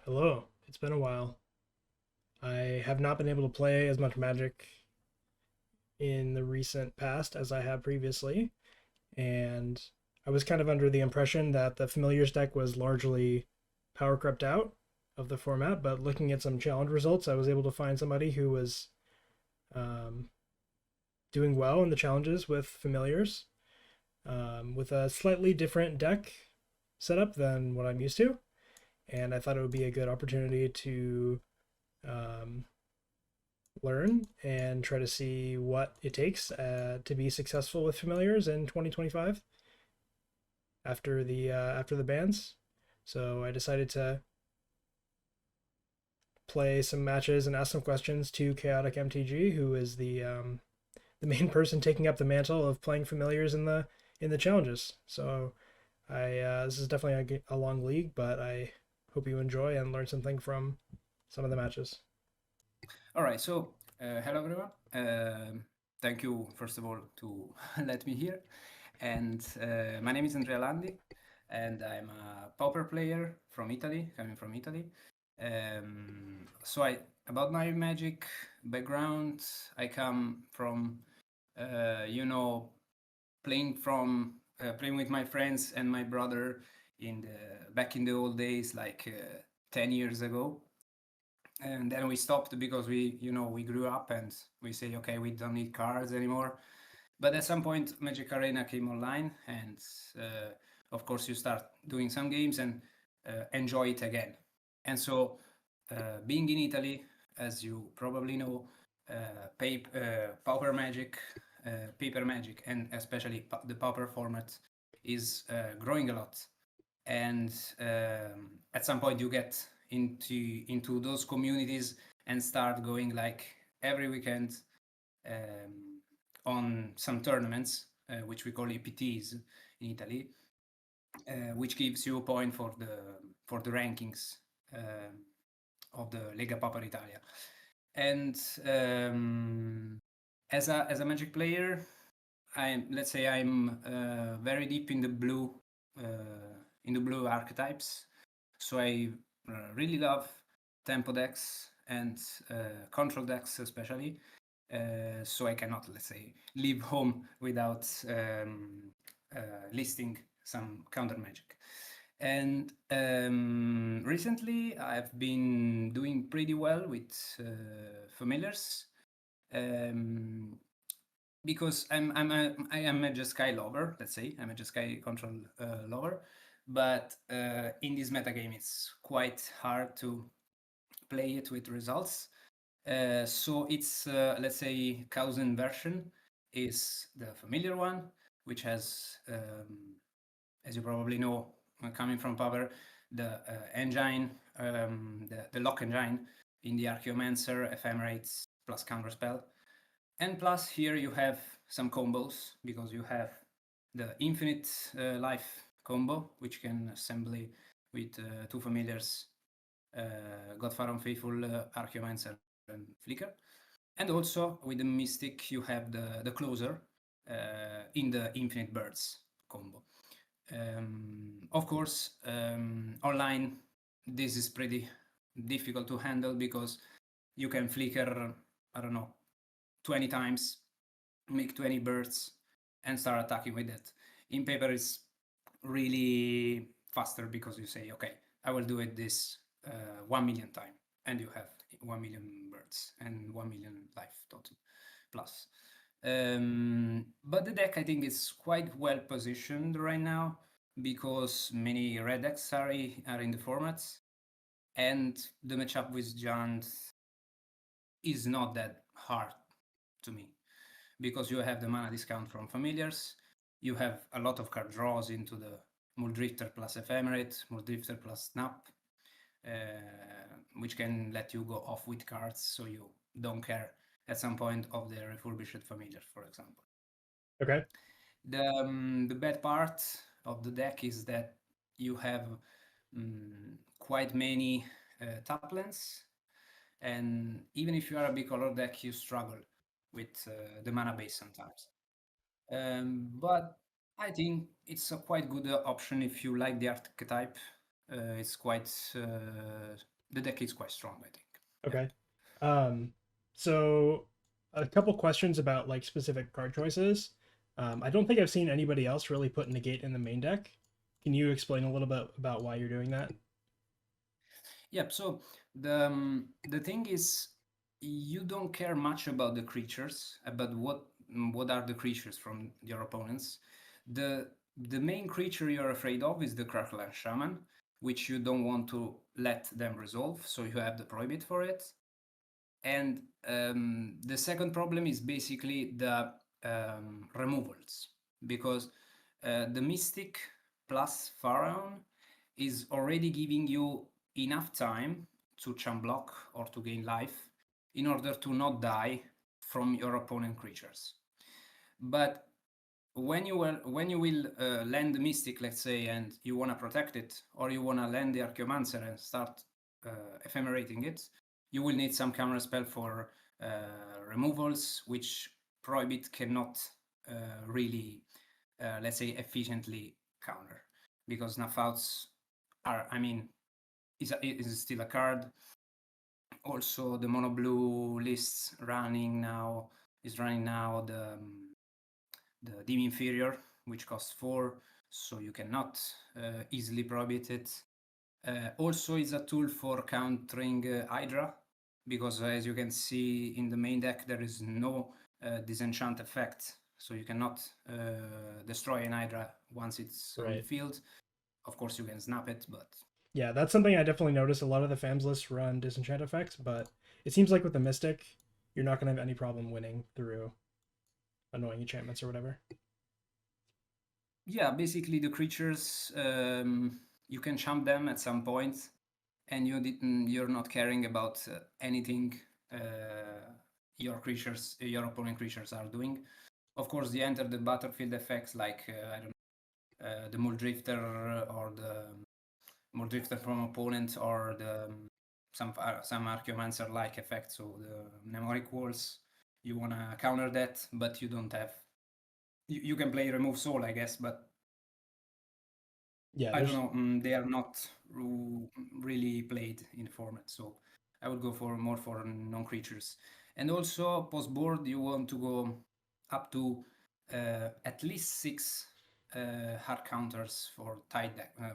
Hello, it's been a while. I have not been able to play as much Magic in the recent past as I have previously, and I was kind of under the impression that the Familiars deck was largely power crept out of the format, but looking at some challenge results, I was able to find somebody who was um, doing well in the challenges with Familiars, with a slightly different deck setup than what I'm used to, and I thought it would be a good opportunity to um, learn and try to see what it takes to be successful with familiars in 2025 after the bans. So I decided to play some matches and ask some questions to Chaotic MTG, who is the main person taking up the mantle of playing familiars in the challenges. So I this is definitely a long league, but I hope you enjoy and learn something from some of the matches. All right, so hello everyone. Thank you first of all to let me here. And my name is Andrea Landi, and I'm a Pauper player from Italy, coming from Italy. So about my Magic background, I come from, you know, playing with my friends and my brother back in the old days, like 10 years ago, and then we stopped because we grew up and we say, okay, we don't need cards anymore. But at some point Magic Arena came online, and of course you start doing some games and enjoy it again. And so being in Italy, as you probably know, Pauper Magic, paper Magic, and especially the Pauper format is growing a lot. And at some point you get into those communities and start going like every weekend um, on some tournaments, which we call EPTs in Italy, which gives you a point for the rankings of the Lega Pauper Italia. And as a Magic player, I'm very deep in the blue archetypes. So I really love tempo decks and control decks especially. So I cannot, let's say, leave home without listing some counter magic. And recently I've been doing pretty well with familiars. Um, because I am a Jeskai lover, let's say. I'm a Jeskai control lover. But in this metagame, it's quite hard to play it with results. So it's, let's say, Kausen version is the familiar one, which has, as you probably know, coming from Power, the engine, the lock engine in the Archaeomancer, Ephemerates plus Counterspell. And plus here you have some combos, because you have the infinite life combo, which can assemble with two familiars, Godfar Unfaithful, Archaeomancer, and Flicker. And also with the Mystic you have the closer in the Infinite Birds combo. Of course, online this is pretty difficult to handle, because you can flicker, I don't know, 20 times, make 20 birds, and start attacking with it. In paper, it's really faster, because you say, okay, I will do it this 1 million time, and you have 1 million birds and 1 million life total plus. But the deck, I think, is quite well positioned right now, because many red decks are in the formats, and the matchup with Giant is not that hard to me, because you have the mana discount from familiars, you have a lot of card draws into the Muldrifter plus Ephemerate, Muldrifter plus Snap, which can let you go off with cards, so you don't care at some point of the refurbished familiars, for example. Okay. The bad part of the deck is that you have quite many tap lands, and even if you are a big color deck, you struggle with the mana base sometimes. But I think it's a quite good option if you like the archetype. It's quite the deck is quite strong, I think. Okay. So a couple questions about like specific card choices. I don't think I've seen anybody else really put negate in the main deck. Can you explain a little bit about why you're doing that? Yep. So the thing is, you don't care much about the creatures, about what are the creatures from your opponents. The main creature you're afraid of is the Crackland Shaman, which you don't want to let them resolve, so you have the prohibit for it. And the second problem is basically the removals, because the Mystic plus Pharaon is already giving you enough time to chum block or to gain life in order to not die from your opponent creatures. But when you will land the Mystic, let's say, and you want to protect it, or you want to land the Archaeomancer and start ephemerating it, you will need some counter spell for removals, which Prohibit cannot really, let's say, efficiently counter, because Nafouts are, I mean, is still a card. Also, the mono blue lists is running now the Dim Inferior, which costs 4, so you cannot easily prohibit it. Also, is a tool for countering Hydra, because as you can see in the main deck, there is no disenchant effect, so you cannot destroy an Hydra once it's on the Right. field. Of course, you can snap it, but Yeah, that's something I definitely noticed. A lot of the FAMS lists run disenchant effects, but it seems like with the Mystic, you're not going to have any problem winning through annoying enchantments or whatever. yeah, basically the creatures, you can champ them at some point, and you're not caring about anything your opponent creatures are doing. Of course, they enter the battlefield effects like I don't know, the Muldrifter or the Muldrifter from opponent, or the some Archaeomancer like effects, so the Mnemonic Walls. You wanna counter that, but you don't have. You can play Remove Soul, I guess, but Yeah, I don't there's know. They are not really played in the format, so I would go for more for non-creatures. And also post board, you want to go up to at least 6 hard counters for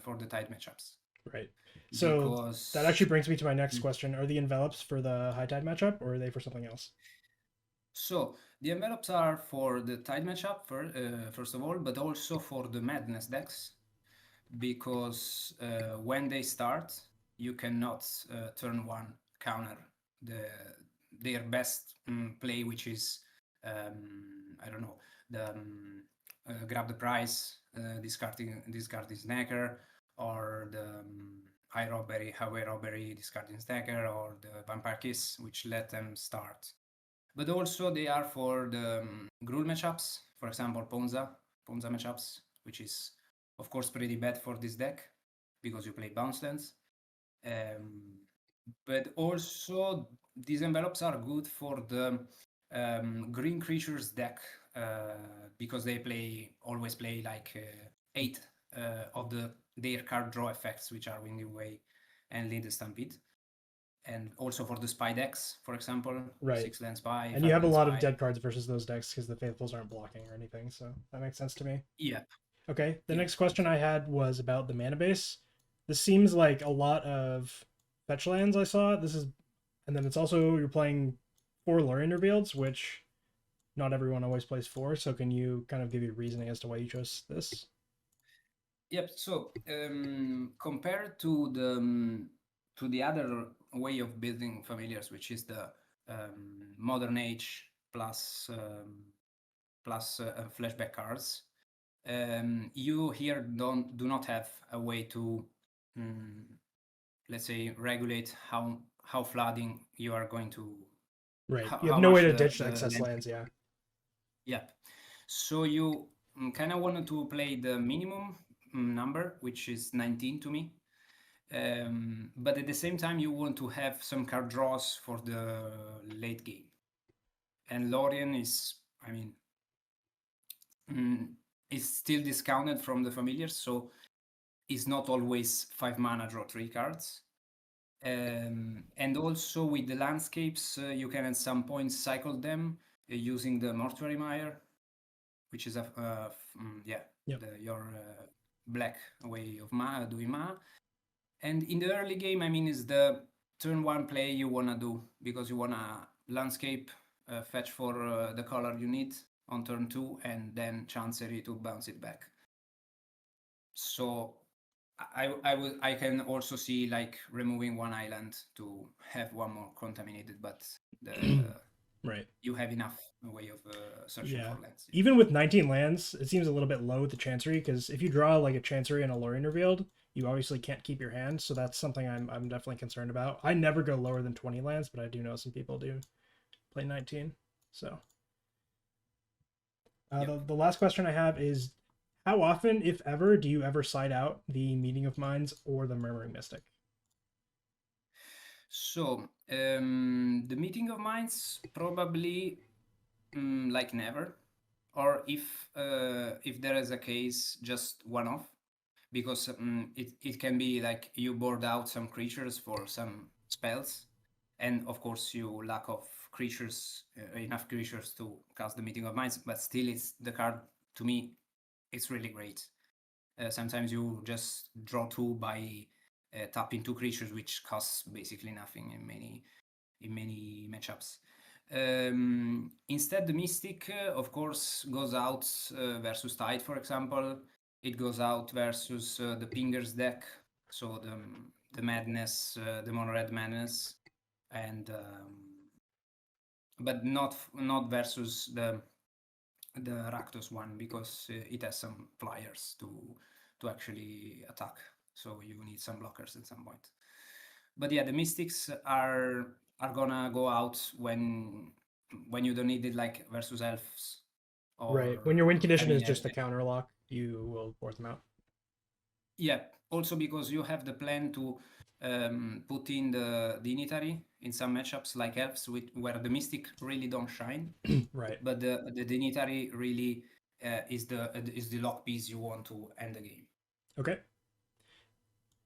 for the tide matchups, right. So that because actually brings me to my next question. Are the envelops for the high tide matchup or are they for something else? so the envelopes are for the tide matchup first of all, but also for the madness decks, because when they start, you cannot turn one counter the their best play, which is I don't know, the grab the prize, discarding snacker, or the highway robbery, discarding snacker, or the vampire kiss, which let them start. But also they are for the Gruul matchups, for example, Ponza matchups, which is of course pretty bad for this deck because you play bounce lands. Um, but also these envelopes are good for the green creatures deck, because they always play like 8 of their card draw effects, which are Winging Way and Lead the Stampede. And also for the spy decks, for example, Right. 6 land spy, And you 5 have a land lot of spy. dead cards versus those decks because the Faithfuls aren't blocking or anything, so that makes sense to me. Yep, Okay, the yep, next question I exactly. had was about the mana base. This seems like a lot of fetch lands I saw. This is, and then it's also you're playing 4 Lorien Revealeds, which not everyone always plays 4. So can you kind of give your reasoning as to why you chose this? Yep. So compared to the other way of building familiars, which is the modern age plus flashback cards, you here do not have a way to um, let's say regulate how flooding you are going to, Right. You have how no way much to the ditch excess land. lands. Yeah. Yep. So you kind of wanted to play the minimum number, which is 19 to me. But at the same time, you want to have some card draws for the late game. And Lorien is, I mean, is still discounted from the familiars, so it's not always 5 mana draw 3 cards. And also with the landscapes, you can at some point cycle them using the mortuary mire, which is Yep. your black way of doing mana. And in the early game, I mean, is the turn one play you wanna do because you wanna landscape, fetch for the color you need on turn two, and then chancery to bounce it back. So I can also see like removing one island to have one more contaminated, but Right. you have enough way of searching Yeah. for lands. Yeah. Even with 19 lands, it seems a little bit low with the Chancery because if you draw like a Chancery and a Lorien Revealed, you obviously can't keep your hand. So that's something I'm definitely concerned about. I never go lower than 20 lands, but I do know some people do play 19. So Yep. the last question I have is how often, if ever, do you ever side out the Meeting of Minds or the Murmuring Mystic? So the meeting of minds probably like never, or if there is a case, just one off, because it can be like you board out some creatures for some spells, and of course you lack of creatures, enough creatures to cast the meeting of minds, but still it's the card to me it's really great. Sometimes you just draw two by tapping two creatures, which costs basically nothing in many matchups. Instead, the Mystic, of course, goes out versus Tide, for example. It goes out versus the Pingers deck, so the Madness, the Mono Red Madness, and but not versus the Rakdos one because it has some flyers to actually attack. So you need some blockers at some point. But yeah, the Mystics are gonna go out when you don't need it, like versus Elves Right. When your win or I condition is mean just a counter lock, you will force them out. yeah. Also because you have the plan to put in the Dignitary in some matchups like Elves where the Mystic really don't shine. Right. But the Dignitary really is the lock piece you want to end the game. Okay.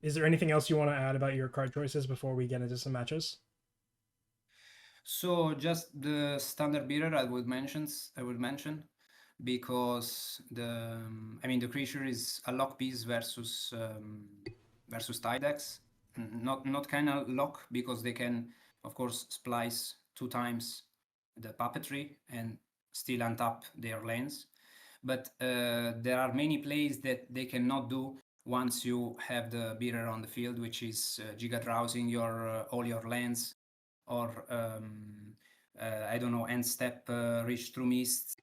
Is there anything else you want to add about your card choices before we get into some matches? So just the standard beater I would mention because the creature is a lock piece versus tie decks. Not kind of lock because they can of course splice two times the puppetry and still untap their lanes. But there are many plays that they cannot do once you have the beater on the field, which is giga drowsing your all your lands, or I don't know, end step reach through mist,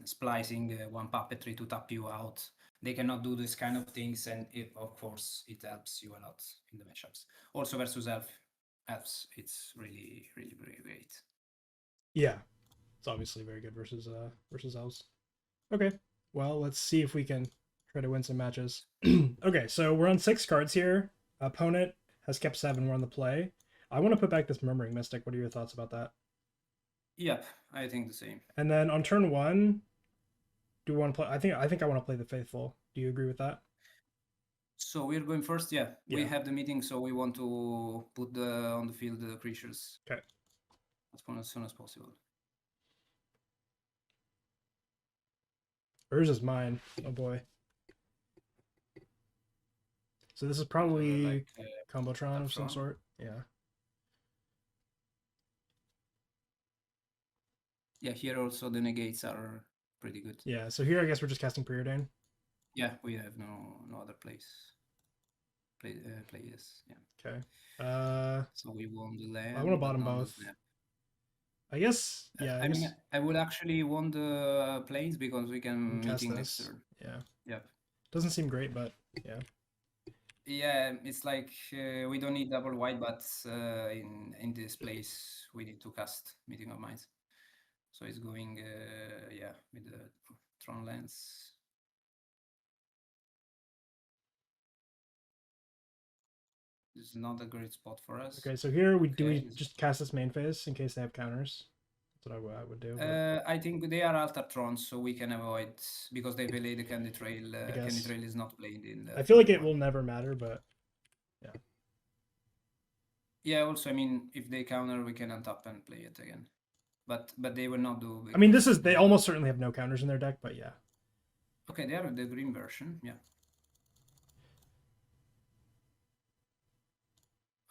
splicing one puppetry to tap you out. They cannot do this kind of things, and of course it helps you a lot in the matchups. Also versus elves, it's really really really great. Yeah, it's obviously very good versus elves. Okay, well let's see if we can try to win some matches. Okay, so we're on 6 cards here. Opponent has kept 7. We're on the play. I want to put back this Murmuring Mystic. What are your thoughts about that? Yep, I think the same. And then on turn 1, do we want to play? I think I want to play the Faithful. Do you agree with that? So we're going first. Yeah, we Yeah. have the meeting, so we want to put on the field the creatures Okay. as soon as possible. Hers is mine. Oh boy. So this is probably Like Combotron of some Tron. sort. Yeah. Yeah, here also the negates are pretty good. Yeah. So here I guess we're just casting Preordain. Yeah, we have no other play this. Yeah. Okay. So we won the I want to land, but bottom not the both. snap. I guess. Yeah. I I mean, guess I would actually want the planes because we we can can cast meeting next this. turn. Yeah. Yep. Doesn't seem great, but yeah. Yeah, it's like we don't need double white, but in this place we need to cast Meeting of Minds. So it's going, yeah, with the Tron lens. This is not a great spot for us. Okay. So here we do Okay. we just cast this main phase in case they have counters. That's what I would do. But I think they are Altar Trons, so we can avoid because they play the Candy Trail. I Candy guess Trail is not played in I the feel like Frozen it one. will never matter, but yeah. Yeah, also, I mean, if they counter, we can untap and play it again. But they will not do I mean, because they almost certainly have no counters in their deck, but yeah. Okay, they are the green version, yeah.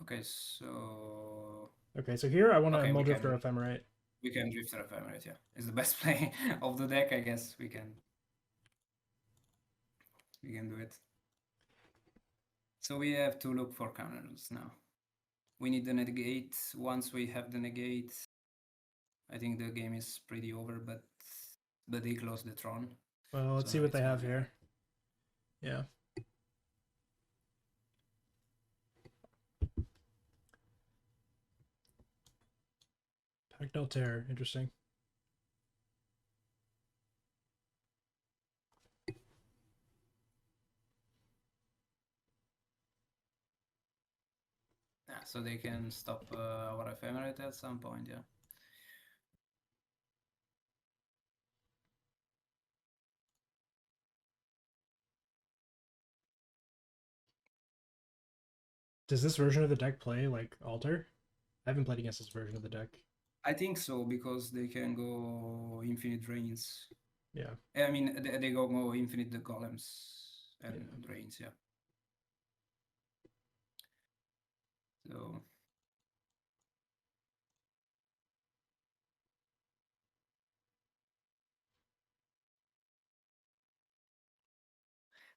Okay, so Okay, so here I want to okay, Muldrift or Ephemerate. we can drift or ephemerate, yeah. It's the best play of the deck, I guess. We can do it. So we have to look for counters now. We need the negate. Once we have the negate, I think the game is pretty over, but they close the Tron. Well, let's So see now what it's they have my here. Yeah. Tactile Terror, interesting. Yeah, so they can stop our ephemerate at some point, yeah. Does this version of the deck play like Alter? I haven't played against this version of the deck. I think so, because they can go infinite drains. Yeah. I mean, they go infinite the golems and Yeah. drains, yeah. So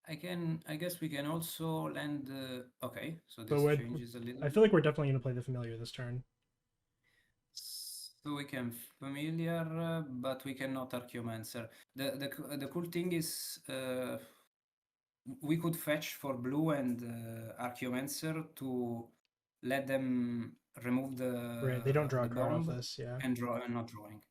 I guess we can also land okay, so this But changes a little I bit. feel like we're definitely going to play the familiar this turn. So we can familiar, but we cannot archaeomancer. The cool thing is we could fetch for blue and archaeomancer to let them remove Right. They don't draw a the card off bomb this. Yeah. and draw and not drawing.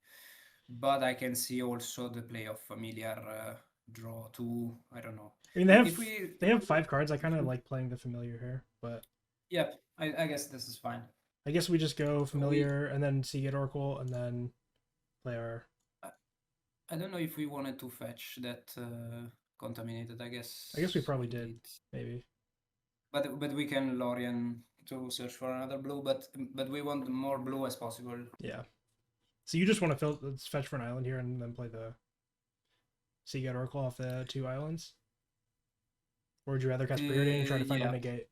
But I can see also the play of familiar draw two. I don't know. I mean, If they have 5 cards. I kind of like playing the familiar here, but yep, I guess this is fine. I guess we just go So we familiar and then Seagate Oracle and then play our. I don't know if we wanted to fetch that contaminated. I I guess we guess probably we did, did. maybe. But we can Lorien to search for another blue. But we want more blue as possible. Yeah. So you just want to let's fetch for an island here and then play the Seagate Oracle off the 2 islands? Or would you rather cast Preordain and try to find a Yeah. negate?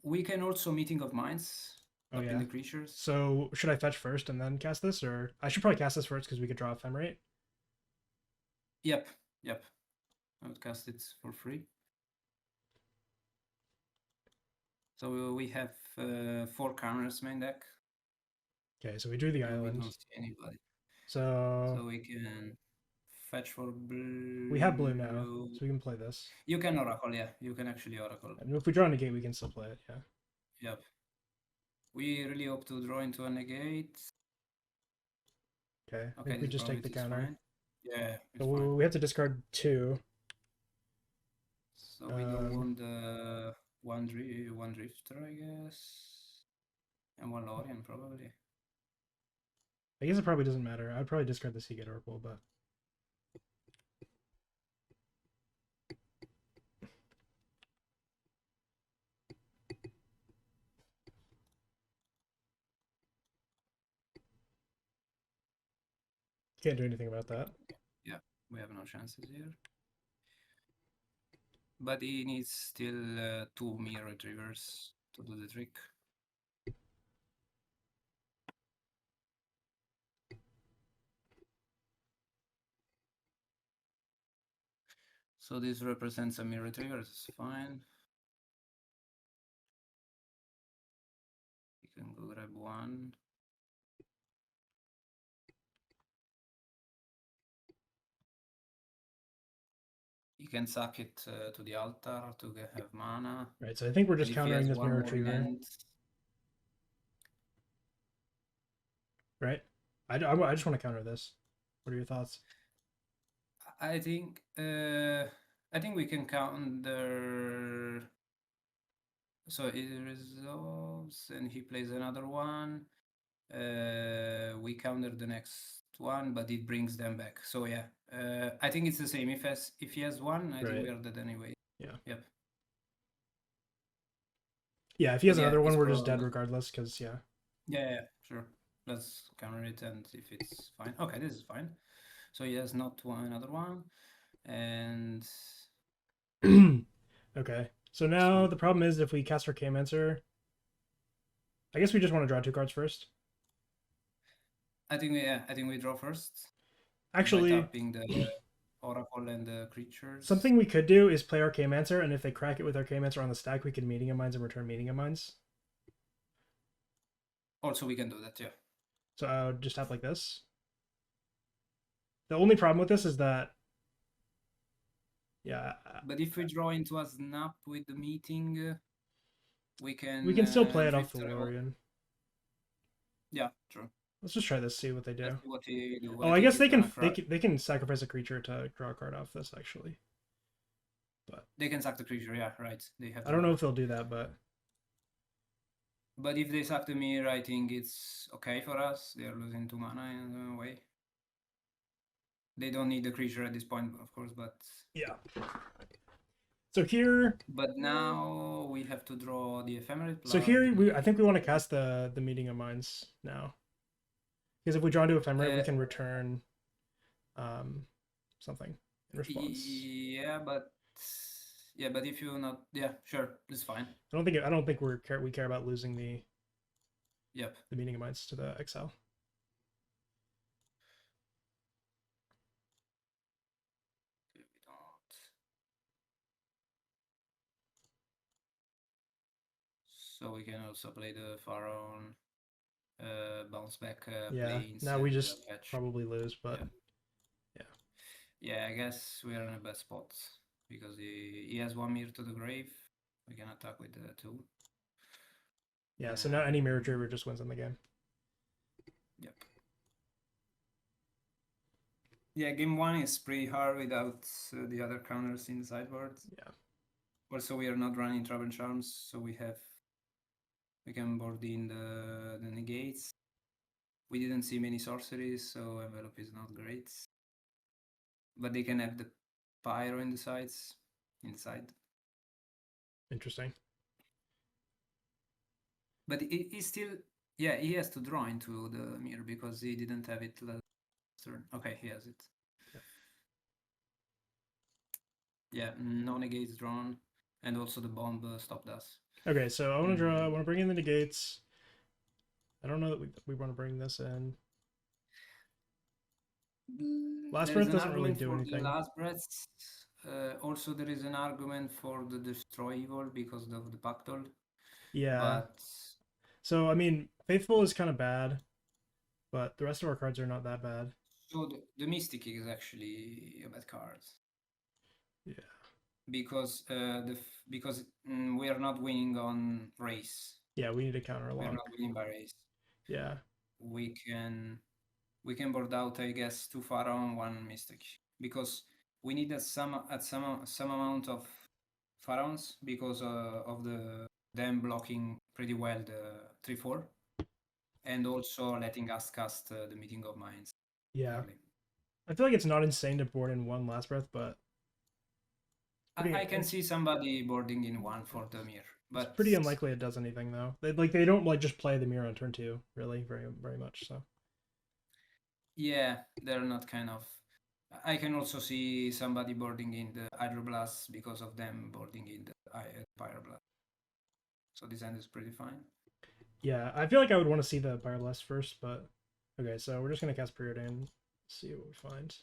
We can also Meeting of Minds. Oh, Up in yeah. the creatures. So should I fetch first and then cast this? Or I should probably cast this first because we could draw Ephemerate. Yep. I would cast it for free. So we have 4 counters main deck. Okay, so we drew the island. We don't see anybody. So we can fetch for blue. We have blue now, so we can play this. You can Oracle, yeah. You can actually Oracle. And if we draw a negate, we can still play it, yeah. Yep. We really hope to draw into a negate. Okay, I think we just take the counter. Fine. Yeah, so we have to discard 2. So we don't want the one drifter, I guess. And one Lorien, probably. I guess it probably doesn't matter. I'd probably discard the Seagate Oracle, but can't do anything about that. Yeah, we have no chances here. But he needs still 2 mirror retrievers to do the trick. So this represents a mirror retriever, it's fine. You can go grab one. You can sack it to the altar to have mana. Right, so I think we're just countering this mirror retriever. Right? I just want to counter this. What are your thoughts? I think we can counter. So it resolves and he plays another one. We counter the next one, but it brings them back. So yeah, I think it's the same. If he has one, I think we are dead anyway. Yeah. Yep. Yeah, if he has But yeah, another one, it's we're just dead probably regardless. Because yeah. yeah, sure. Let's counter it and if it's fine. Okay, this is fine. So he has not one another one, and Okay. So now the problem is if we cast our K-Mancer, I guess we just want to draw 2 cards first. I think we draw first by Actually, tapping the Oracle and the creatures. something we could do is play our K-Mancer, and if they crack it with our K-Mancer on the stack, we can Meeting of Minds and return Meeting of Minds. Also, we can do that, yeah. So I would just tap like this. The only problem with this is that, yeah, But if we draw into a snap with the meeting, we we can can still play it off drift. the Lorien. Yeah, true. Let's just try this, see what they do. Let's see what he do. Oh, I I think guess he's gonna cry. they can sacrifice a creature to draw a card off this actually, but They can sack the creature, yeah, right. They have I the don't know mana. if they'll do that. But But if they sack the mirror, I think it's okay for us. They are losing 2 mana in a way. They don't need the creature at this point, of course, but yeah. So here, now we have to draw the ephemeral so plus here I think the we want to cast the Meeting of Minds now, because if we draw into Ephemerate, we uh, can return something in response. yeah, but if you not yeah, sure, it's fine. I don't think we care about losing Yep. the Meeting of Minds to the exile. We don't. So we can also play the Pharaoh, bounce back Yeah. planes Now and we just fetch. probably lose, but Yeah. yeah. Yeah, I guess we are in a bad spot because he has 1 mirror to the grave. We can attack with the 2. Yeah. So now any Mirror Driver just wins in the game. Yep. Yeah, game 1 is pretty hard without the other counters in the sideboard. Yeah. Also, we are not running Trap and Charms, so we can board in the negates. We didn't see many sorceries, so envelope is not great. But they can have the pyro in the sides, inside. Interesting. But he still, yeah, he has to draw into the mirror because he didn't have it last turn. Okay, he has it. Yeah. Yeah, no negates drawn, and also the bomb stopped us. Okay, so I want to draw. I want to bring in the negates. I don't know that we want to bring this in. Last There is Breath an doesn't really argument do for the anything. last breaths. Also, there is an argument for the destroy evil because of the pactol. Yeah. But So I mean, Faithful is kind of bad, but the rest of our cards are not that bad. so the mystic is actually a bad card Yeah. because we are not winning on race. Yeah, we need to counter a We are lot. not winning by race. Yeah. We can board out, I guess, 2 Pharaoh, 1 mystic because we need some amount of pharaohs because of them blocking pretty well the 3/4 and also letting us cast the Meeting of Minds Yeah. early. I feel like it's not insane to board in one Last Breath, but I can see somebody boarding in 1 for the mirror, it's but pretty unlikely it does anything though. They don't like just play the mirror on turn 2, really, very much. So yeah, they're not kind of. I can also see somebody boarding in the Hydroblast because of them boarding in the Pyroblast. So this end is pretty fine. yeah, I feel like I would want to see the Pyroblast first, but okay, so we're just gonna cast Preordain, see what we find.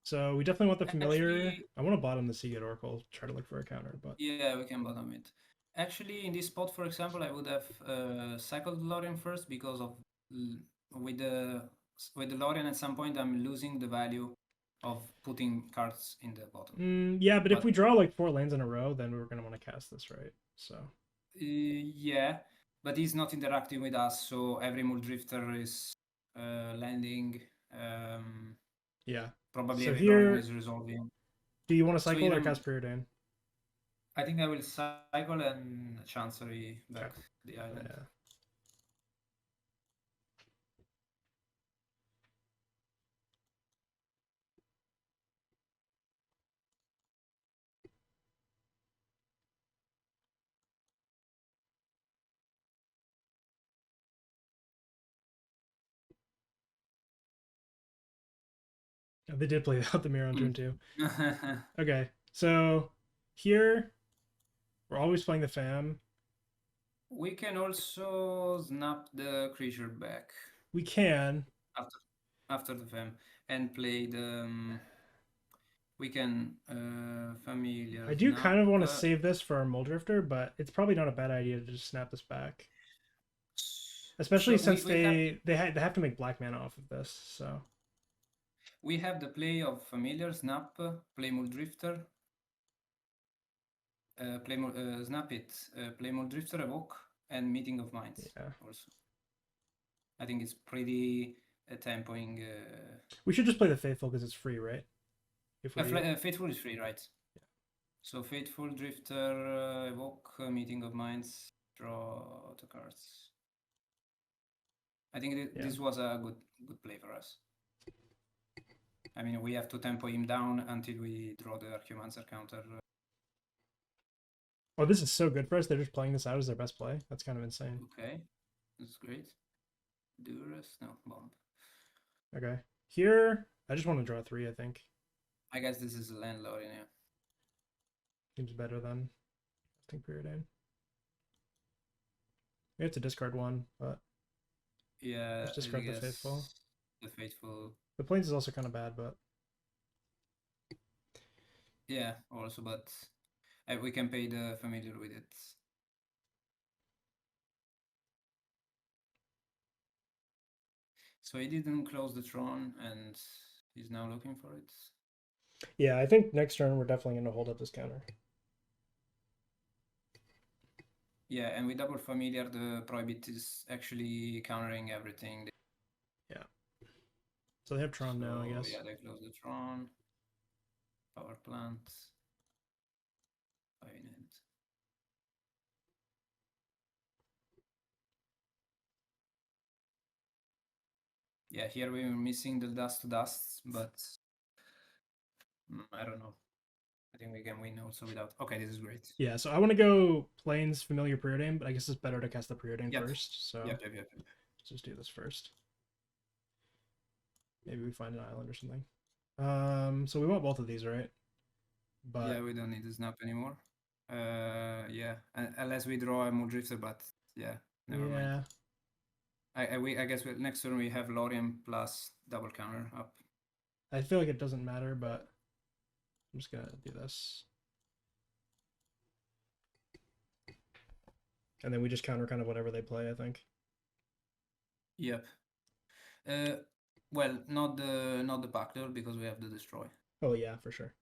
So we definitely want the familiar. Actually, I want to bottom the Seagate Oracle, try to look for a counter, but yeah, we can bottom it. Actually, in this spot, for example, I would have cycled Lorien first because of with the Lorien at some point I'm losing the value of putting cards in the bottom. yeah, but if But we draw like 4 lands in a row, then we're gonna want to cast this, right? So yeah, but he's not interacting with us, so every Muldrifter is landing. yeah. Probably So every Lorien is here, resolving. do you want to So cycle here or cast Preordain? I think I will cycle and Chancery Okay. back the island. Yeah. They did play out the mirror on turn Mm. 2. Okay, so here we're always playing the fam. We can also snap the creature back We can. after after the fam and play the. We can I familiar do snap. kind of want to save this for our Muldrifter, but it's probably not a bad idea to just snap this back. Especially So since we have they have to make black mana off of this. So the play of familiar snap, play Muldrifter, snap it, play Muldrifter, evoke, and meeting of minds. yeah, Also, I think it's pretty tempoing. we should just play the faithful because it's free, right? If we Faithful is free, right? yeah. So Faithful Drifter, evoke, meeting of minds, draw 2 cards. I think Yeah. this was a good play for us. I mean, we have to tempo him down until we draw the Archaeomancer counter. Oh, this is so good for us. They're just playing this out as their best play. That's kind of insane. Okay, that's great. Duress, no, bomb. Okay, here I just want to draw 3. I think I guess this is a landlord, yeah. seems better than Casting Preordain. We have to discard 1, but Yeah, just I discard the guess faithful. the Faithful. The planes is also kind of bad, but Yeah, also, but we can pay the familiar with it. So he didn't close the Tron, and he's now looking for it. yeah, I think next turn we're definitely going to hold up this counter. Yeah, and with double familiar, the prohibit is actually countering everything. Yeah. So they have Tron now, I So guess. yeah, they close the Tron. Power plant. Finite. Yeah, here we were missing the dust to dust, but I don't know. I think we can win also without. Okay, this is great. Yeah, so I want to go planes familiar preordain, but I guess it's better to cast the preordain Yep. first. So Yep. let's just do this first. Maybe we find an island or something. So we want both of these, right? But yeah, we don't need to snap anymore. Yeah, unless we draw a Muldrifter, but yeah, never mind. I guess next turn we have Lorien plus double counter up. I feel like it doesn't matter, but I'm just gonna do this. And then we just counter kind of whatever they play, I think. Yep. Well, not the backdoor because we have the destroy. Oh yeah, for sure.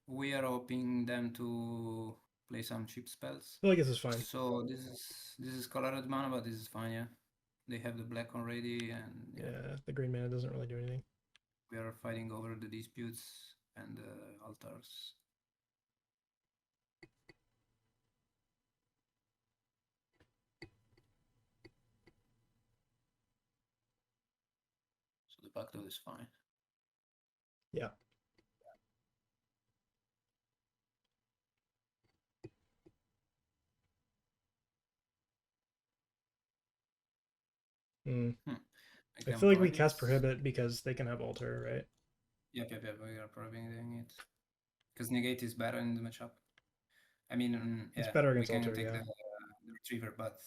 We are hoping them to play some cheap spells. I feel like this is fine. So this is colored mana, but this is fine, yeah. They have the black already, and yeah, the green mana doesn't really do anything. We are fighting over the disputes and the altars. So the backdoor is fine. Yeah. I feel like we cast Prohibit because they can have Altar, right? Yep, we are prohibiting it. Because Negate is better in the matchup. I mean, yeah, it's better against we can Altar, take yeah. the Retriever, but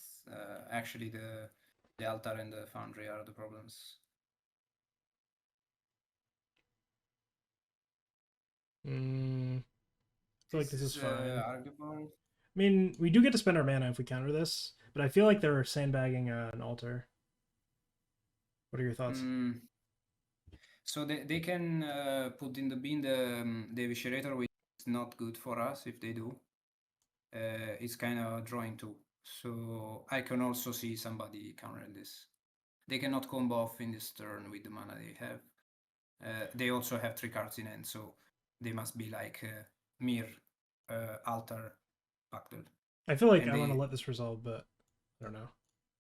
actually the Altar and the Foundry are the problems. I feel like this is fine. Arguable. I mean, we do get to spend our mana if we counter this, but I feel like they're sandbagging an Altar. What are your thoughts? So they can put in the bin the Eviscerator, which is not good for us if they do. It's kind of drawing too. So I can also see somebody countering this. They cannot combo off in this turn with the mana they have. They also have 3 cards in hand, so they must be like Mir, Altar, Backdoor. I feel like I want to let this resolve, but I don't know.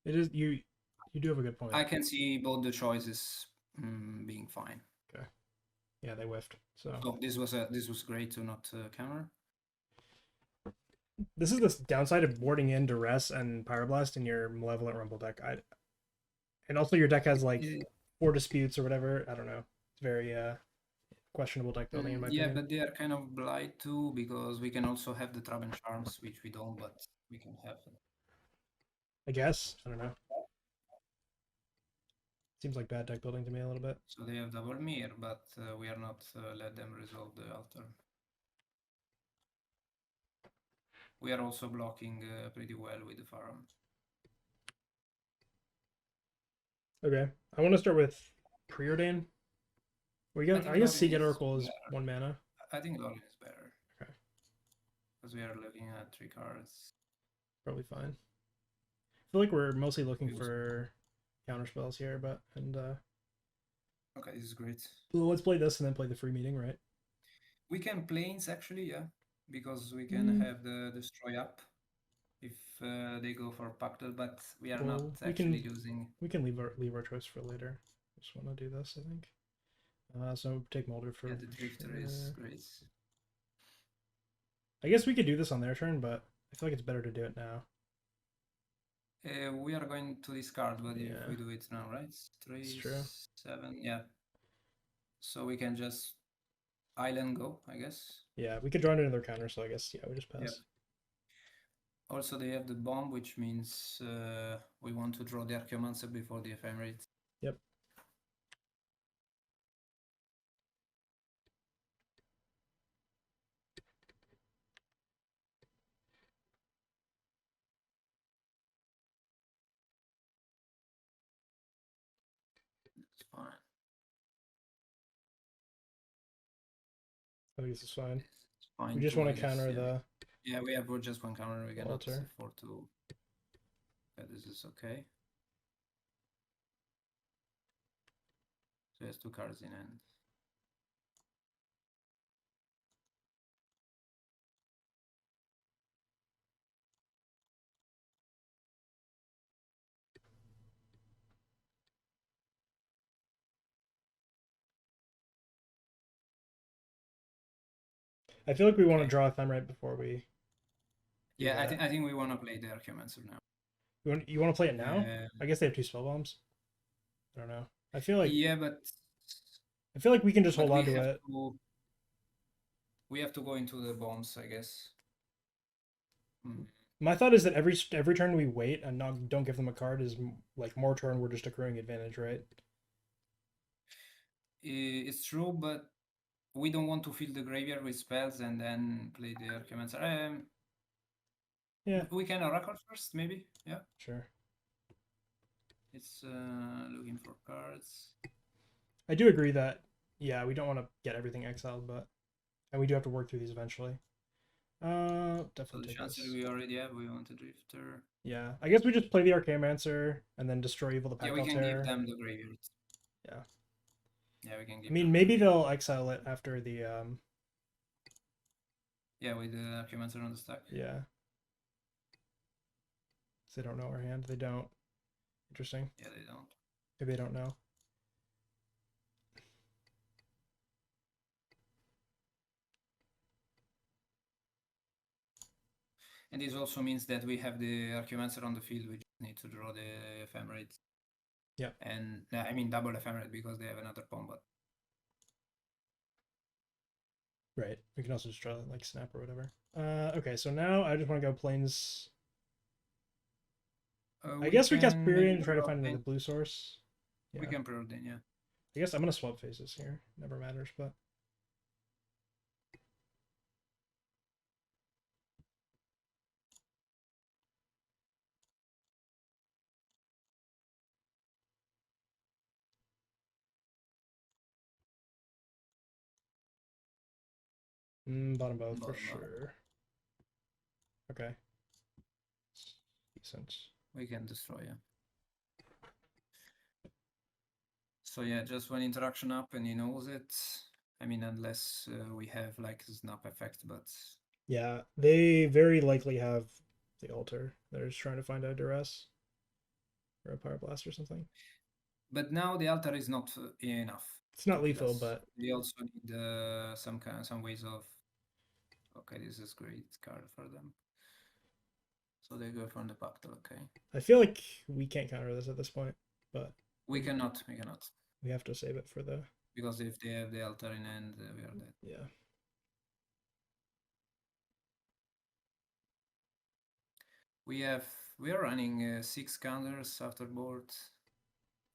It is you do have a good point. I can see both the choices being fine. Okay. Yeah, they whiffed. So this was great to not counter. This is the downside of boarding in Duress and Pyroblast in your Malevolent Rumble deck. And also your deck has like or disputes or whatever. I don't know. It's very questionable deck building in my Yeah, opinion. but they are kind of blind too because we can also have the Trap and Charms, which we don't, but we can have them. I guess. I don't know. Seems like bad deck building to me a little bit. So they have double mirror, but we are not let them resolve the altar. We are also blocking pretty well with the farm. Okay. I want to start with Preordain. We got. I guess Login Seagate is Oracle is better. 1 mana. I think Login is better. Okay. Because we are looking at 3 cards. Probably fine. I feel like we're mostly looking We also... for counter spells here, but Okay, this is great. well, let's play this and then play the free meeting, right? We can planes actually, yeah, because we can have the destroy up if they go for Pactal, but we are not Well, actually using. we can leave our choice for later. Just want to do this, I think. So take Molder for Yeah, the Drifter is sure. great. I guess we could do this on their turn, but I feel like it's better to do it now. We are going to discard, but Yeah. if we do it now, right? 3, It's true. 7, yeah. So we can just island go, I guess. Yeah, we could draw into their counter, so I guess yeah, we just pass. Yep. Also, they have the bomb, which means we want to draw the Archaeomancer before the Ephemerate. Yep. It's fine. I think this is fine. It's fine. We just too, want I to guess, counter yeah. the. Yeah, we have just one counter. We cannot Altar. afford to. Yeah, this is okay. So he has 2 cards in hand. I feel like we want to Okay. draw a Ephemerate before we. Yeah, I think we want to play the Archaeomancer now. You want to play it now? Uh, I guess they have 2 spell bombs. I don't know. I feel like yeah, but we can just hold we on to have it. to go into the bombs, I guess. My thought is that every turn we wait and don't give them a card is like more turn we're just accruing advantage, right? It's true, but we don't want to fill the graveyard with spells and then play the Archaeomancer. Yeah. We can Oracle first, maybe. Yeah. Sure. It's looking for cards. I do agree that yeah, we don't want to get everything exiled, but and we do have to work through these eventually. Definitely So the take Chancery this. we already have. We want a Drifter. Yeah, I guess we just play the Archaeomancer and then destroy Evil the Yeah, Pact we can give Altair. them the graveyard. Yeah. Yeah, we can give I mean, them maybe they'll exile it after the Yeah, with the Archaeomancer on the stack. Yeah. They don't know our hand. They don't. Interesting. Yeah, they don't. Maybe they don't know. And this also means that we have the Archaeomancer on the field. We just need to draw the Ephemerate. Yeah. And I mean double Ephemerate because they have another combat. Right. We can also just draw like snap or whatever. Okay, so now I just want to go planes. I guess we cast Period and try to find another blue source. Yeah. We can preordain, yeah. I guess I'm gonna swap faces here. Never matters, but bottom both for sure. Okay. Decent. We can destroy, yeah. So yeah, just one interaction up and he knows it. I mean, unless we have like snap effect, but yeah, they very likely have the altar. They're just trying to find a duress or a power blast or something. But now the altar is not enough. It's not lethal, but we also need some ways of. Okay, this is great card for them. So they go from the Pactal, okay. I feel like we can't counter this at this point, but we cannot. We cannot. We have to save it for the... Because if they have the altar in hand, we are dead. Yeah. We are running 6 counters after board,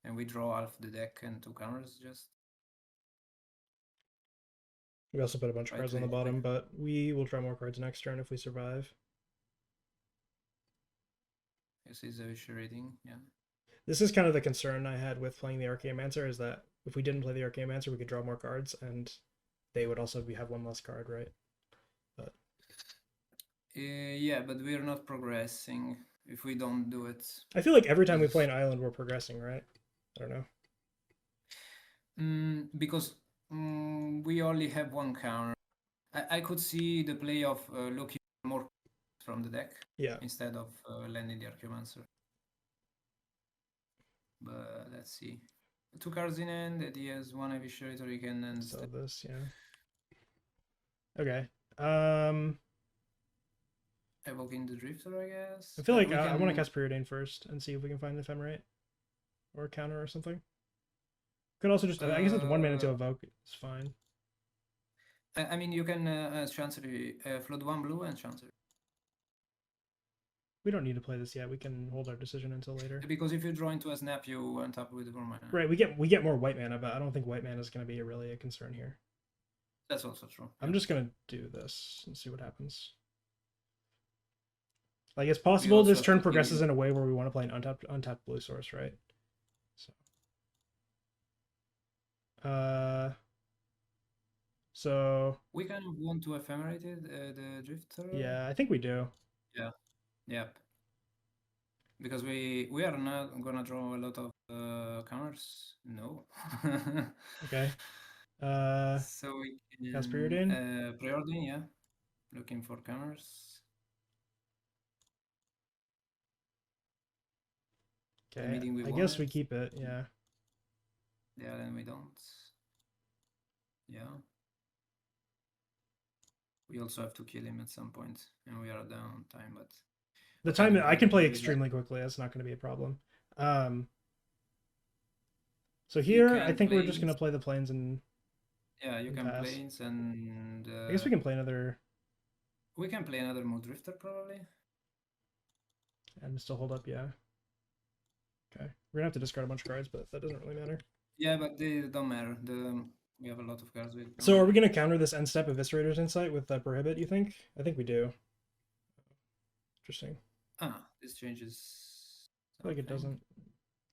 and we draw half the deck and 2 counters just. We also put a bunch of Try cards to on the enjoy. bottom, but we will draw more cards next turn if we survive. This is a wish rating, yeah. This is kind of the concern I had with playing the Archaeomancer, is that if we didn't play the Archaeomancer, we could draw more cards, and they would also have one less card, right? But yeah, but we're not progressing if we don't do it. I feel like every time we play an island, we're progressing, right? I don't know. Because we only have 1 counter. I could see the play of looking more from the deck, yeah, instead of landing the Archaeomancer. But let's see. 2 cards in hand, that he has 1 Eviscerator, he can end sell this, yeah. Okay. Evoking the Drifter, I guess. I feel like I want to cast Preordain first and see if we can find an Ephemerate or a counter or something. Could also just, I guess it's 1 mana to evoke. It's fine. I mean, you can Chancery, float 1 blue and Chancery. We don't need to play this yet. We can hold our decision until later. Because if you draw into a snap, you end up with 4 mana. Right, we get more white mana, but I don't think white mana is going to be really a concern here. That's also true. I'm just going to do this and see what happens. Like, it's possible this turn progresses in a way where we want to play an untapped blue source, right? So we kind of want to ephemerate the Drifter. Yeah, I think we do. Yeah. Yep. Because we are not gonna draw a lot of counters. No. Okay. So we can cast Preordain? Preordain, yeah. Looking for counters. Okay. I guess we keep it, yeah. Yeah, then we don't. Yeah. We also have to kill him at some point, and we are down time, but the time I can play extremely quickly. That's not going to be a problem. So here, I think we're just going to play the plains and yeah, you can plains and I guess we can play another. We can play another Moon Drifter probably. And still hold up, yeah. Okay, we're gonna have to discard a bunch of cards, but that doesn't really matter. Yeah, but they don't matter. We have a lot of cards with. So are we gonna counter this end step Eviscerator's Insight with Prohibit? You think? I think we do. Interesting. This changes. I feel like it doesn't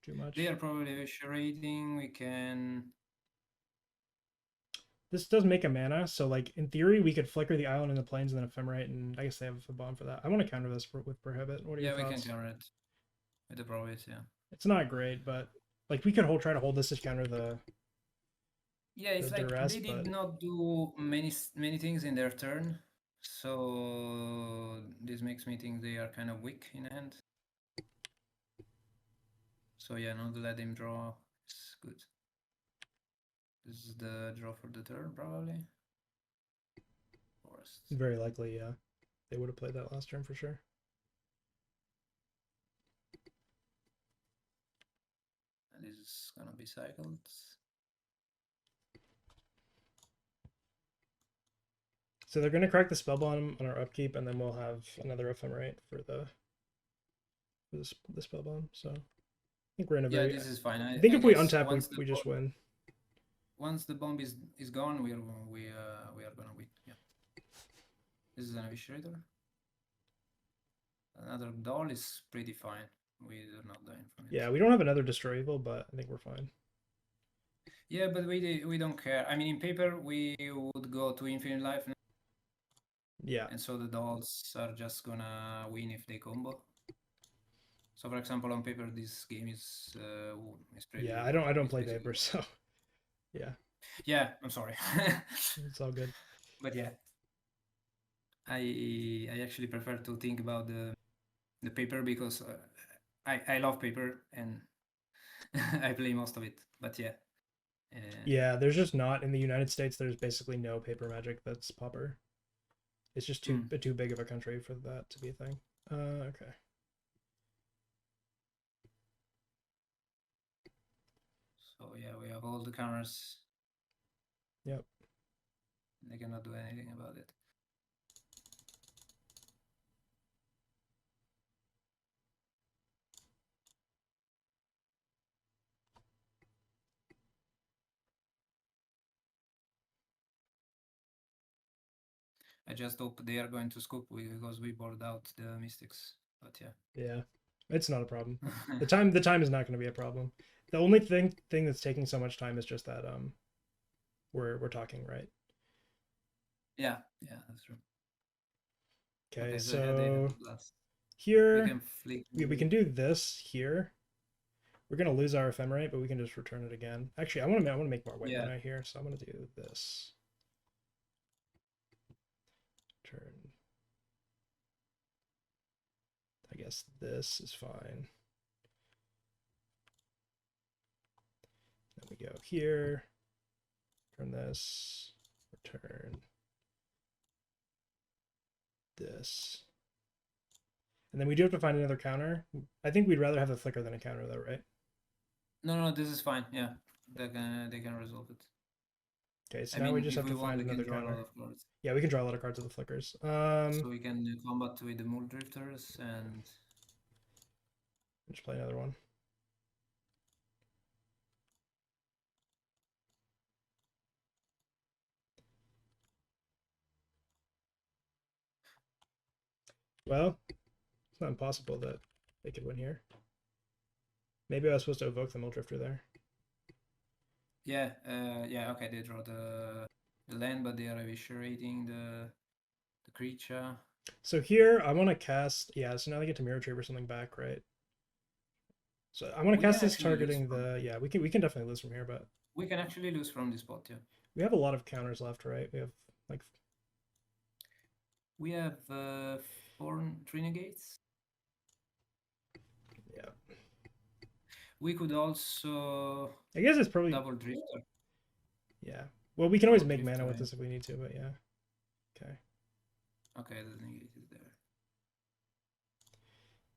do much. They are probably eviscerating. We can. This does make a mana, so like in theory we could flicker the island in the plains and then ephemerate, and I guess they have a bomb for that. I want to counter this with Prohibit. What are your thoughts? Yeah, we can counter it with the Prohibit. Yeah. It's not great, but like we could try to hold this to counter the. Yeah, it's like duress, they did not do many things in their turn, so this makes me think they are kind of weak in hand. So yeah, not let him draw. It's good. This is the draw for the turn, probably. Forest. Very likely, yeah. They would have played that last turn for sure. And this is gonna be cycled. So they're gonna crack the Spellbomb on our upkeep, and then we'll have another Ephemerate for the Spellbomb. So I think we're in a very. This is fine. I think if we untap, we just win. Once the bomb is gone, we are gonna win. Yeah. This is an Eviscerator. Another doll is pretty fine. We are not dying from it. Yeah, we don't have another Destroy Evil, but I think we're fine. Yeah, but we don't care. I mean, in paper, we would go to Infinite Life. Yeah. And so the dolls are just gonna win if they combo. So, for example, on paper, this game is pretty. Yeah, I don't play paper, so yeah. Yeah, I'm sorry. It's all good. But yeah, I actually prefer to think about the paper because I love paper and I play most of it. But yeah. Yeah, there's just not in the United States. There's basically no paper Magic that's Pauper. It's just too big of a country for that to be a thing. Okay. So yeah, we we have all the counters. Yep. They cannot do anything about it. I just hope they are going to scoop because we bored out the Mystics. But yeah. Yeah. It's not a problem. The time is not going to be a problem. The only thing that's taking so much time is just that we're talking, right? Yeah, that's true. Okay, so yeah, they have so the blast. We here can flick. we can do this here. We're gonna lose our ephemerate, but we can just return it again. Actually, I want to make more white mana here, so I'm gonna do this. Turn. I guess this is fine. Then we go here. Turn this. Return this. And then we do have to find another counter. I think we'd rather have the flicker than a counter, though, right? No, this is fine. Yeah, they can resolve it. Okay, so now we just have to find another counter. Yeah, we can draw a lot of cards with the flickers. So we can combat with the Mold Drifters and just play another one. Well, it's not impossible that they could win here. Maybe I was supposed to evoke the Mold Drifter there. Yeah, okay, they draw the land, but they are eviscerating the creature. So here I want to cast, yeah, so now they get to Mirror Tree or something back, right? So I want to cast this targeting the, yeah, we can definitely lose from here, but we can actually lose from this spot, yeah. We have a lot of counters left, right? We have 3 negates. Yeah. We could also I guess it's probably double drifter. Yeah. Well, we can always make mana with this if we need to, but yeah. Okay. Okay, the negate is there.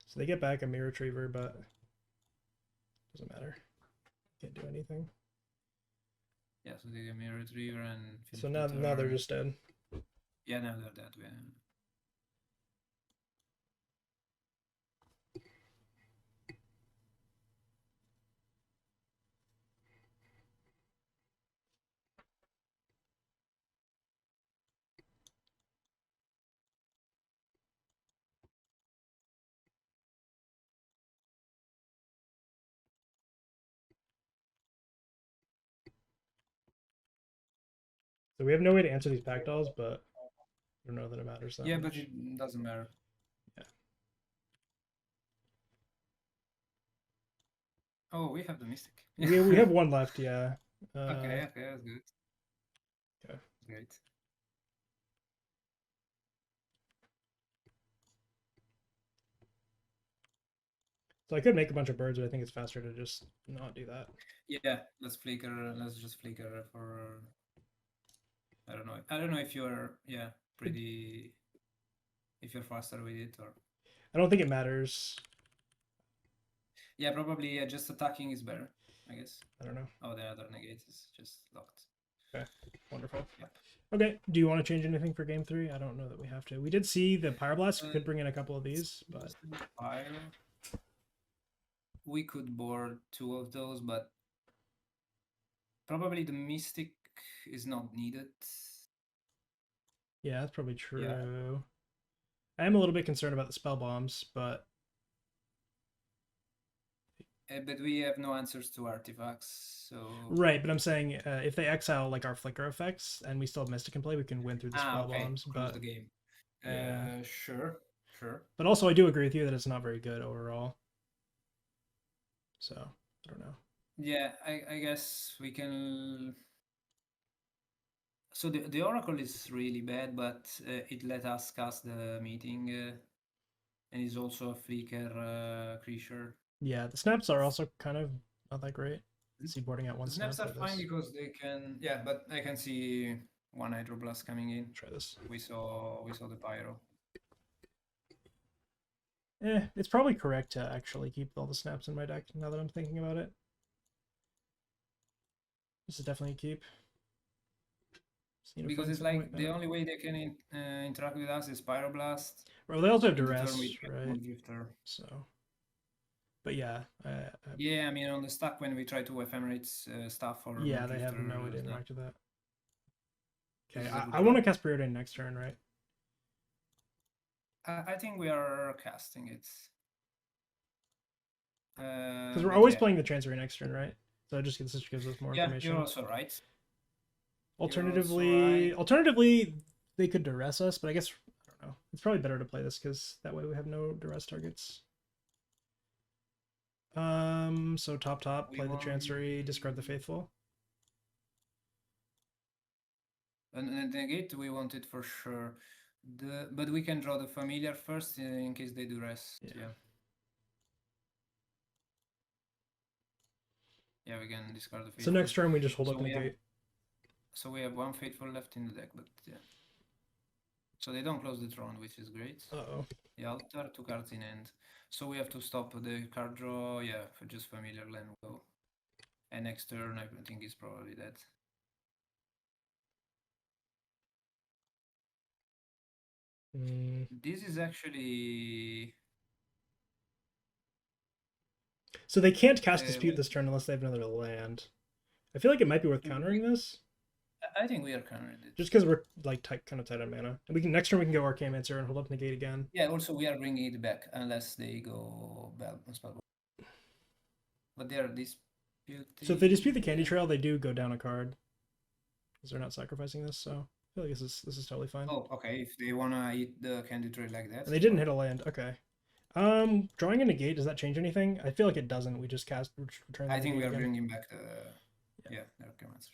So they get back a Mirror Retriever, but doesn't matter. Can't do anything. Yeah, so they get Mirror Retriever and so now they're just dead. Yeah, now they're dead. Yeah. So we have no way to answer these pack dolls, but I don't know that it matters that much. But it doesn't matter. Yeah. Oh, we have the Mystic. we have one left, yeah. Okay, that's good. Okay. Great. So I could make a bunch of birds, but I think it's faster to just not do that. Yeah, let's flicker. Let's just flicker for. I don't know. I don't know if you're pretty. If you're faster with it or. I don't think it matters. Yeah, probably just attacking is better, I guess. I don't know. Oh, the other negate is just locked. Okay, wonderful. Yep. Okay, do you want to change anything for game 3? I don't know that we have to. We did see the Pyroblast could bring in a couple of these, but fire. We could board 2 of those, but probably the Mystic is not needed. Yeah, that's probably true. Yeah. I am a little bit concerned about the spell bombs, but we have no answers to artifacts, so right. But I'm saying if they exile like our flicker effects and we still have Mystic in play, we can win through the spell bombs. Close the game. Yeah, sure. But also, I do agree with you that it's not very good overall. So I don't know. Yeah, I guess we can. So the Oracle is really bad, but it let us cast the meeting, and is also a flicker creature. Yeah, the snaps are also kind of not that great. See boarding out one snap. The snaps are fine because they can. Yeah, but I can see one Hydroblast coming in. Try this. We saw the Pyro. It's probably correct to actually keep all the snaps in my deck now that I'm thinking about it. This is definitely a keep. Just need to Because find it's some white like the mana. only way they can interact with us is Pyroblast Well, they also have in the turn duress, we get right? Moon Drifter. So, but yeah, Yeah, I mean on the stack when we try to ephemerate stuff or yeah, Moon they have Drifter no way to stuff. interact with that. This Okay, is a good I want draw. to cast Preordain next turn, right? I think we are casting it. Because we're But always yeah. playing the Chancery next turn, right? So it just gives us more Yeah, you're information. also right. Alternatively, they could duress us, but I guess I don't know. It's probably better to play this because that way we have no duress targets. So top, We play the want Chancery, discard the Faithful. and negate we want it for sure. But we can draw the familiar first in case they do rest. Yeah. Yeah, we can discard the So faithful. next turn we just hold So up the negate. So we have one faithful left in the deck, but yeah. So they don't close the Tron, which is great. Uh-oh. The altar, 2 cards in hand. So we have to stop the card draw, yeah, for just familiar land go. And next turn I think is probably dead. This is actually... So they can't cast Dispute this turn unless they have another land. I feel like it might be worth countering this. I think we are countering it. Just because we're like kind of tight on mana. And we can next turn we can go Archaeomancer and hold up negate again. Yeah, also we are bringing it back unless they go spell. But they are disputing... So if they dispute the Candy Trail, they do go down a card. Because they're not sacrificing this, so I feel like this is totally fine. Oh, okay, if they wanna eat the Candy Trail like that. And they didn't hit a land, okay. Drawing a negate, does that change anything? I feel like it doesn't. We just return the I think we are again. bringing back the... Yeah, the Archaeomancer.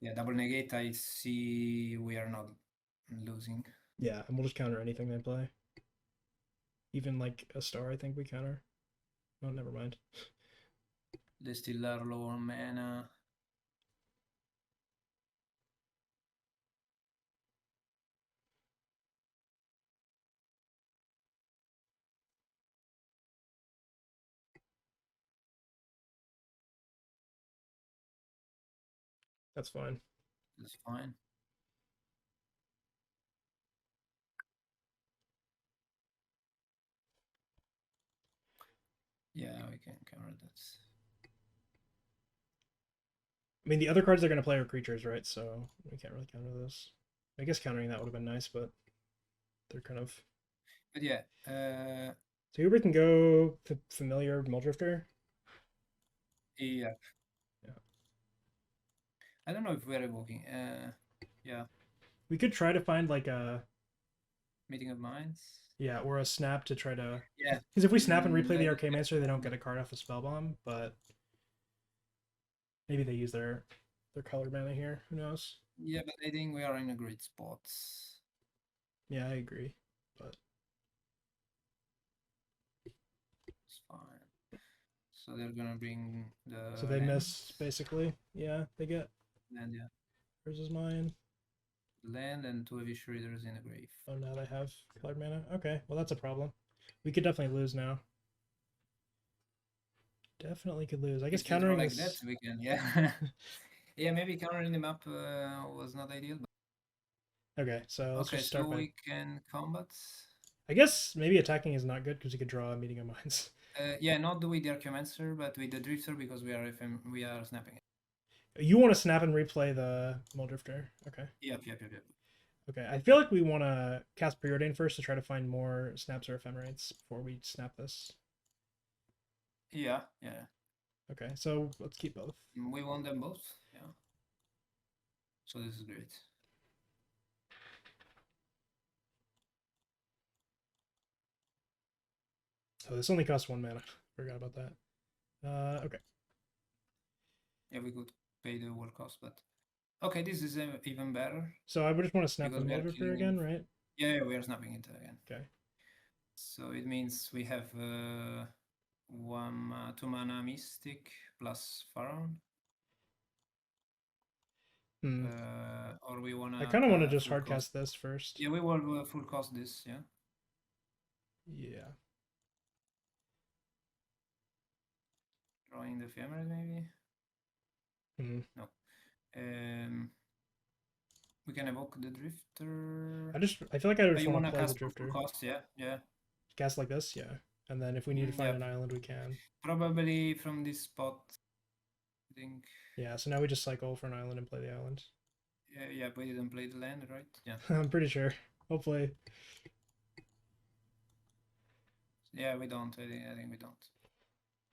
Yeah, double negate, I see we are not losing. Yeah, and we'll just counter anything they play. Even like a star, I think we counter. Oh, never mind. They still are low on mana. That's fine. That's fine. Yeah, we can counter that. I mean, the other cards they're going to play are creatures, right? So we can't really counter this. I guess countering that would have been nice, but they're kind of... But yeah. So here we can go familiar Muldrifter. Yeah. Yeah. I don't know if we're evoking. Yeah. We could try to find like a... Meeting of Minds. Yeah, or a snap to try to... Yeah. Because if we snap and replay the Archaeomancer, they don't get a card off the Spellbomb, but... Maybe they use their color mana here. Who knows? Yeah, but I think we are in a great spot. Yeah, I agree. But it's fine. So they're gonna bring the... So they miss, basically. Yeah, they get... Land, yeah. Versus mine. Land and 2 Avish Readers in the grave. Oh, now they have colored mana. Okay, well that's a problem. We could definitely lose now. Definitely could lose. I guess countering like this... that we can, yeah. Yeah, maybe countering the map was not ideal. But... Okay, so let's just start so by... we can combat. I guess maybe attacking is not good because you could draw a Meeting of Minds. Yeah, not with the Archaeomancer, but with the Drifter because we are snapping it. You want to snap and replay the Muldrifter. Okay. Yep. Okay, I feel like we want to cast Preordain first to try to find more snaps or ephemerates before we snap this. Yeah. Okay, so let's keep both. We want them both, yeah. So this is great. Oh, this only costs 1 mana. Forgot about that. Okay. Yeah, we could pay the world cost, but... Okay, this is even better. So I would just want to snap the Muldrifter again, right? Yeah, we are snapping it again. Okay. So it means we have 2 mana Mystic plus Pharaoh. Or we wanna... I kind of want to just hardcast this first. Yeah, we will full cost this, yeah. Yeah. Drawing the ephemeral maybe. Mhm. No. We can evoke the Drifter. I feel like I Oh, just you want wanna to play the cast for full Drifter. cost? Yeah, yeah. Cast like this, yeah. And then if we need to find Yeah. an island, we can. Probably from this spot, I think. Yeah, so now we just cycle for an island and play the island. Yeah, we didn't play the land, right? Yeah. I'm pretty sure. Hopefully. Yeah, we don't. I think we don't.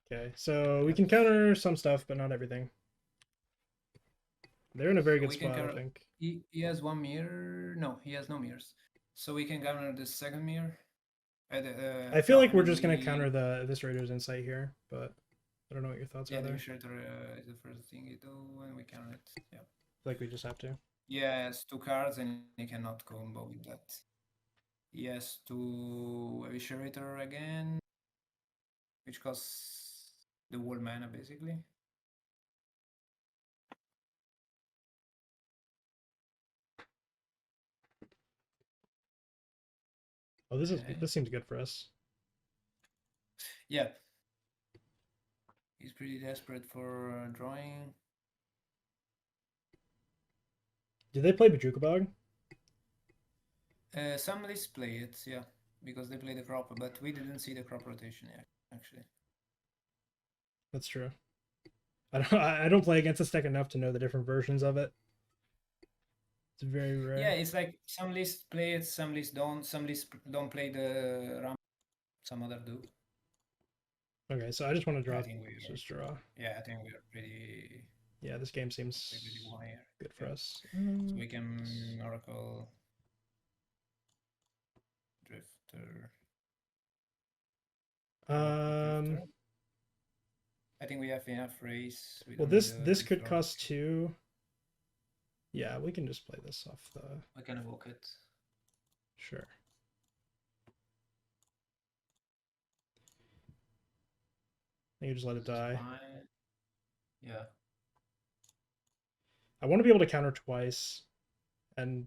Okay, so we Yep. can counter some stuff, but not everything. They're in a very So good we can spot, I counter. think. He has one mirror. No, he has no mirrors. So we can counter the second mirror. I feel No, like I we're mean just gonna we. counter the Eviscerator's Insight here, but I don't know what your thoughts Yeah, are the there. Viscerator is the first thing you do, and we counter it. Yeah. I feel like we just have to. Yeah, it's 2 cards, and he cannot combo with that. Yes, to Eviscerator again, which costs the whole mana basically. Oh, this is Okay. this seems good for us. Yeah. He's pretty desperate for drawing. Did they play Bajukabog? Some lists play it, yeah, because they play the crop, but we didn't see the crop rotation yet, actually. That's true. I don't play against this deck enough to know the different versions of it. It's very Yeah, rare. it's like some lists play it, some lists don't. Some lists don't play the Ram, some other do. Okay, so I just want to Yeah, draw. I think we are. Just draw. Yeah, I think we are pretty. Yeah, this game Pretty seems wire. good for Yeah. us. So we can Oracle Drifter. Um. Drifter. I think we have enough race. We Well, don't need this could Drifter. cost 2. Yeah, we can just play this off the. We can evoke it. Sure. You just let it die. Fine. Yeah. I want to be able to counter twice, and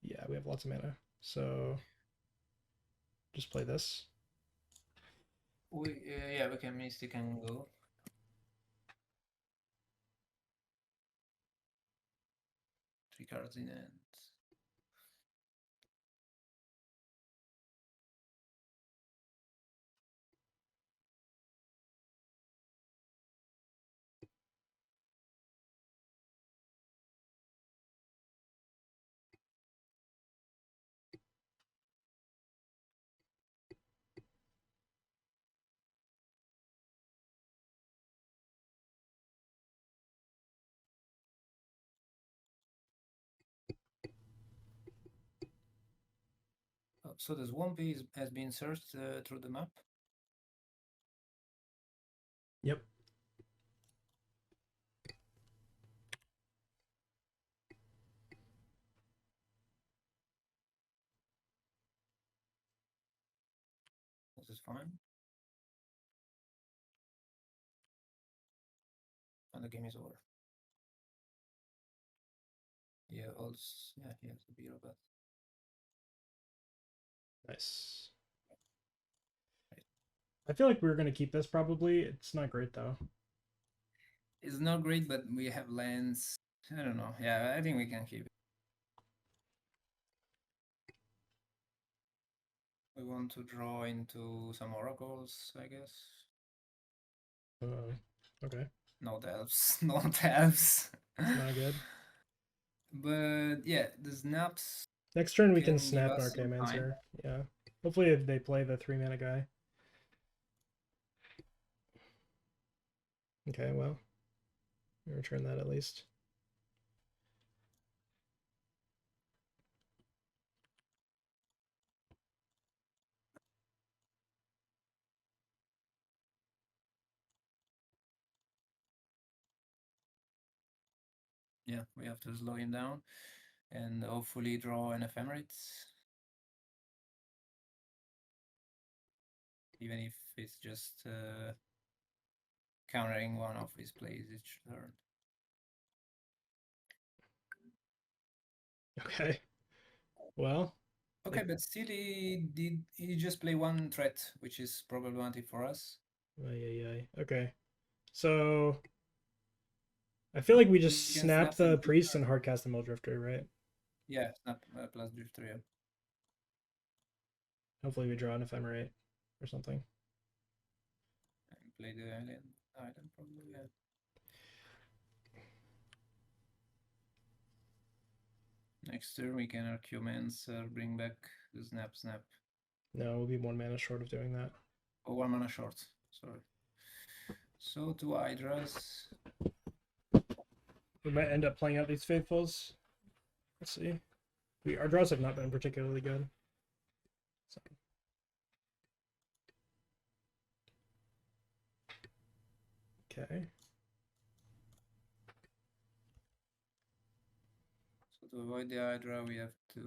yeah, we have lots of mana, so just play this. Yeah, we can Mystic and go. Three cards in hand. Oh, so the swamp has been searched through the map. Yep. This is fine. And the game is over. Yeah, Elves. Yeah, he has to be robot. Nice. I feel like we're gonna keep this probably. It's not great though. It's not great, but we have lands. I don't know. Yeah, I think we can keep it. We want to draw into some oracles, I guess. Okay. Not elves. Not elves. It's not good. But yeah, the snaps Next turn we can can give snap us some time. Archaeomancer. Yeah. Hopefully if they play the 3-mana guy. Okay, well. Return that at least. Yeah, we have to slow him down and hopefully draw an ephemerate. Even if it's just countering one of his plays each turn. Okay. Well. Okay, but still he just play one threat, which is problematic 1 for us. Okay. So. I feel like we We just can snap snap the them priest together. and hardcast the Drifter, right? Yeah, snap plus drifter. Yeah. Hopefully we draw an ephemerate or something. And play the island. Island probably. Yeah. Next turn we can Archaeomancer, bring back the snap. No, we'll be 1 mana short of doing that. Oh, 1 mana short. Sorry. So 2 Hydras. We might end up playing out these Faithfuls. Let's see. Our draws have not been particularly good. So. Okay. So to avoid the Hydra, we have to.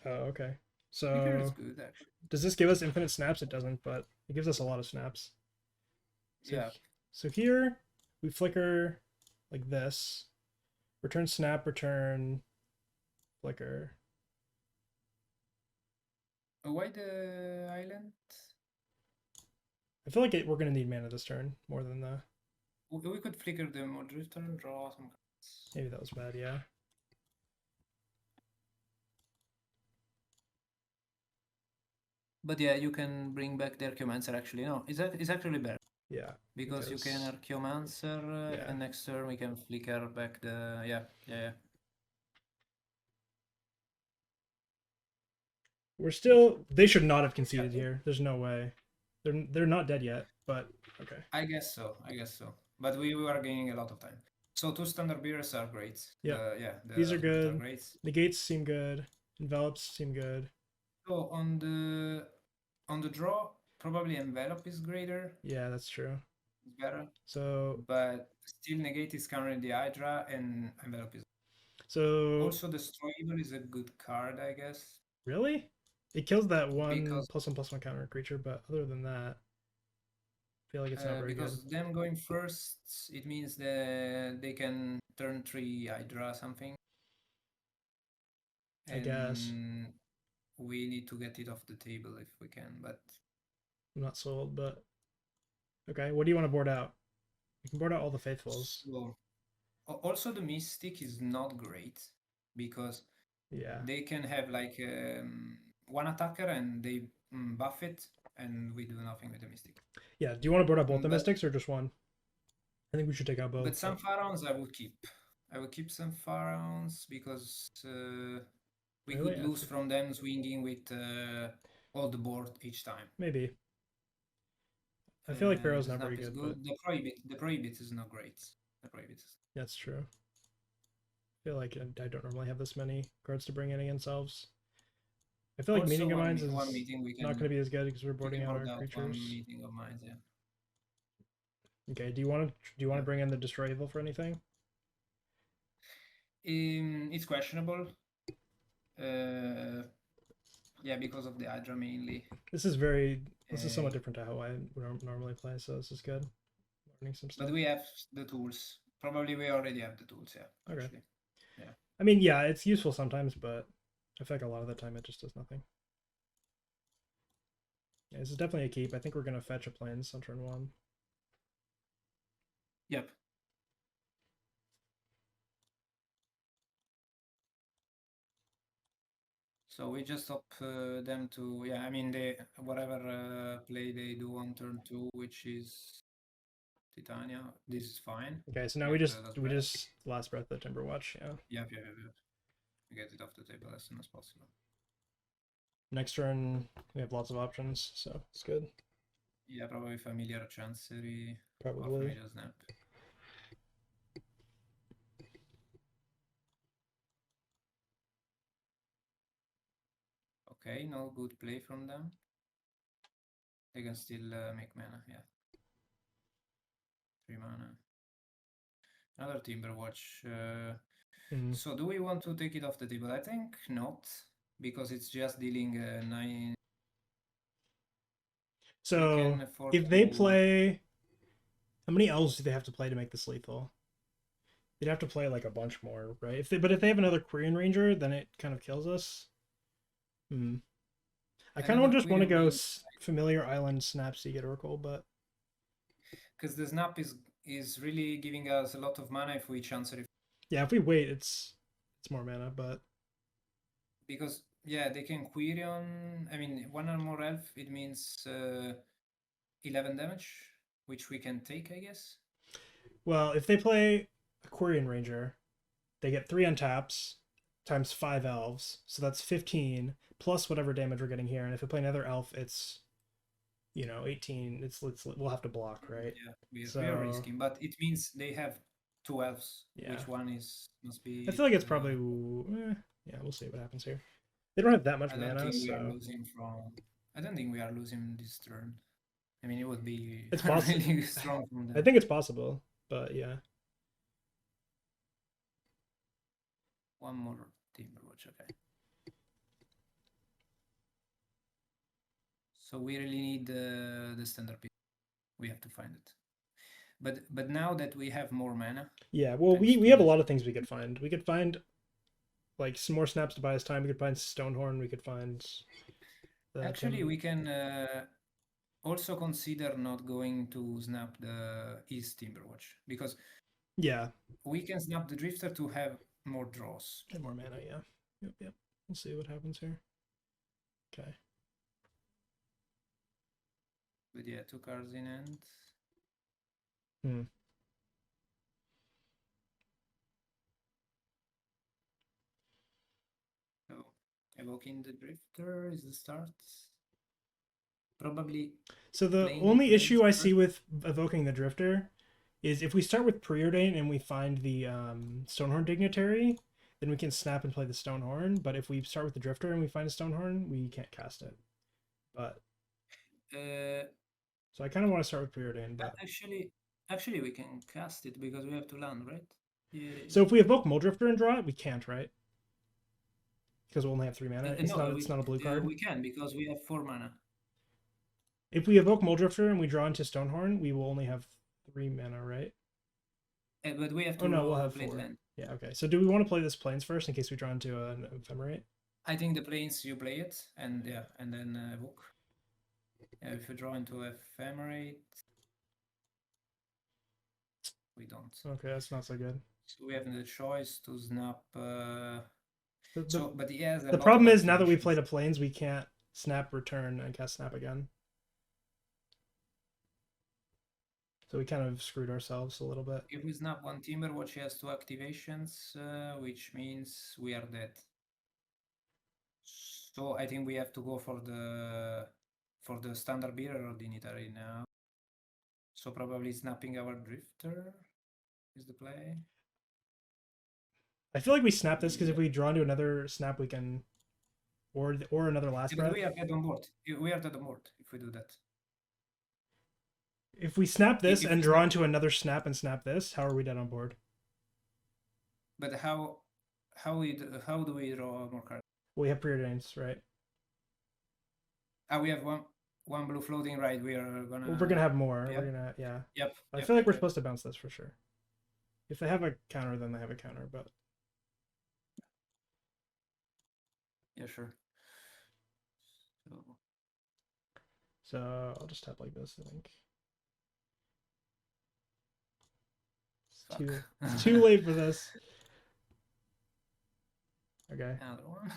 Oh, okay. Flicker is So good actually. does this give us infinite snaps? It doesn't, but it gives us a lot of snaps. So, Yeah. So here we flicker like this. Return snap, return flicker. Why the island? I feel like we're going to need mana this turn more than the. We could flicker the Drifter and draw some cards. Maybe that was bad, yeah. But yeah, you can bring back the Archaeomancer actually. No, it's actually better. Yeah. Because you can Archaeomancer yeah. and next turn we can flicker back the. Yeah. We're still. They should not have conceded here. There's no way. They're not dead yet, but okay. I guess so. But we were gaining a lot of time. So 2 standard beers are great. Yeah. The These are good. are great. Negates seem good. Envelops seem good. So on the draw, probably envelope is greater. Yeah, that's true. It's better. So but still negate is countering the Hydra and envelope is. So Also destroyable is a good card, I guess. Really? It kills that one Because +1/+1 counter creature, but other than that, I feel like it's not very because good. them going first, it means that they can turn 3 Hydra something. I guess. We need to get it off the table if we can, but I'm not sold, but okay. What do you want to board out? You can board out all the Faithfuls. So, also the Mystic is not great because Yeah. they can have like one attacker and they buff it, and we do nothing with the Mystic. Yeah. Do you want to board out both the Mystics or just one? I think we should take out both. But some Pharaohs I would keep. I would keep some Pharaohs because we could lose from them swinging with all the board each time. Maybe. I feel like Pharaoh's not very good. But The Prohibit is not great. The Prohibit is. That's true. I feel like I don't normally have this many cards to bring in against Elves. I feel like Also, Meeting of Minds is one meeting we can, not going to be as good because we're boarding out our out creatures. one Meeting of Minds, yeah. Okay. Do you want to bring in the Destroy Evil for anything? It's questionable. Yeah, because of the Hydra mainly. This is somewhat different to how I would normally play, so this is good. Learning some stuff. But we have the tools. Probably we already have the tools, yeah. Okay. Actually. Yeah. I mean, yeah, it's useful sometimes, but I feel like a lot of the time it just does nothing. Yeah, this is definitely a keep. I think we're going to fetch a Plains on turn 1. Yep. So we just stop them to, yeah, I mean, whatever play they do on turn 2, which is Titania, this is fine. Okay, so now we just Last Breath of Timberwatch, yeah. Yep. We get it off the table as soon as possible. Next turn, we have lots of options, so it's good. Yeah, probably Familiar Chancery. Probably. Familiar Snap. Okay, no good play from them. They can still make mana, yeah. 3 mana. Another Timberwatch. So do we want to take it off the table? I think not, because it's just dealing 9. So if they play, how many Elves do they have to play to make this lethal? They'd have to play like a bunch more, right? But if they have another Quirion Ranger, then it kind of kills us. I kind of just want to go Familiar Island Snap Seagate Oracle, but because the snap is is really giving us a lot of mana if we Chancery. Yeah, if we wait, it's more mana, but Because yeah, they can query on. I mean, one or more elf. It means 11 damage, which we can take, I guess. well, if they play a Quirion Ranger, they get 3 untaps times 5 elves, so that's 15 plus whatever damage we're getting here. And if they play another elf, it's 18. We'll have to block, right? Yeah, we are So risking, but it means they have 2 elves. yeah, Which one must I be? feel like it's probably yeah. We'll see what happens here. They don't have that much I don't mana, think we are so losing from. I don't think we are losing this turn. I mean, it would be it's possible. really strong from I them. think it's possible, but yeah. One more Timberwatch, okay. So we really need the standard piece. We have to find it. But now that we have more mana, Yeah, well, thanks we to have a the lot of things we could find. We could find like some more snaps to buy us time. We could find Stonehorn. We could find the actually we can also consider not going to snap the East Timberwatch because yeah, we can snap the Drifter to have more draws. and more mana. Yeah, yep. We'll see what happens here. Okay. But yeah, 2 cards in hand. Hmm. So evoking the Drifter is the start. Probably So the playing only Plains issue I first. see with evoking the Drifter is if we start with Preordain and we find the Stonehorn Dignitary, then we can snap and play the Stonehorn. But if we start with the Drifter and we find a Stonehorn, we can't cast it. But Uh, so I kind of want to start with Preordain, but actually, we can cast it because we have to land, right? Yeah. so if we evoke Muldrifter and draw it, we can't, right? Because we'll only have 3 mana. It's not. No, It's not a blue card. we can because we have 4 mana. If we evoke Muldrifter and we draw into Stonehorn, we will only have 3 mana, right? But we have Oh no, we'll to have play 4. land. Yeah. Okay. So do we want to play this Plains first in case we draw into an Ephemerate? I think the Plains you play it, and yeah, and then evoke. Yeah, if you draw into Ephemerate, we don't. Okay, that's not so good. So we have the choice to snap. The, So, but he has a the lot of problem is now that we played activations. a Plains, we can't snap return and cast snap again. So we kind of screwed ourselves a little bit. If we snap one Timberwatch, he has 2 activations, which means we are dead. So I think we have to go for the standard bearer or dignitary now. So probably snapping our Drifter is the play. I feel like we snap this because if we draw into another snap, we can, or another last Yeah, but breath. we are dead on board. We are dead on board if we do that. If we snap this If and we draw snap, into another snap and snap this, how are we dead on board? but how do we draw more cards? Well, we have preordains, right? Ah, we have one blue floating, right? We are gonna. Well, we're gonna have more. Yeah. We're gonna yeah. Yep. I Yep. feel like Yep. we're Yep. supposed to bounce this for sure. If they have a counter, then they have a counter. But Yeah, sure. So so I'll just tap like this. I think fuck. it's too late for this. Okay. Another one.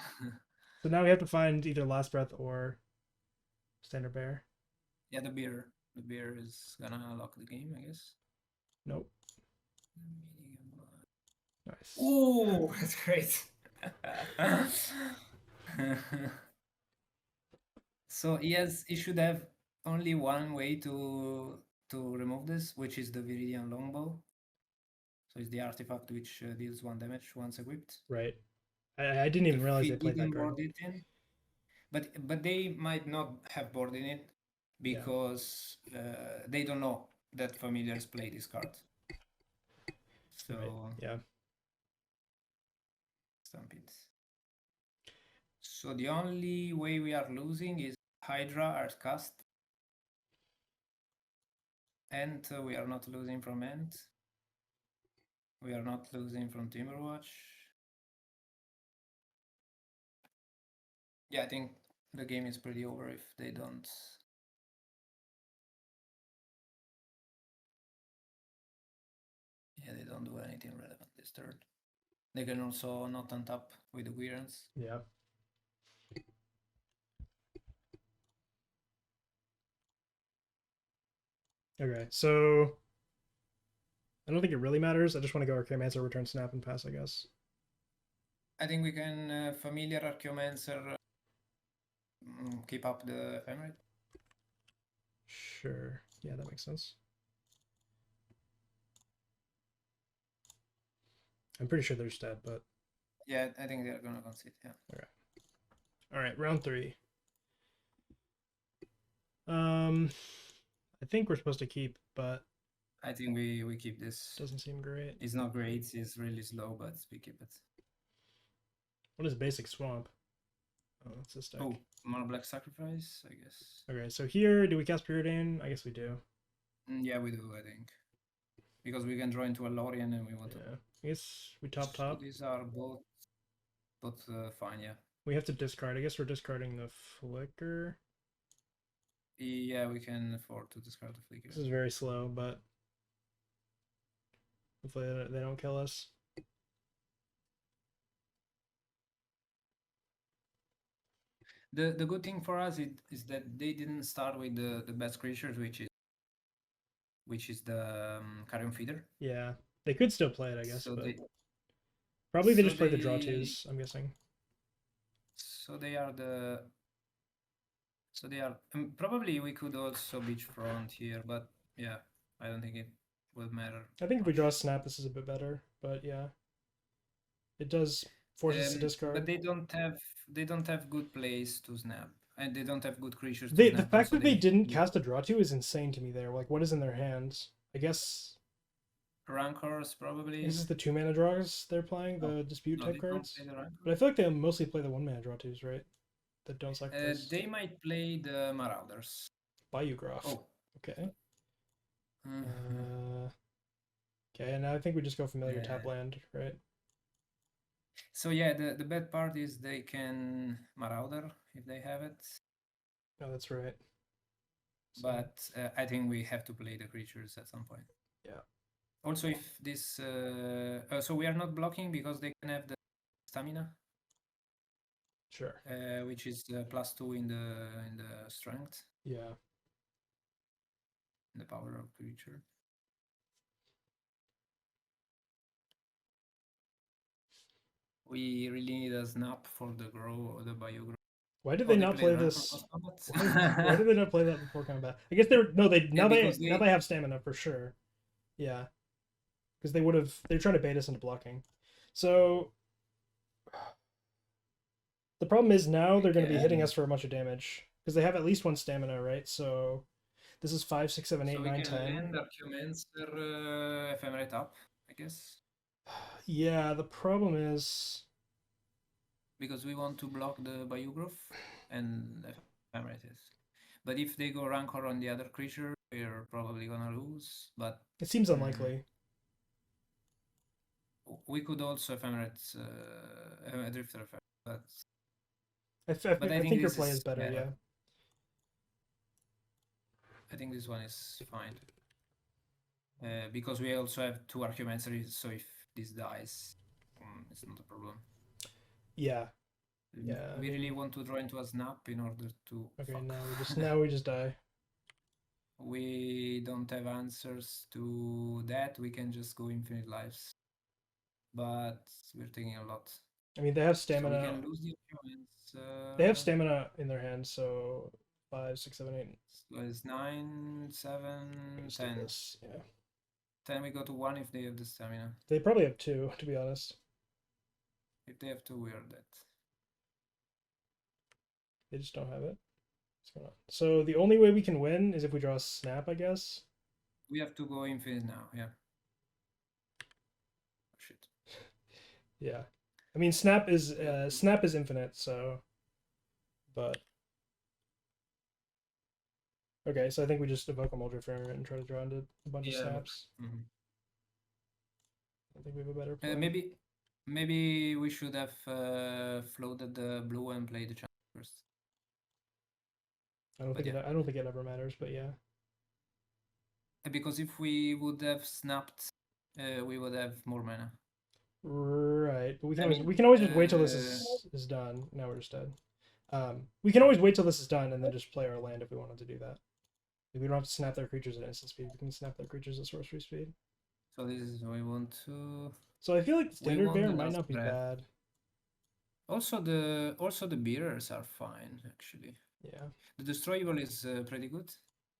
So now we have to find either last breath or standard bear. Yeah, the beer. The beer is gonna lock the game, I guess. Nope. Nice. Oh, that's great. So he should have only one way to remove this, which is the Viridian Longbow. So it's the artifact which deals 1 damage once equipped. Right. I didn't even If realize he they played that didn't card. board it in, but they might not have boarded it because they don't know that familiars play this card. So Right. Yeah. stamp it. So the only way we are losing is Hydra Art Cast. And we are not losing from End. We are not losing from Timberwatch. Yeah, I think the game is pretty over if they don't anything relevant this turn. They can also not untap with the Guirans. Yeah. Okay, so I don't think it really matters. I just want to go Archaeomancer, return snap, and pass, I guess. I think we can Familiar Archaeomancer keep up the ephemerate. Sure. Yeah, that makes sense. I'm pretty sure they're dead, but yeah, I think they're gonna concede. Yeah. Okay. All right, round 3. I think we're supposed to keep, but I think we keep this. Doesn't seem great. It's not great. It's really slow, but we keep it. What is basic swamp? Oh, it's this deck. Oh, Mono Black Sacrifice, I guess. Okay, so here, do we cast Preordain? I guess we do. Yeah, we do, I think. Because we can draw into a Lorien and we want to. I guess we top. So these are both fine, yeah. We have to discard. I guess we're discarding the Flicker. Yeah, we can afford to discard the Flicker. This is very slow, but hopefully they don't kill us. The good thing for us is that they didn't start with the best creatures, which is the Carrion Feeder. Yeah, they could still play it, I guess, so but they, probably they just play the draw twos, I'm guessing. So they are probably we could also beachfront here, but yeah, I don't think it will matter. I think if we draw a snap, this is a bit better, but yeah, it does force us to discard. But they don't have good plays to snap, and they don't have good creatures. The fact that they didn't cast a draw two is insane to me. There, like, what is in their hands? I guess Rancors probably. This is the 2-mana draws they're playing, the dispute type cards. But I feel like they mostly play the 1-mana draw twos, right? That don't sacrifice. They might play the Marauders. Bayou-Graph. Oh, okay. Okay, and now I think we just go familiar tap land, right? So yeah, the bad part is they can Marauder if they have it. No, that's right. But I think we have to play the creatures at some point. Yeah. Also, if this so we are not blocking because they can have the stamina. Sure. Which is +2 in the strength. Yeah. The power of creature. We really need a snap for the grow or the bio grow. Why did they not play this? Why did they not play that before combat? I guess they're now they have stamina for sure. Yeah, because they're trying to bait us into blocking. So the problem is now they're going to be hitting us for a bunch of damage because they have at least 1 stamina, right? So this is 5, 6, 7, 8, 9, 10. And Archaeomancer ephemerate up, I guess. Yeah, the problem is because we want to block the Bayou Growth and ephemerate it. But if they go Rancor on the other creature, we're probably gonna lose. But it seems unlikely. We could also ephemerate Drifter ephemerate, but I think your play is better. Yeah. I think this one is fine. Because we also have 2 Archaeomancers, so if this dies, it's not a problem. Yeah. Yeah. We really want to draw into a snap in order to. Okay, now we just die. We don't have answers to that. We can just go infinite lives, but we're taking a lot. I mean, they have stamina. So we can lose the opponents. They have stamina in their hands, so 5, 6, 7, 8. So it's 9, 7, 10. Yeah. 10 we go to 1 if they have the stamina. They probably have 2, to be honest. If they have 2, we are dead. They just don't have it. What's going on? So the only way we can win is if we draw a snap, I guess. We have to go infinite now, yeah. Oh, shit. Yeah. I mean, snap is infinite, so. But. Okay, so I think we just evoke a Muldrifter and try to draw into a bunch of snaps. I think we have a better plan. Maybe we should have floated the blue and played the chance first. I don't think it ever matters, but yeah. Because if we would have snapped we would have more mana. Right, but I mean, we can always just wait till this is done. Now we're just dead. We can always wait till this is done and then just play our land if we wanted to do that. Like, we don't have to snap their creatures at instant speed. We can snap their creatures at sorcery speed. so this is we want to. So I feel like We standard want bear the might last not be breath. bad. Also the bearers are fine actually. Yeah, The destroy evil is pretty good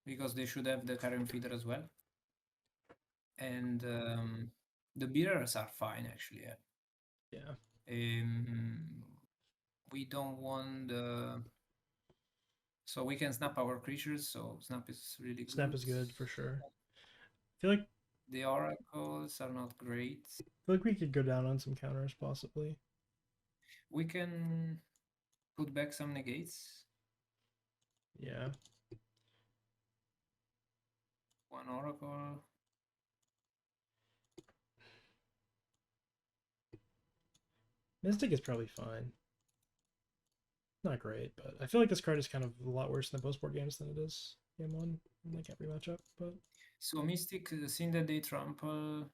because they should have the carrion feeder as well, and the bearers are fine actually. Yeah. yeah. We don't want the. So we can snap our creatures, so snap is really Snap good. is good for sure. I feel like The oracles are not great. we could go down on some counters possibly. We can put back some negates. Yeah. One oracle. Mystic is probably fine. Not great, but I feel like this card is kind of a lot worse in the post board games than it is game one in like every matchup. But So Mystic, seeing that they trample,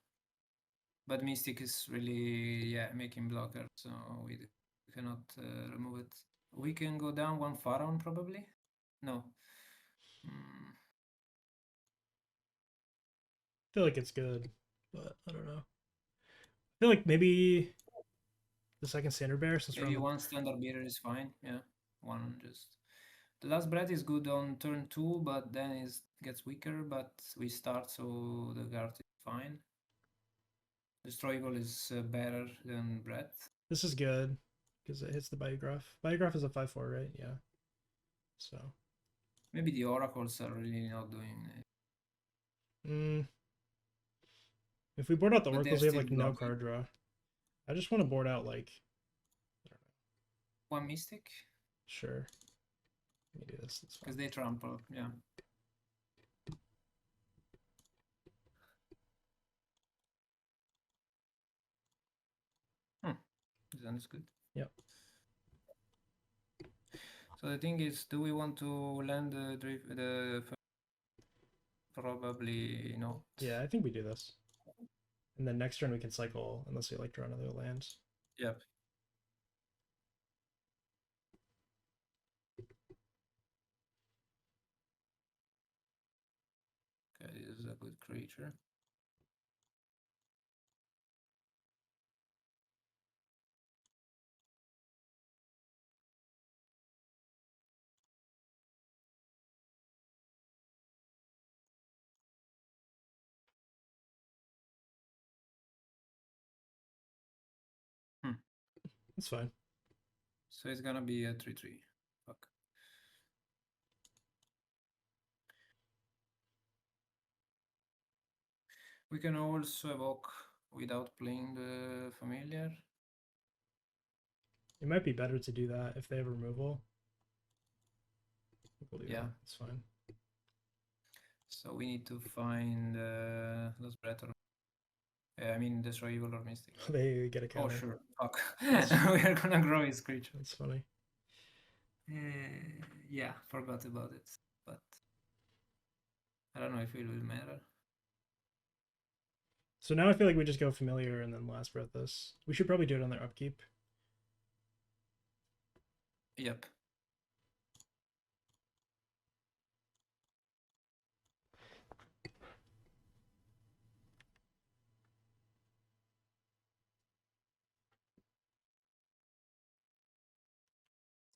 but Mystic is really making blocker, so we cannot remove it. We can go down one Pharaoh probably. No. Mm, I feel like it's good, but I don't know. I feel like maybe the second standard bear since we're on maybe the one standard beater is fine. Yeah, one just. The last breath is good on turn 2, but then it gets weaker. But we start, so the guard is fine. Destroy Evil is better than breath. this is good because it hits the biograph. Biograph is a 5/4, right? Yeah. So Maybe the oracles are really not doing it, mm, if we board out the but they're oracles, we have still like no blocking. card draw. I just want to board out like One Mystic, sure. Let me do this. That's fine. because they trample. Yeah. This one is good. Yep. So the thing is, do we want to land the probably not. Yeah, I think we do this. And then next turn we can cycle unless we like draw another land. Yep. Okay, this is a good creature. That's fine. So it's gonna be a 3/3. Fuck. We can also evoke without playing the familiar. It might be better to do that if they have removal. We'll do that. It's fine. So we need to find Lost Breath or I mean Destroy Evil or Mystic. They get a Oh counter. sure, fuck. We are gonna grow his creature. That's funny. Yeah, forgot about it. But I don't know if it will matter. So now I feel like we just go familiar and then last breath this. We should probably do it on their upkeep. Yep.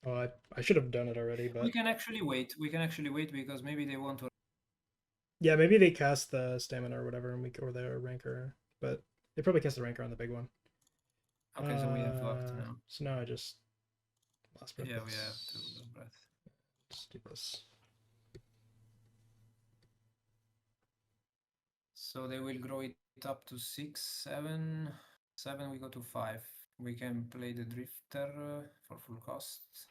Oh, I should have done it already, but We can actually wait. We can actually wait because maybe they want to. yeah, maybe they cast the stamina or whatever, and or their rancor, but they probably cast the rancor on the big one. Okay, so we have fucked now. So now I just last breath. Yeah, we have to lose breath. Let's do this. So they will grow it up to 6, 7. 7 we go to 5. We can play the Drifter for full cost.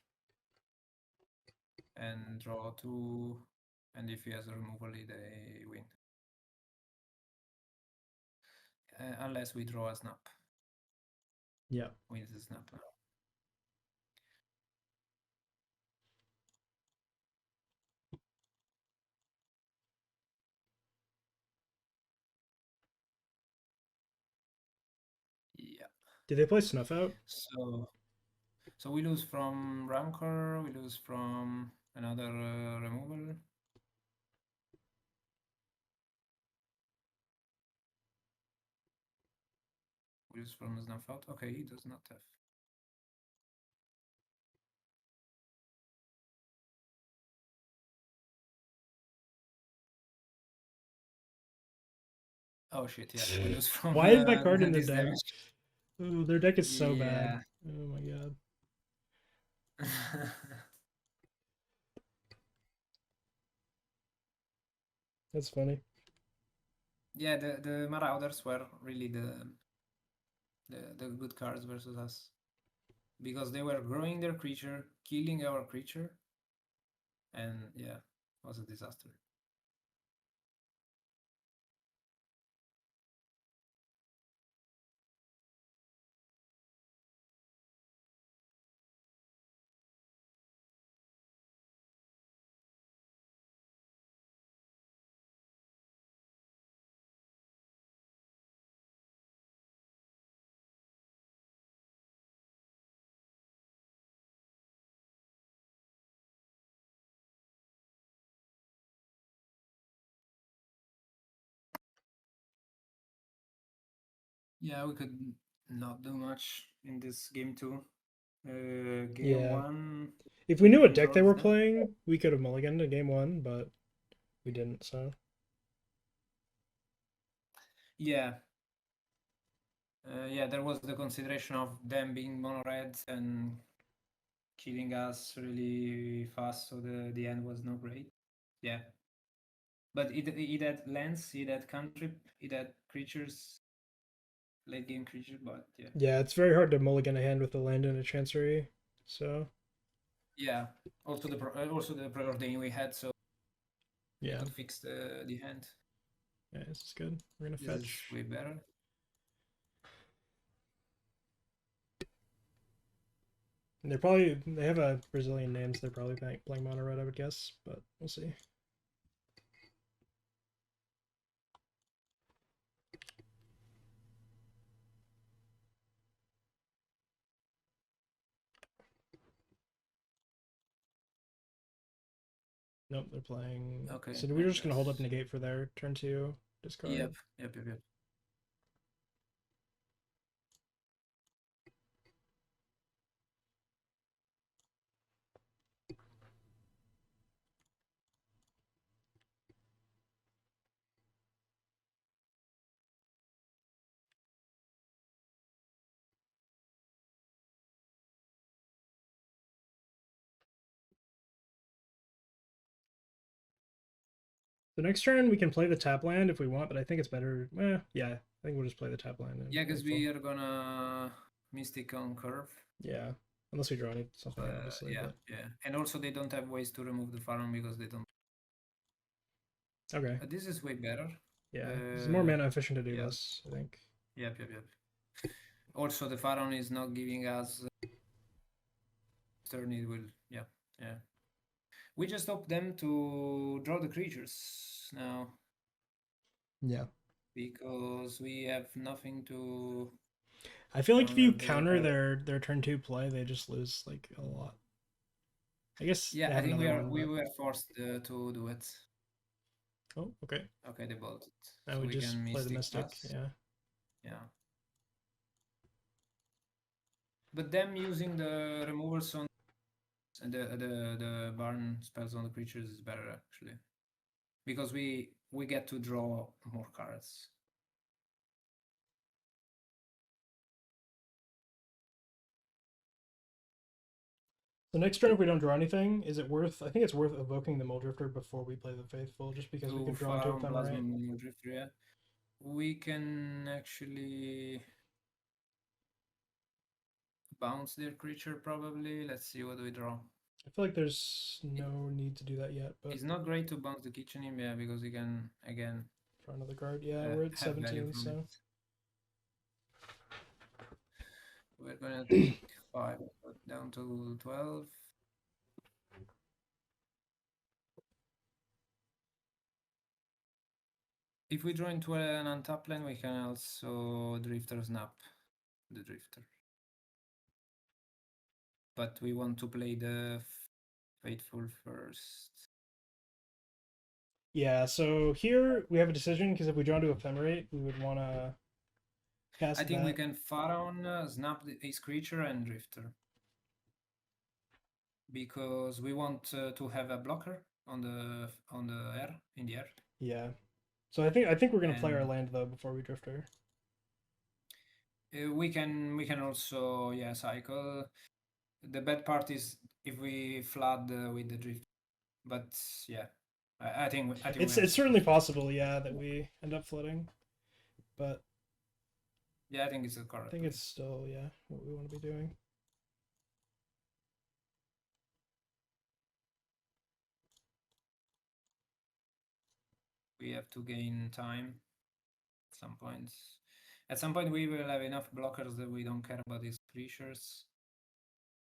And draw 2. And if he has a removal, they win. Unless we draw a snap. Yeah. Wins the snap now. Did they play Snuff Out? So we lose from Rancor, we lose from another removal. We lose from Snuff Out. Okay, he does not have. Oh shit, yeah. We lose from Why is that card in their this deck? damage. Oh, their deck is so bad. Yeah. Oh my god. That's funny. Yeah, the Marauders were really the good cards versus us. Because they were growing their creature, killing our creature, and yeah, it was a disaster. Yeah, we could not do much in this game two. Game Yeah. one, If we knew we what deck they controlled were them. playing, we could have mulliganed in game one, but we didn't, so. Yeah, yeah, there was the consideration of them being mono red and killing us really fast, so the end was not great. Yeah, but it had lands, it had cantrip, it had creatures, late game creature, but yeah. Yeah, it's very hard to mulligan a hand with a land and a chancery, so. Yeah, also the preordain we had, so we Yeah. could fix the hand. Yeah, this is good. We're gonna This is fetch. way better. They have a Brazilian name, so they're probably playing mono red, I would guess, but we'll see. Nope, they're playing. Okay, So we're and just gonna hold up negate for their turn two discard. yep. The next turn we can play the tap land if we want, but I think it's better. Yeah, I think we'll just play the tap land and Yeah, because wait for. we are gonna Mystic on curve. Yeah, unless we draw something, obviously. But Yeah, and also they don't have ways to remove the Pharaoh because they don't. okay, This is way better. yeah, it's more mana efficient to do Yeah, this, I think. yep. Also, the Pharaoh is not giving us turn. It will, yeah. We just hope them to draw the creatures now Yeah, because we have nothing to I feel like if you counter counter their. their turn two play, they just lose like a lot. I guess Yeah, they I have think another one, we but were forced to do it. oh, okay. Okay, they bought it, Now so we we just can play the Mystic mystic. Plus. Yeah, Yeah. But them using the removals on and the barn spells on the creatures is better actually. Because we get to draw more cards. the next turn, if we don't draw anything, is it worth? I think it's worth evoking the Muldrifter before we play the Faithful, just because we To could draw into it if farm I'm Plasma right. Drifter, yeah. We can actually bounce their creature probably. Let's see what do we draw. I feel like there's no need to do that yet, but It's not great to bounce the kitchen imp, yeah, because you can again front of the card. Yeah, we're at have value 17, from it. so We're gonna take 5 down to 12. If we draw into an untapped land, we can also Drifter Snap. the Drifter. But we want to play the Faithful first. Yeah, so here we have a decision because if we draw to Ephemerate, we would want to cast I think that. we can Pharaon, snap his creature and Drifter. Because we want to have a blocker on the air, in the air. Yeah. So I think we're gonna play our And land though before we Drifter. we can also cycle. The bad part is if we flood with the drift, but yeah, I think we It's have to certainly Drifter. possible, yeah, that we end up flooding, but Yeah, I think it's a I correct think play. it's still what we want to be doing. We have to gain time at some point. At some point, we will have enough blockers that we don't care about these creatures,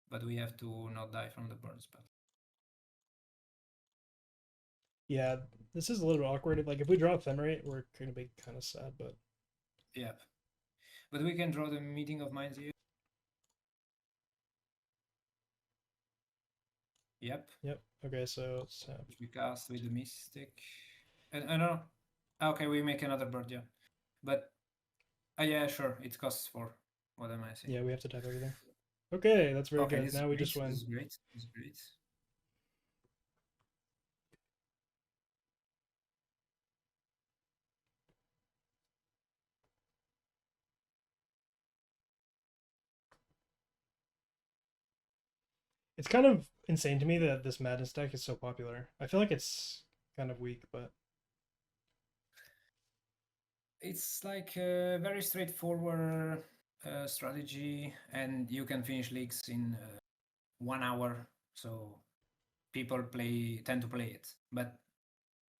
but we have to not die from the burn spell. Yeah, this is a little bit awkward. Like if we draw Ephemerate, we're gonna be kind of sad, but Yeah, but we can draw the Meeting of Minds here. Yep. Yep. Okay, so let's have... Which we cast with the Mystic. I don't know. Okay, we make another bird, yeah. But yeah, sure. It costs 4. What am I saying? Yeah, we have to type everything. Okay, that's very Okay, good. Now we just this win. is great. This is great. It's kind of insane to me that this Madness deck is so popular. I feel like it's kind of weak, but It's like a very straightforward strategy, and you can finish leagues in 1 hour. So people tend to play it. But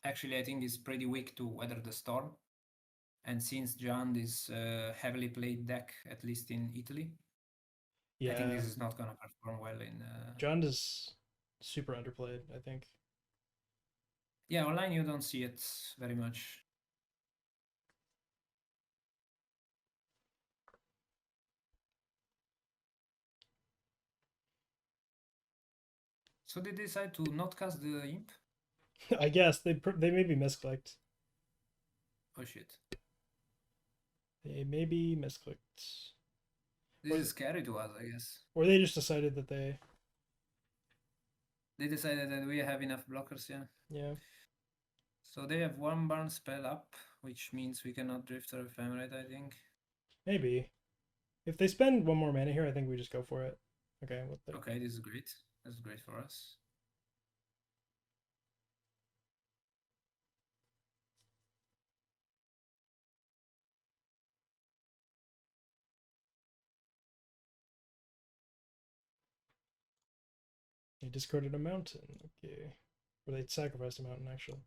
actually, I think it's pretty weak to weather the storm. And since Jund is a heavily played deck, at least in Italy, I think yeah, this is not gonna perform well in. John is super underplayed, I think. Yeah, online you don't see it very much. So they decide to not cast the imp. I guess they may be misclicked. Oh shit! They may be misclicked, This is scary to us, I guess. or they just decided that they... They decided that we have enough blockers, yeah. Yeah. So they have 1 burn spell up, which means we cannot drift or ephemerate, I think. Maybe. If they spend 1 more mana here, I think we just go for it. Okay. What the... Okay, this is great. This is great for us. They discarded a mountain. Okay. Or they sacrificed a mountain, actually.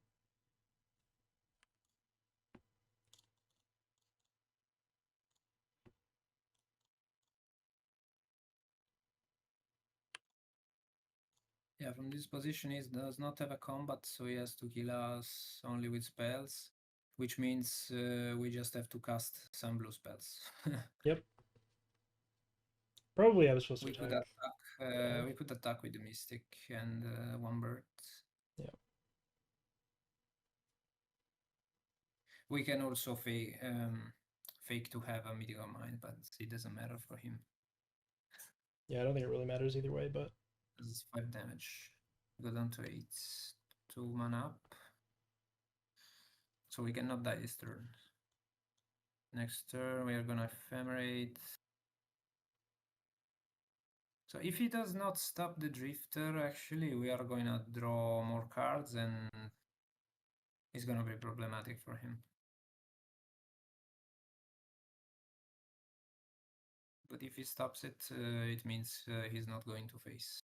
Yeah, from this position he does not have a combat, so he has to kill us only with spells, which means we just have to cast some blue spells. Yep. Probably I was supposed to We could attack. attack. Yeah. We could attack with the Mystic and 1 bird. Yeah. We can also fake to have a Meeting of Mind, but it doesn't matter for him. Yeah, I don't think it really matters either way, but This is 5 damage. Go down to 8. 2 mana up. So we cannot die this turn. Next turn we are gonna ephemerate. So if he does not stop the Drifter, actually we are going to draw more cards and it's gonna be problematic for him. But if he stops it, it means he's not going to face.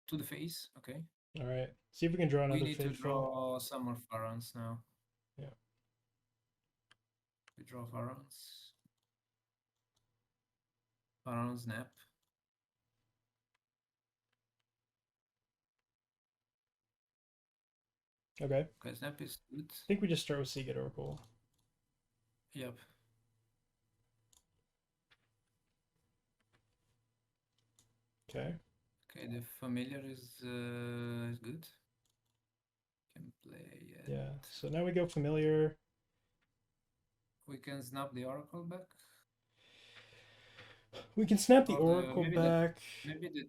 To the face, okay. All right. See if we can draw We another need to Fateful. draw some more Pharaons now. Yeah. We draw Pharaons. Pharaon Snap. Okay. Okay, Snap is good. I think we just start with Seagate Oracle. Yep. Okay. Okay, the familiar is good. Can play it. Yeah. So now we go Familiar. We can snap the Oracle back. We can snap the Or Oracle back. maybe the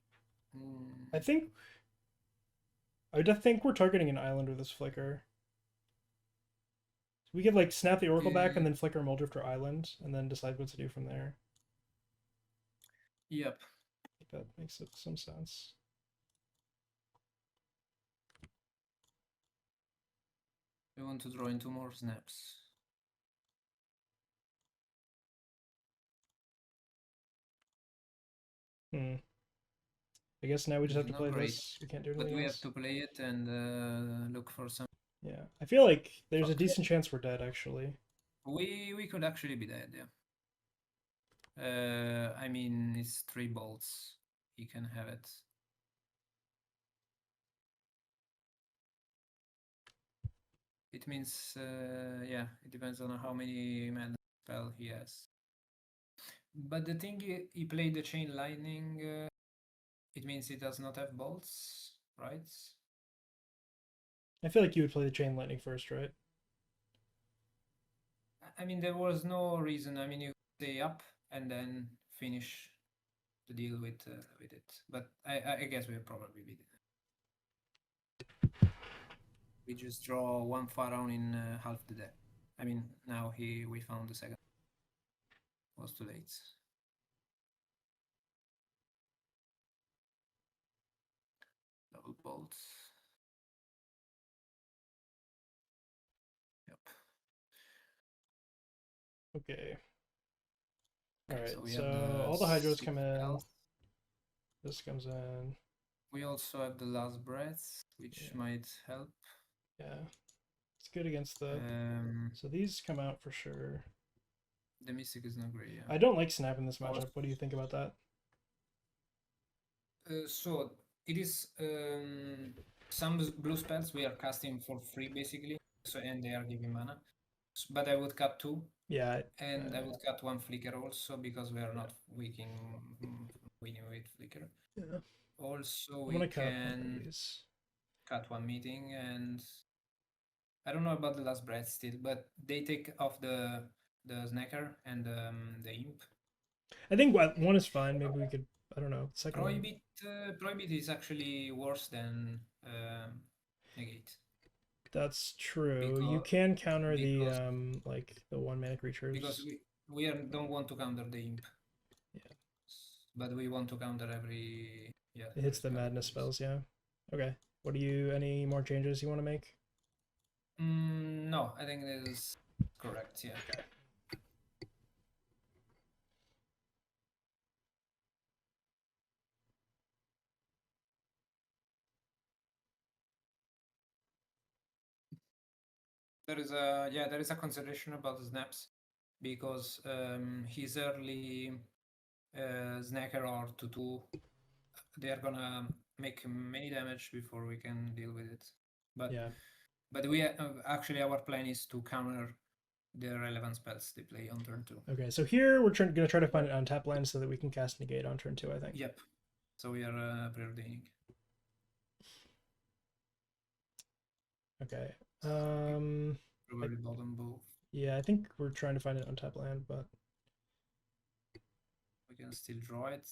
I think we're targeting an island with this Flicker. We could like snap the Oracle back and then flicker Muldrifter Island and then decide what to do from there. Yep. I think that makes some sense. We want to draw into more snaps. I guess now we just have to Not play great. this. We can't do But anything we else. have to play it and look for some. Yeah, I feel like there's a Fuck. decent chance we're dead actually. We could actually be dead, yeah. I mean, it's 3 bolts. He can have it. It means, yeah, it depends on how many mana spell he has. But the thing, he played the Chain Lightning, it means he does not have bolts, right? I feel like you would play the Chain Lightning first, right? I mean, there was no reason. I mean, you stay up and then finish the deal with it. But I guess we'll probably be there. We just draw one Pharaon in half the deck. I mean, now we found the second. Was too late. Double bolts. Yep. Okay. Okay, All right. so we So have the all the Hydros come in. Health. This comes in. We also have the Last Breath, which might help. Yeah, it's good against the. So these come out for sure. The Mystic is not great. Yeah. I don't like snapping this matchup. What do you think about that? So it is some blue spells we are casting for free basically. So and they are giving mana. But I would cut 2. Yeah. And I would cut 1 flicker also because we are not winning with flicker. Yeah. Also, I'm gonna we cut one of can these. cut 1 meeting, and I don't know about the Last Breath still, but they take off the snacker and the imp. I think one is fine. Maybe we could. I don't know. Second Prohibit Prohibit is actually worse than negate. That's true. You can counter the like the 1-mana creatures. Because we don't want to counter the imp. Yeah. But we want to counter every It hits the madness spells, yeah. Okay. What do you any more changes you want to make? No, I think this is correct, yeah. Okay. There is a consideration about the snaps because his early snacker or 2/2, they are gonna make many damage before we can deal with it. But yeah. But we actually our plan is to counter the relevant spells they play on turn 2. Okay, so here we're gonna try to find an untap land so that we can cast negate on turn 2. I think. Yep. So we are preordaining. Okay. Probably bottom both. Yeah, I think we're trying to find an untap land, but we can still draw it.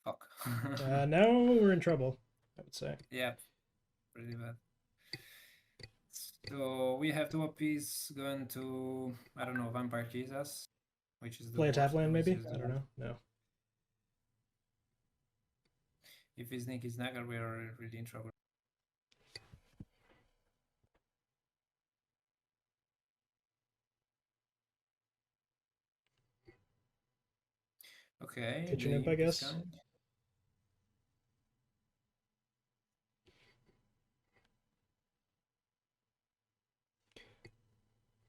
Fuck. now we're in trouble, I would say. Yeah, pretty bad. So we have 2 OPs going to, I don't know, Vampire Jesus, which is the Play a worst. tap land maybe? I don't know. No. If we sneaky snagger, we are really in trouble. Okay, Kitchen imp, the I imp is guess. coming.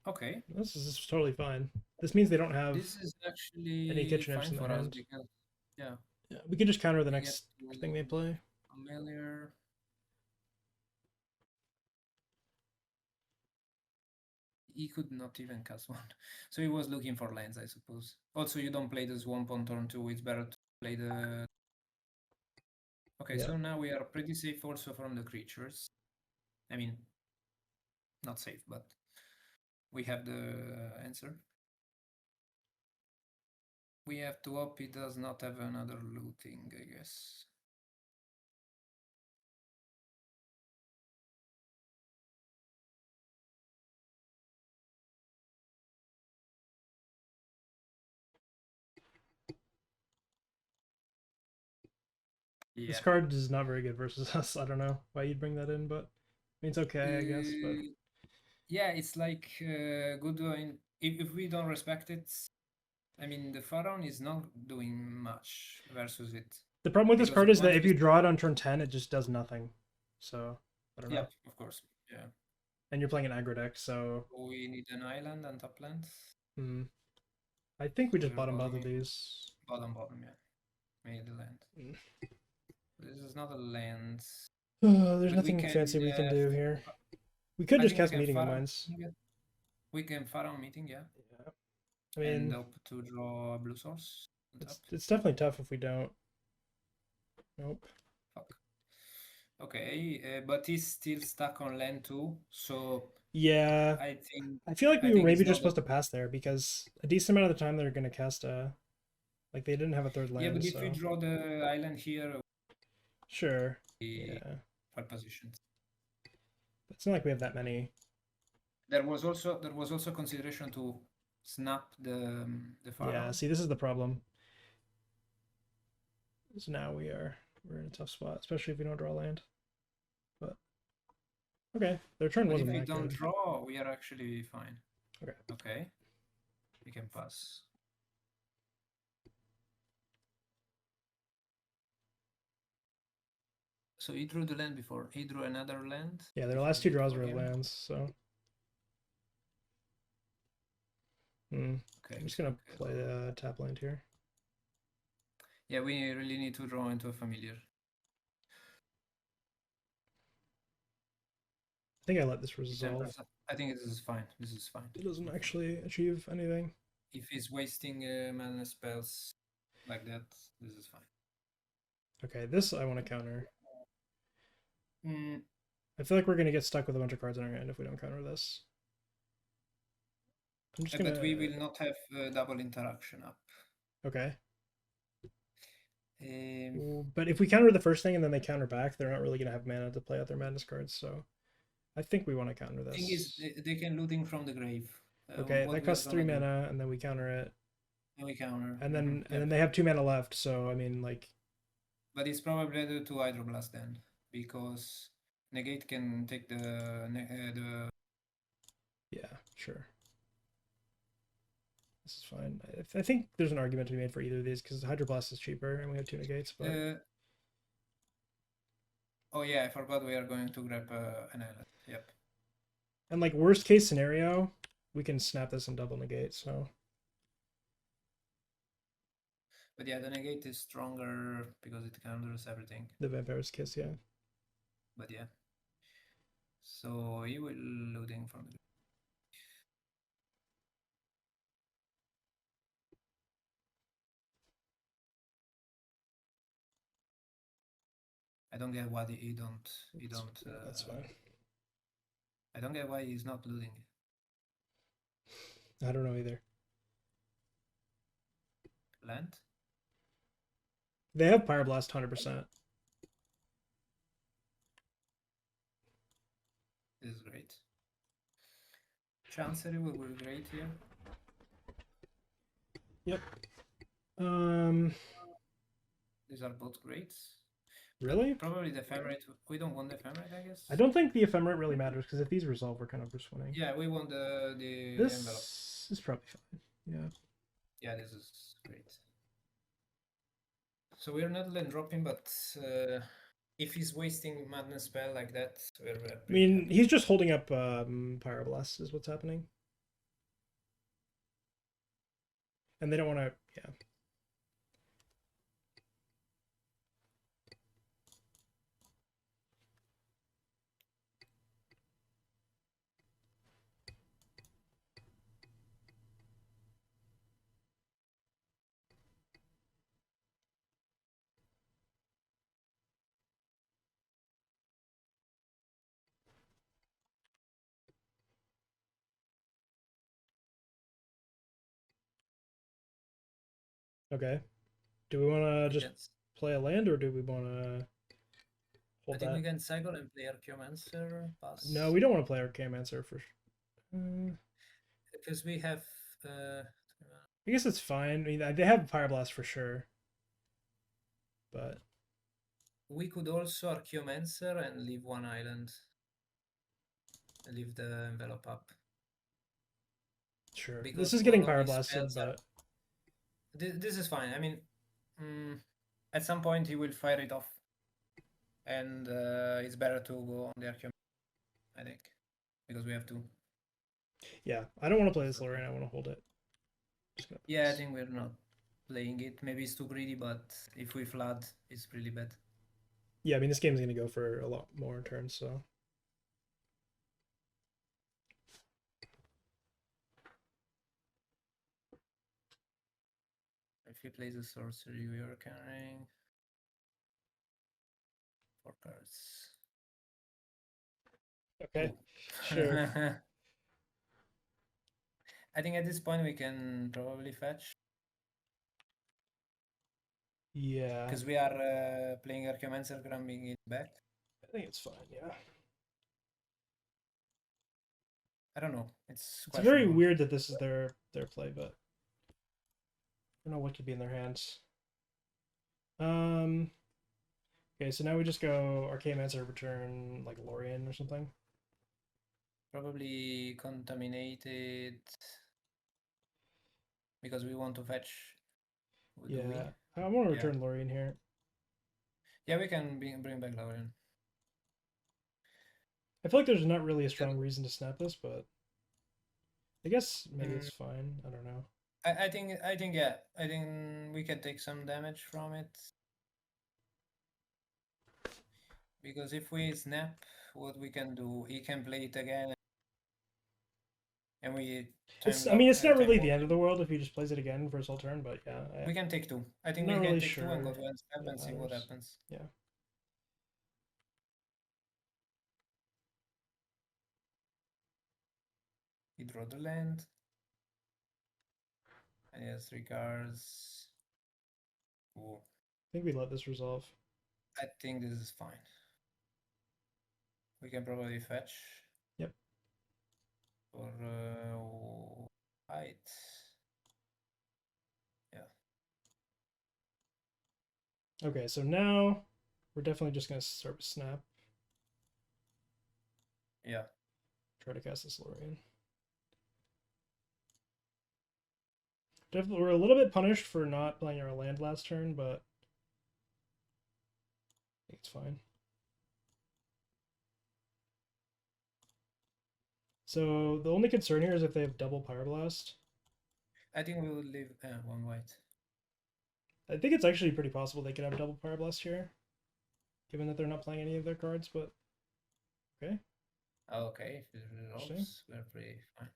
Okay. This is totally fine. This means they don't have This is any actually kitchen imps fine in the for us hand. because, yeah, Yeah, we can just counter the we get next thing they play. familiar. He could not even cast one. So he was looking for lands, I suppose. Also, you don't play the swamp on turn 2, it's better to play the... Okay, Yeah. so now we are pretty safe also from the creatures. I mean, not safe, but we have the answer. We have to hope he does not have another looting, I guess. This Yeah. card is not very good versus us. I don't know why you'd bring that in, but I mean, it's okay, I guess. But Yeah, it's like good if we don't respect it. I mean, the Pharaoh is not doing much versus it the problem with this because card is that once if we you draw it on turn 10, it just does nothing. So I don't know. yep, of course, yeah. And you're playing an aggro deck, so We need an island and top land. I think we We just are bottom both of bottoming these. bottom, yeah. Made the land. Mm. This is not a land, There's but we nothing can. fancy we can do here. We could I just think we cast can Meeting of Pharaoh. Minds. We can Pharaoh meeting, yeah, Yeah. I and mean, hope to draw a blue source on top. it's definitely tough if we don't. Nope. Fuck. Okay, but he's still stuck on land too, so Yeah. I think I feel like I we were think maybe it's just not a supposed to pass there because a decent amount of the time they're going to cast a. Like, they didn't have a third yeah. land, But if we so. draw the island here, Sure. we Yeah. well positioned. But it's not like we have that many. There was also consideration to snap the Yeah, Pharaoh. see, this is the problem. So now we're in a tough spot, especially if we don't draw land. But okay, their turn But if wasn't we that don't good. draw, we are actually fine. Okay. Okay, we can pass. So he drew the land before. He drew another land. Yeah, their Before last two we draws draw were him. lands, so. I'm Okay, just so gonna okay. play the tap land here. Yeah, we really need to draw into a familiar. I think I let this resolve. 10%. I think this is fine. This is fine. It doesn't actually achieve anything. If he's wasting mana spells like that, this is fine. Okay, this I want to counter. Mm, I feel like we're gonna get stuck with a bunch of cards in our hand if we don't counter this. I'm just gonna. but we will not have double interaction up. Okay. Um, But if we counter the first thing and then they counter back, they're not really gonna have mana to play out their madness cards. So I think we want to counter thing is, this. they can looting from the grave. Okay, What that we are costs three gonna do? mana, and then we counter it, And we counter. and then Yep. they have 2 mana left. So I mean, like, But it's probably due to Hydroblast then, because negate can take the. yeah, sure. This is fine. I think there's an argument to be made for either of these because Hydroblast is cheaper and we have 2 negates. But Oh yeah, I forgot we are going to grab an island. Yep. and like worst case scenario, we can snap this and double negate. So But yeah, the negate is stronger because it counters everything. the Vampire's Kiss, yeah. But yeah. So he will looting from the. I don't get why he don't. That's fine. I don't get why he's not looting. I don't know either. Land. They have Pyroblast 100%. This is great. Chancery will be great here. Yep. These are both great. Really? Probably the ephemerate. We don't want the ephemerate, I guess. I don't think the ephemerate really matters because if these resolve, we're kind of just winning. Yeah, we want the envelope. This is probably fine. Yeah. Yeah, this is great. So we're not land dropping, but if he's wasting madness spell like that, we're I pretty mean, happy. he's just holding up Pyroblast is what's happening. And they don't want to, yeah. Okay. Do we want to We just can, play a land or do we want to I hold think we that? can cycle and play Archaeomancer, No, pass. we don't want to play Archaeomancer for sure. Because we have I guess it's fine. I mean, they have Pyroblast for sure, but we could also Archaeomancer and leave one island. And leave the envelope up. sure. This Because is getting all of his Pyroblasted, spells are. but This is fine. I mean, at some point he will fire it off. And it's better to go on the Archaeomancer, I think. Because we have to. yeah, I don't want to play this Lorraine. I want to hold it. Yeah, I think we're not playing it. Maybe it's too greedy, but if we flood, it's really bad. Yeah, I mean, this game's going to go for a lot more turns, so. If he plays a sorcery, we are carrying 4 cards. Okay, Ooh. sure. I think at this point we can probably fetch. Yeah. Because we are playing Archaeomancer, grabbing it back. I think it's fine, yeah. I don't know. It's very questionable. weird that this is their play, but I don't know what could be in their hands. Okay, so now we just go Archaeomancer, return like Lorien or something. Probably contaminated because we want to fetch. Do we? Yeah, I want to Yeah. return Lorien here. Yeah, we can bring back Lorien. I feel like there's not really a strong reason to snap this, but I guess maybe it's fine. I don't know. I think yeah. I think we can take some damage from it. Because if we snap, what we can do, he can play it again, and we It's time I mean lock. it's not Time really the lock end of him. the world if he just plays it again for his whole turn, but yeah, We can take 2. I I'm think not we can really take 2 and go sure to end step that and see what matters. happens. Yeah. He draw the land. And he has 3 cards. Ooh. I think we let this resolve. I think this is fine. We can probably fetch. Yep. Or fight. Yeah. Okay, so now we're definitely just gonna start with snap. Yeah. Try to cast this Lorien. Definitely, we're a little bit punished for not playing our land last turn, but I think it's fine. So the only concern here is if they have double Pyroblast. I think we will leave 1 white. I think it's actually pretty possible they could have double Pyroblast here, given that they're not playing any of their cards, but okay. Okay, if it resolves, we're pretty fine.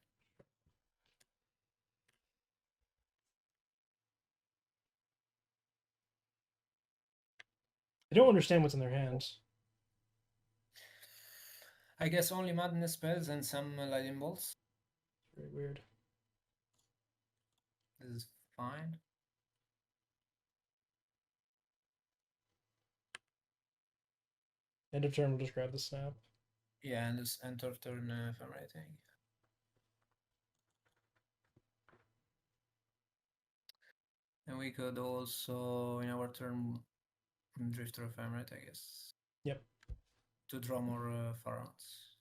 I don't understand what's in their hands. I guess only madness spells and some lightning bolts. Very weird. This is fine. End of turn, we'll just grab the snap. Yeah, and this end of turn if I'm right. And we could also, in our turn, Drifter Ephemerate, I guess. Yep. To draw more pharaohs.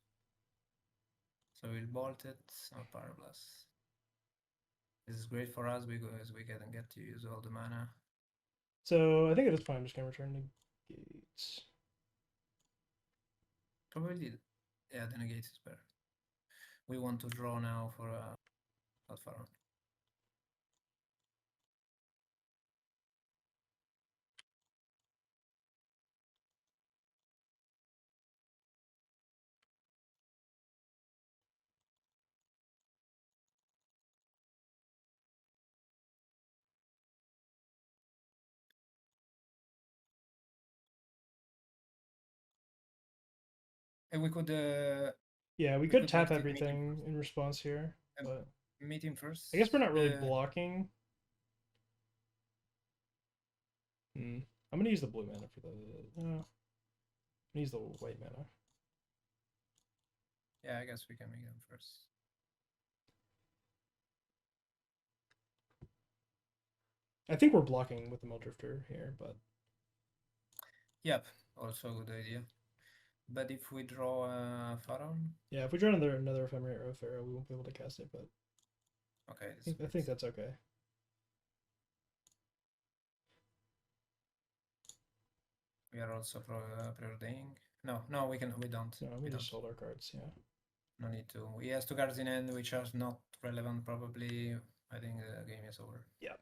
So we'll bolt it, or Pyroblast. This is great for us because we can get to use all the mana. So I think at this point I'm just gonna return the gates. Probably, yeah, the negate is better. We want to draw now for a pharaoh. And we could Yeah, we could tap everything in response here, but meet him first. I guess we're not really blocking. I'm gonna use the blue mana for the. No, I'm gonna use the white mana. Yeah, I guess we can make them first. I think we're blocking with the Drifter here, but Yep, also a good idea. But if we draw a pharaoh, yeah, if we draw another Ephemerate or a Pharaoh, we won't be able to cast it. But okay, I think that's okay. We are also preordaining. No, we don't. No, we just hold our cards. Yeah. No need to. He has 2 cards in hand, which are not relevant. Probably, I think the game is over. Yeah.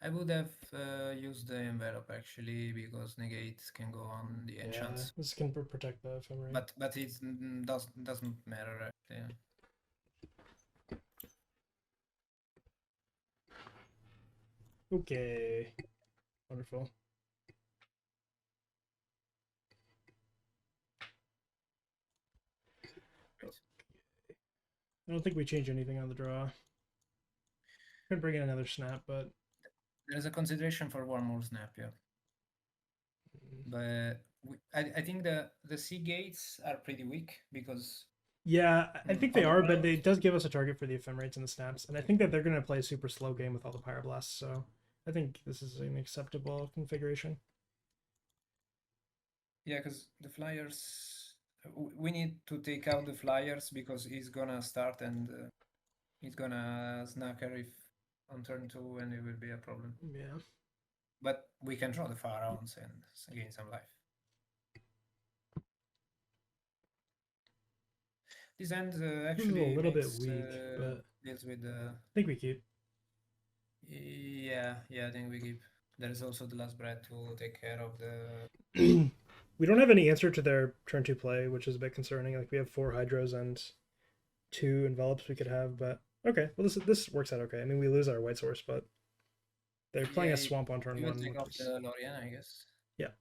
I would have used the envelope actually because negates can go on the enchants. Yeah, this can protect the Ephemerate. But it doesn't matter actually. Okay. Wonderful. I don't think we change anything on the draw. Could bring in another snap, but there's a consideration for one more snap, yeah. But I think the sea gates are pretty weak because yeah, I think they are, but it does give us a target for the Ephemerates and the snaps, and I think that they're going to play a super slow game with all the Pyroblasts, so I think this is an acceptable configuration. Yeah, because the Flyers, we need to take out the Flyers because he's gonna start and he's gonna snacker if on turn 2 and it will be a problem. Yeah. But we can draw the Pharaohs and gain some life. This end actually a little bit weak, but deals with I think we keep. Yeah, I think we keep. There's also the last breath to take care of the. We don't have any answer to their turn 2 play, which is a bit concerning. Like we have 4 Hydros and 2 envelopes we could have, but okay. Well, this works out okay. I mean, we lose our white source, but they're playing a swamp on turn 1. Take off the Lorien, I guess. Yeah.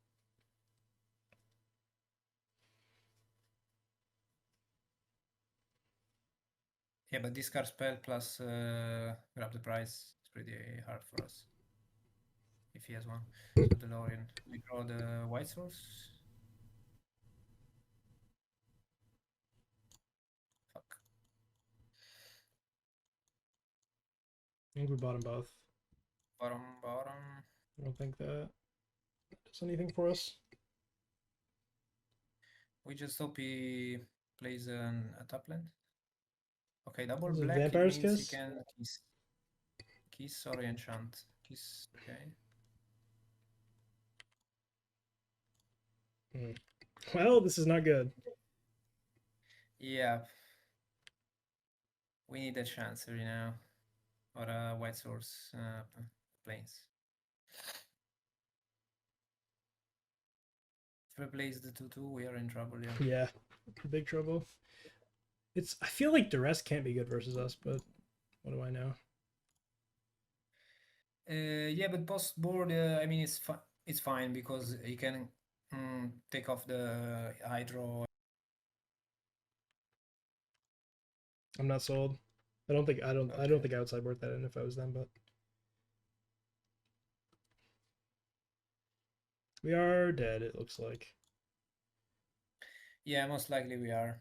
Yeah, but discard spell plus grab the prize is pretty hard for us. If he has one. So the Lorien. We draw the white source. Fuck. I think we bought them both. Bottom. I don't think that does anything for us. We just hope he plays a top land. Okay, double Is black Vampire's means Kiss? he can kiss or enchant. Kiss, okay. Well, this is not good. Yeah. We need a chancery now. Or a white source planes. If we place the 2/2, we are in trouble, yeah. Yeah, big trouble. I feel like Duress can't be good versus us, but what do I know? Yeah, but post board, I mean, it's fine because you can take off the hydro. I'm not sold. I don't think I would sideboard that in if I was them, but we are dead, it looks like. Yeah, most likely we are.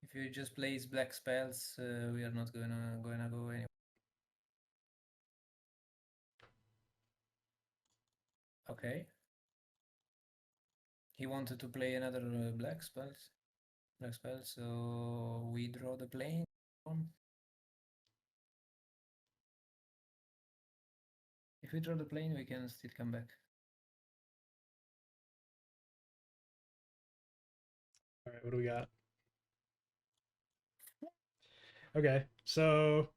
If he just plays black spells, we are not gonna go anywhere. Okay. He wanted to play another black spells. Black spell, so we draw the plane. If we draw the plane, we can still come back. All right, what do we got? Okay, so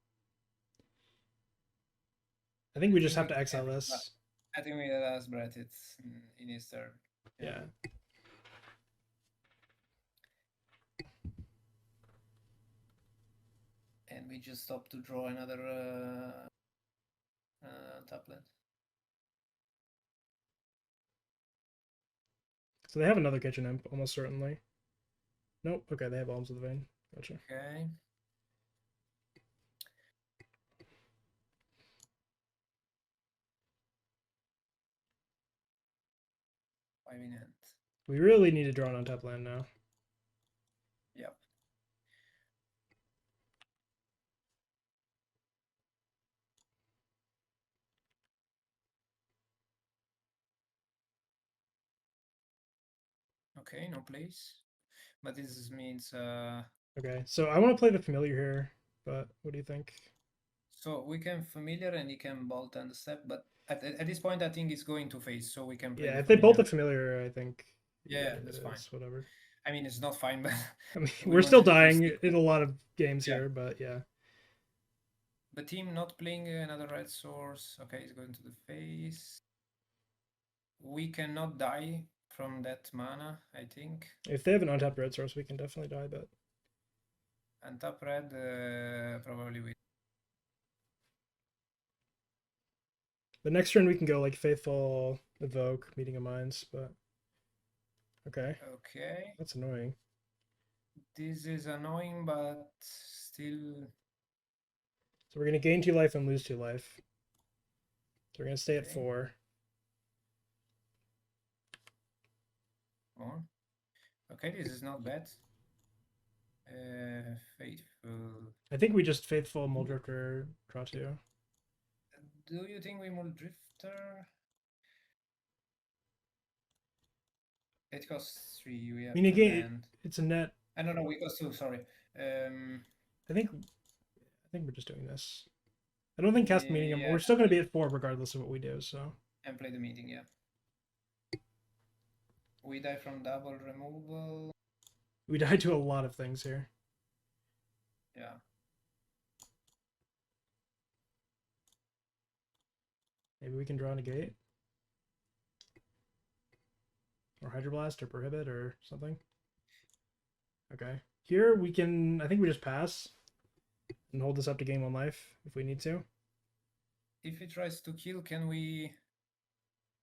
I think we just have to exile this. I think we ask Brett it's in his turn. Yeah. And we just stop to draw another top land. So they have another kitchen imp, almost certainly. Nope. Okay, they have Alms of the Vein. Gotcha. Okay. Five in hand. We really need to draw an untap land now. Yep. Okay, no place. But this means Okay, so I want to play the familiar here, but what do you think? so we can familiar and he can bolt and step, but at this point I think it's going to face, so we can play Yeah, the if they bolt familiar. the familiar, I think Yeah, that's fine. whatever. I mean, it's not fine, but I mean, we we're still wanted to dying stick in with a lot of games yeah. here, but yeah. The team not playing another red source. Okay, it's going to the face. We cannot die from that mana, I think. If they have an untapped red source, we can definitely die, but And top red, probably we. the next turn we can go like Faithful, Evoke, Meeting of Minds, but okay. Okay. That's annoying. This is annoying, but still. So we're gonna gain 2 life and lose 2 life. So we're gonna stay at Okay. 4. More. Okay, this is not bad. Faithful. I think we just Faithful Muldrifter draw 2. Do you think we will Drifter? It costs 3. We have I mean, to again, land. it's a net. I don't know. We cost 2. Sorry. I think we're just doing this. I don't think cast Meeting of. Yeah, We're still gonna be at 4 regardless of what we do. So. and play the meeting. Yeah. We die from double removal. We died to a lot of things here. Yeah. Maybe we can draw Negate. Or Hydroblast or Prohibit or something. Okay. Here we can, I think we just pass and hold this up to game 1 life if we need to. If he tries to kill, can we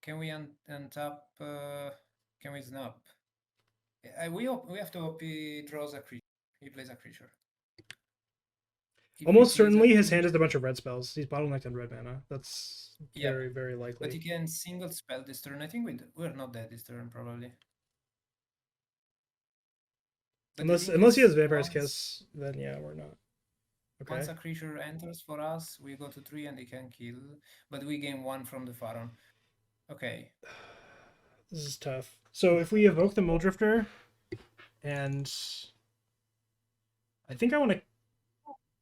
untap? Can we snap? We have to hope he draws a creature. He plays a creature. Almost certainly his hand is a bunch of red spells. He's bottlenecked on red mana. That's very, very likely. But he can single spell this turn. I think we're not dead this turn, probably. But unless he has Vampire's Kiss, then yeah, we're not. Okay. Once a creature enters for us, we go to 3 and they can kill. But we gain 1 from the Pharaoh. Okay. This is tough. So if we evoke the Muldrifter, and I think I want to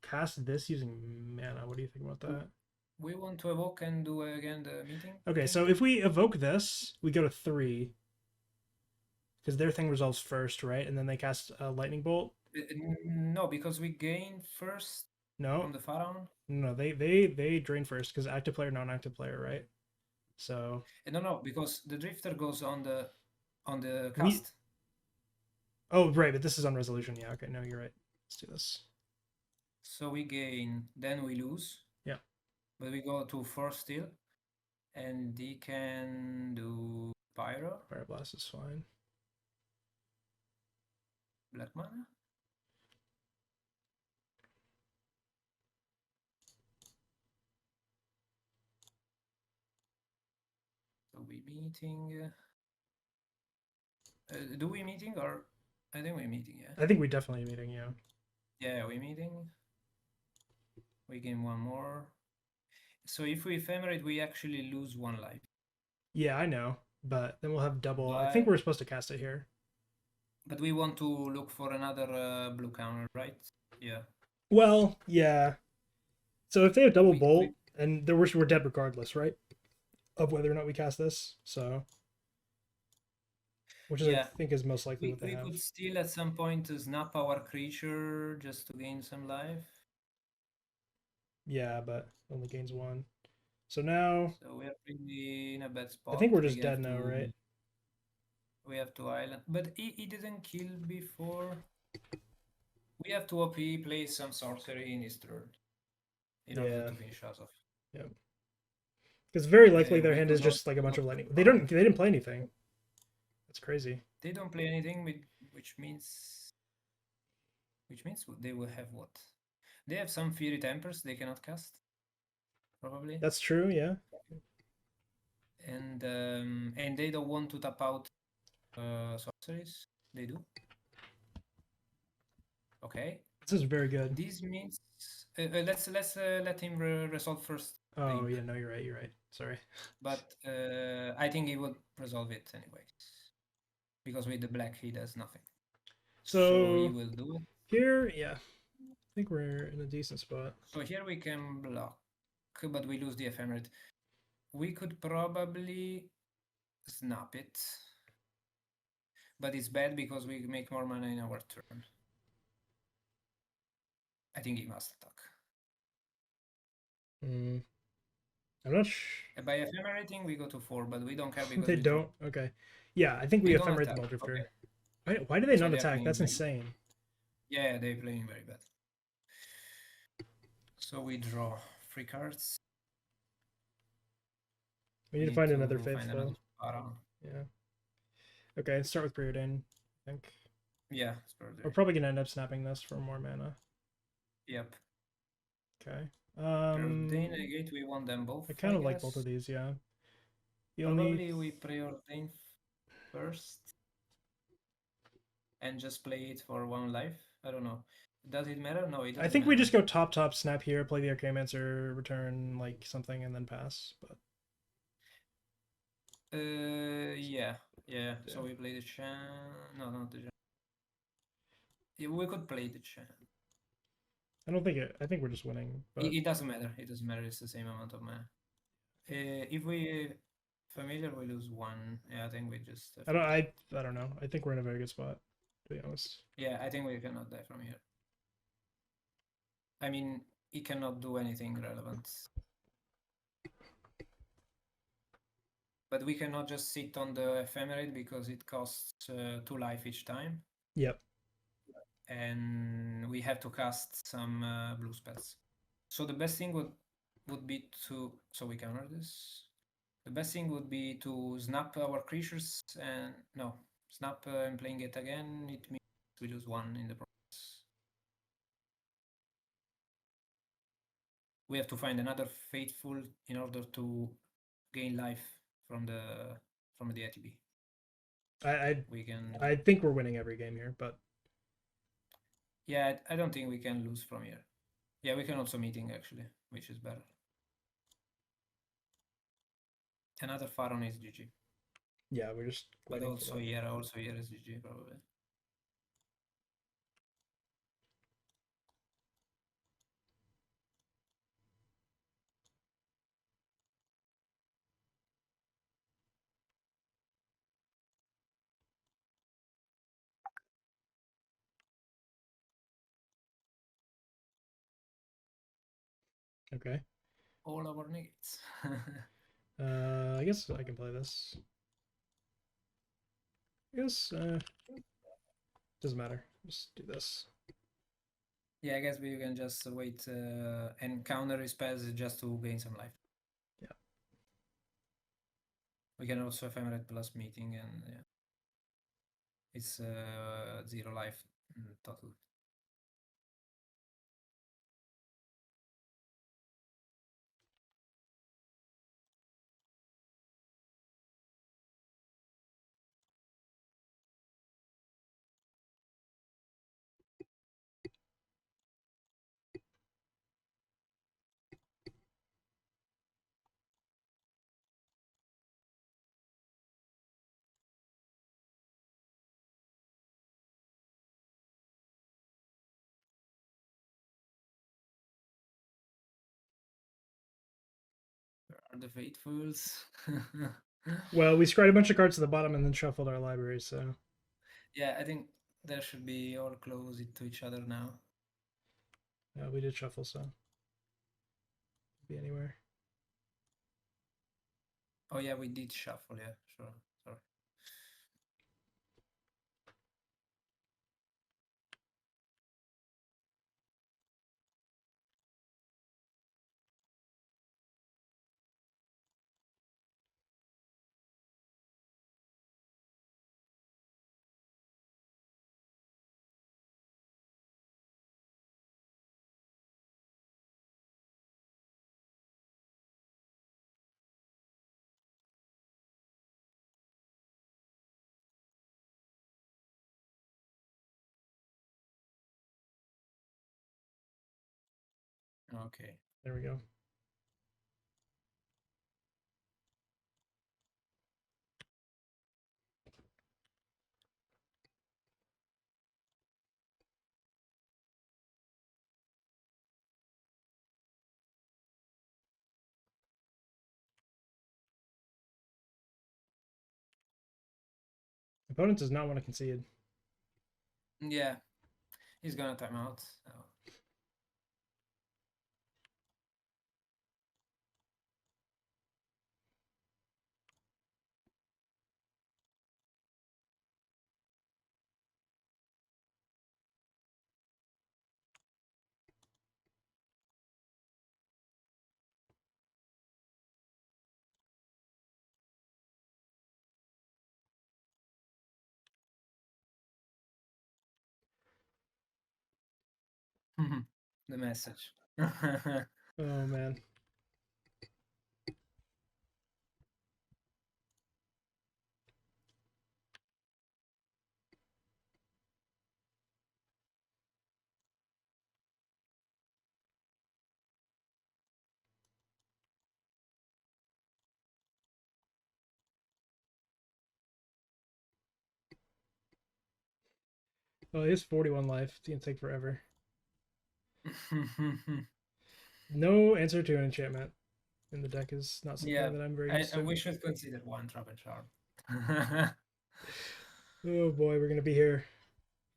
cast this using mana. What do you think about that? We want to evoke and do again the meeting. Okay, so if we evoke this, we go to 3. Because their thing resolves first, right? And then they cast a lightning bolt. No, because we gain first from the Pharaoh. No, they drain first because active player, non-active player, right? So no, because the Drifter goes on the cast. Oh, right, but this is on resolution. Yeah, okay, no, you're right. Let's do this. So we gain, then we lose. Yeah. But we go to 4 still. And he can do Pyro. Pyroblast is fine. Black mana? So we meeting. Do we meeting or? I think we're meeting, yeah. I think we definitely meeting, yeah. Yeah, we're meeting. We gain one more. So if we ephemerate, we actually lose one life. Yeah, I know. But then we'll have double. I think But we're supposed to cast it here. but we want to look for another blue counter, right? Yeah. Well, yeah. So if they have double We bolt, and we're dead regardless, right? Of whether or not we cast this. So, which is I yeah. think is most likely We what they we have. could still at some point snap our creature just to gain some life. Yeah, but only gains one. So now So we are really in a bad I think spot. we're just dead now, right? We have to island, but he didn't kill before. We have to OP play some sorcery in his turn in order Yeah. to finish us off. Yeah. Because very likely their We hand is could also just like a bunch block of the lightning. They Tron. don't. They didn't play anything. That's crazy. They don't play anything, which means they will have what? They have some Fury Tempers they cannot cast, probably, That's true. Yeah. and they don't want to tap out sorceries. They do. Okay. This is very good. This means let's let him resolve first the Oh imp. yeah. No, you're right. You're right. Sorry. But I think he would resolve it anyways, because with the black he does nothing. So he So will do it. here, yeah, I think we're in a decent spot. So here we can block, but we lose the ephemerate. We could probably snap it, but it's bad because we make more mana in our turn. I think he must attack. Mm, I'm not. By ephemerating, we go to 4, but we don't care because They we draw. don't. Okay. Yeah, I think we We don't ephemerate the attack. Null Okay. Drifter. Why do they So not they are attack? playing That's very bad. insane. Yeah, they're playing very bad. So we draw 3 cards. We We need to need find another to find another faithful. Pharaoh. Yeah. Okay, let's start with Preordain. I think Yeah, we're Spurder. probably gonna end up snapping this for more mana. Yep. Okay. Preordain Agate, we want them both, I I kind of like both of guess. these. Yeah. The only Probably we preordain first and just play it for 1 life. I don't know. Does it matter? No, it I doesn't think we matter. just go top snap here, play the Archaeomancer, return like something, and then pass. But Yeah. yeah, So we play the Chan. No, not the Chan. Yeah, we could play the Chan. I don't think it. I think we're just winning. But It doesn't matter. It doesn't matter. It's the same amount of mana. If we familiar, we lose 1. Yeah, I think we just I don't. finish. I don't know. I think we're in a very good spot, to be honest. Yeah, I think we cannot die from here. I mean, he cannot do anything relevant. But we cannot just sit on the ephemerate because it costs 2 life each time. Yep. And we have to cast some blue spells. So the best thing would be to... So we counter this. The best thing would be to snap our creatures and... No, snap and playing it again. It means we lose 1 in the process. We have to find another faithful in order to gain life from the ATB. We can. I think we're winning every game here, but Yeah, I don't think we can lose from here. Yeah, we can also meeting actually, which is better. Another Pharaoh is GG. yeah, we're just But waiting for that. also here is GG probably. Okay. All our negates. I guess I can play this. I guess doesn't matter. Just do this. Yeah, I guess we can just wait and counter his spells just to gain some life. Yeah. We can also ephemerate plus meeting and yeah. It's 0 life total. For the faithfuls. Well, we scryed a bunch of cards to the bottom and then shuffled our library, so Yeah, I think they should be all close to each other now. we did shuffle, so be anywhere. Oh yeah, we did shuffle. Yeah, sure. Sorry. Okay. There we go. Opponent does not want to concede. Yeah, he's gonna time out. So. The message. Oh man. Well, he has 41 life. It's gonna take forever. No answer to an enchantment in the deck is not Yeah, something that I'm very I, used I to. we should consider one trap and charm. Oh boy, we're gonna be here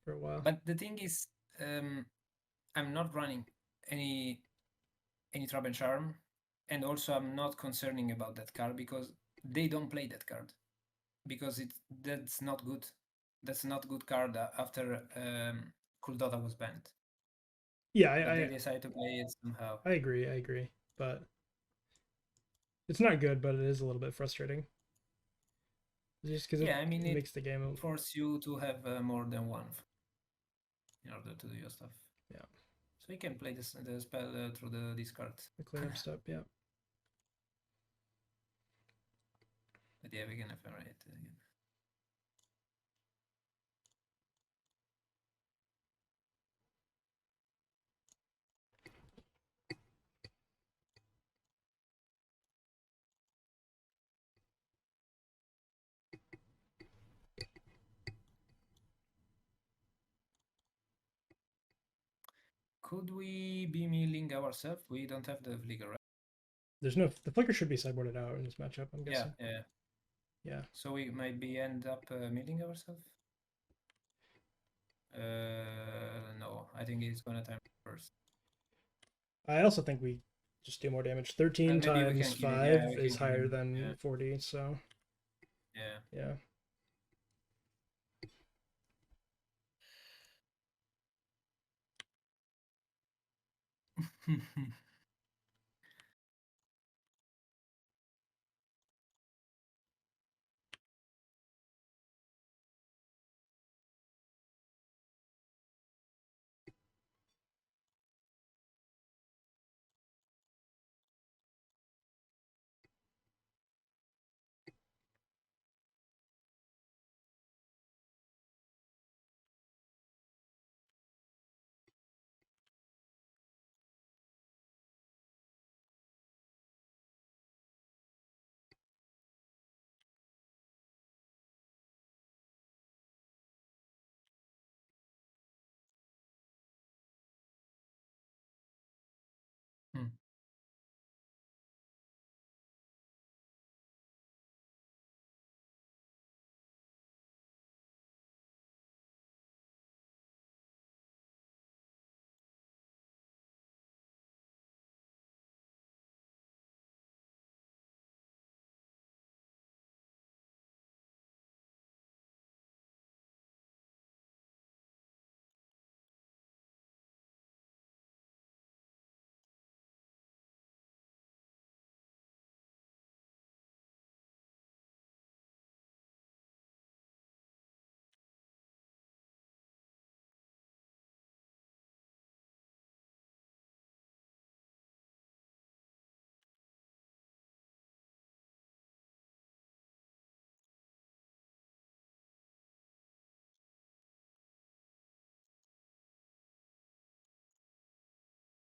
for a while. But the thing is, I'm not running any trap and charm, and also I'm not concerning about that card because they don't play that card because that's not good. That's not good card after Kuldota was banned. Yeah, But they decided to play it somehow. I agree. I agree. But it's not good, but it is a little bit frustrating. Just because Yeah, I mean it it makes the game. forces you to have more than one in order to do your stuff. Yeah. So you can play the spell through the discard. The cleanup step. Yeah. But yeah, we can ephemerate it again. Could we be milling ourselves? We don't have the flicker, right? There's no. The flicker should be sideboarded out in this matchup. I'm guessing. Yeah. Yeah. So we might be end up milling ourselves. No, I think he's gonna time first. I also think we just do more damage. 13 Maybe we times can kill him. Yeah, 5 we is can kill higher him. than Yeah. 40. So Yeah. yeah.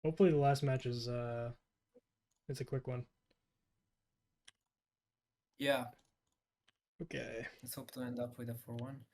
Hopefully the last match is it's a quick one. Yeah, Okay. let's hope to end up with a 4-1.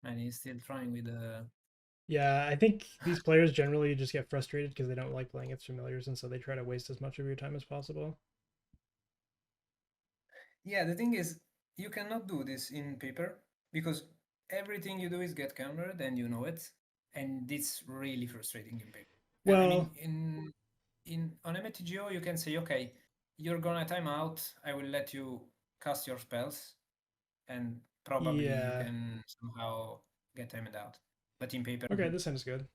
And he's still trying with the. Yeah, I think these players generally just get frustrated because they don't like playing against familiars, and so they try to waste as much of your time as possible. Yeah, the thing is, you cannot do this in paper because everything you do is get countered and you know it, and it's really frustrating in paper. I mean, Well, in on MTGO you can say, okay, you're gonna time out. I will let you cast your spells, and probably you yeah. can somehow get timed out. But in paper, Okay, this hand is good.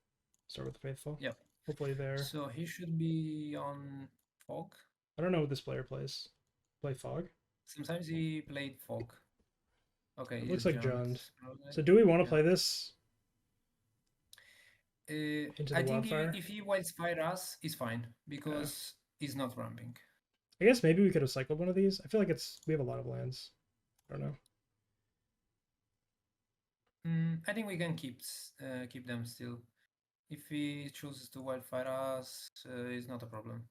Start with the faithful. yeah. Hopefully they're. So he should be on fog. I don't know what this player plays. Play fog. Sometimes he played fog. Okay, It he's looks like jumped. Jund. Probably. So do we want to Yeah. play this into I the think wildfire? if he wildfire us, it's fine Yeah. because he's not ramping. I guess maybe we could have cycled one of these. I feel like we have a lot of lands. I don't know. I think we can keep them still. If he chooses to wildfire us, it's not a problem.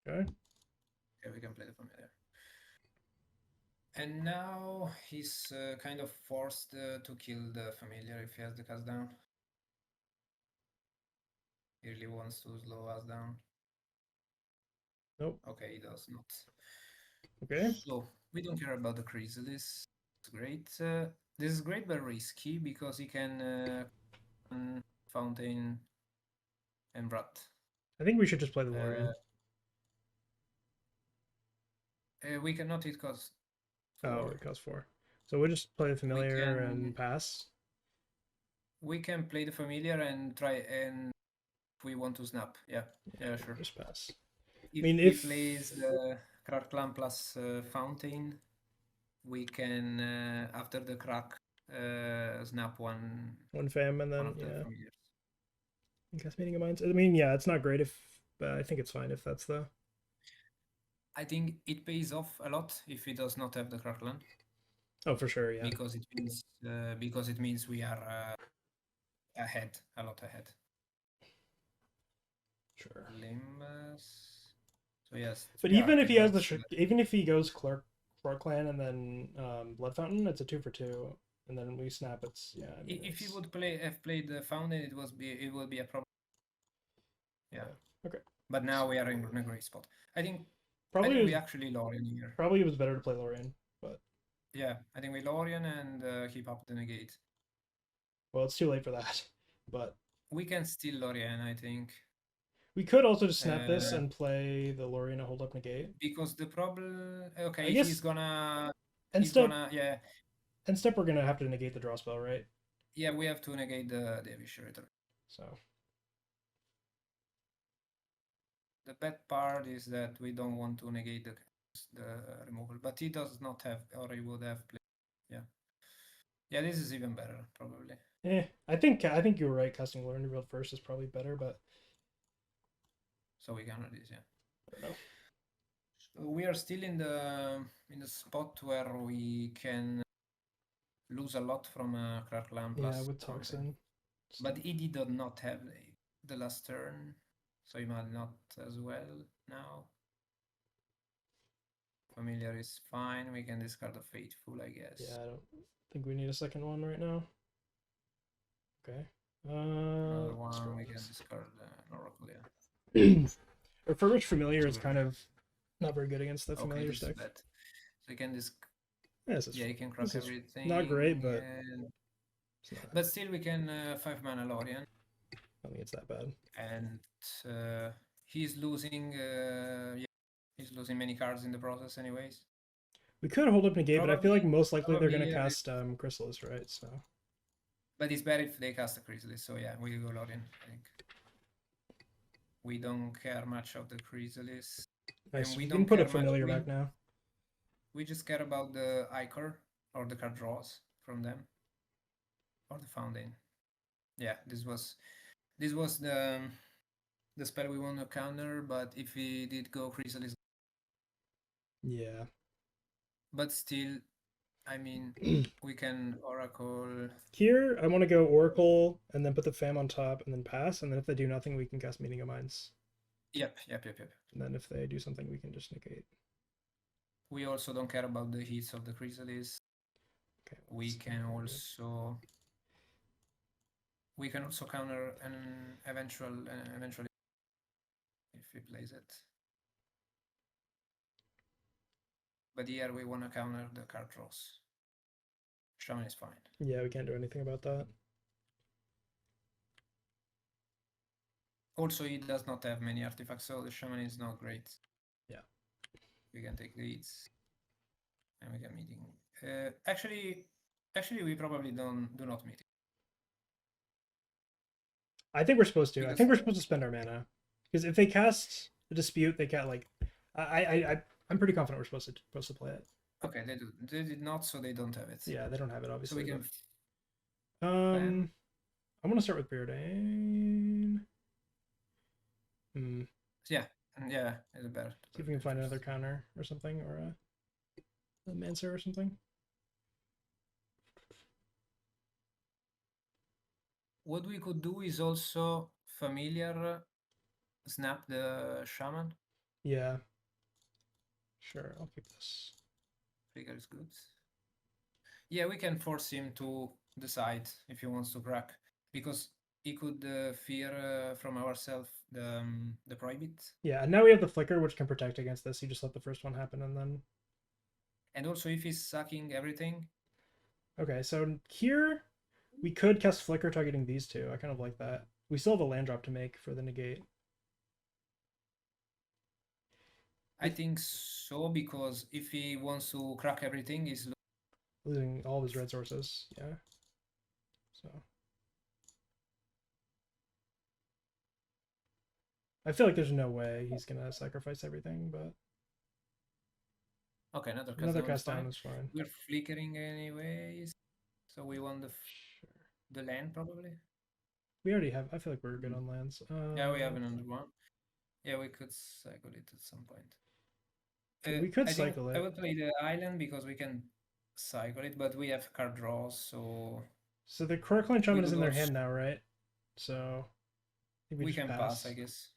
Okay. Okay, we can play the familiar. And now he's kind of forced to kill the familiar if he has the cast down. He really wants to slow us down. Nope. Okay, he does not. Okay. So we don't care about the chrysalis. It's great. This is great but risky because he can fountain and rat. I think we should just play the Uh, Lorien. we cannot hit cost Oh, 4. it costs 4. So we'll just play the We familiar can and pass. we can play the familiar and try and if we want to snap. Yeah, Yeah, yeah, sure. just pass. I If mean, he if plays the Clan plus fountain, we can after the crack snap one fam and one then of the yeah, familiars. cast meeting of minds. I mean, yeah, it's not great if, but I think it's fine if that's the. I think it pays off a lot if he does not have the crack land Oh, for sure, yeah. because it means we are ahead, a lot ahead. Sure. Limbus. So yes, But 3 even if he has artifacts. even if he goes Clark Clan and then Blood Fountain, it's a 2 for 2, and then we snap. It's yeah. I mean, If he it's would have played the fountain, it would be a problem. Yeah. yeah. Okay. But now we are in a great spot. I think Probably it was we actually Lorien here. probably it was better to play Lorien, but Yeah, I think we Lorien and keep up the negate. well, it's too late for that. But We can still Lorien, I think. we could also just snap this Uh, and play the Lorien and hold up negate. because the problem I okay, guess end he's step gonna yeah. end step we're gonna have to negate the draw spell, right? Yeah, we have to negate the eviscerator. So The bad part is that we don't want to negate the removal, but he does not have, or he would have played. Yeah, yeah, this is even better probably. I think you were right. Casting Lorien revealed first is probably better, but So we can this, yeah. I don't know. So we are still in the spot where we can lose a lot from Crackland Yeah, plus with Fountain. Toxin. But ED did not have the last turn, so he might not as well now. Familiar is fine. We can discard the Faithful, I guess. Yeah, I don't think we need a second one right now. Okay. Another Let's one, roll we can this. discard Oracle, yeah. Refurbished Familiar So is kind of Not very good against the Okay, familiar this is stick. bad. So you can Yeah, this is, yeah, you can crack this is everything. not great, but And... it's not, But still, we can 5-mana Lorien, I don't think it's that bad. and he's losing. Yeah, he's losing many cards in the process, anyways. We could hold up negate, but I feel like most likely they're Probably, gonna yeah. cast Chrysalis, right? So. But it's better if they cast a Chrysalis. So yeah, we go Lorien. I think we don't care much of the Chrysalis, Nice. and we We don't can put a care much. familiar back now. We just care about the Ichor or the card draws from them, or the Fountain. Yeah, this was the spell we want to counter. But if we did go Chrysalis, Yeah. but still, I mean, we can Oracle. Here, I want to go Oracle and then put the Fam on top and then pass. And then if they do nothing, we can cast Meeting of Minds. Yep. And then if they do something, we can just negate. We also don't care about the hits of the Chrysalis. Okay. We can also counter an eventually if he plays it. But here we want to counter the card draws. Shaman is fine. Yeah, we can't do anything about that. Also, he does not have many artifacts, so the Shaman is not great. Yeah. We can take the hits. And we can meeting. Actually, we probably do not meet. I think we're supposed to. Because... I think we're supposed to spend our mana. Because if they cast the dispute, they can't like I'm pretty confident we're supposed to play it. Okay, they do. They did not, so they don't have it. Yeah, they don't have it obviously. So we can I'm gonna start with Beardane. Yeah, it's better. See if we can find another counter or something, or a Mancer or something. What we could do is also familiar snap the Shaman. Yeah. Sure, I'll keep this. Trigger is good. Yeah, we can force him to decide if he wants to crack, because he could fear from ourselves the Prohibit. Yeah, and now we have the Flicker, which can protect against this. You just let the first one happen, and then... And also, if he's sucking everything... Okay, so here, we could cast Flicker targeting these two. I kind of like that. We still have a land drop to make for the negate. I think so, because if he wants to crack everything, he's losing all of his red sources. Yeah. So I feel like there's no way he's gonna sacrifice everything, but okay, another cast down is fine. We're flickering anyways, so we want the land probably. We already have. I feel like we're good on lands. Yeah, we have another one. Yeah, we could cycle it at some point. We could cycle it. I would play the island because we can cycle it, but we have card draws, so... So the Crocline Shaman is in their hand now, right? So I think we can pass, I guess.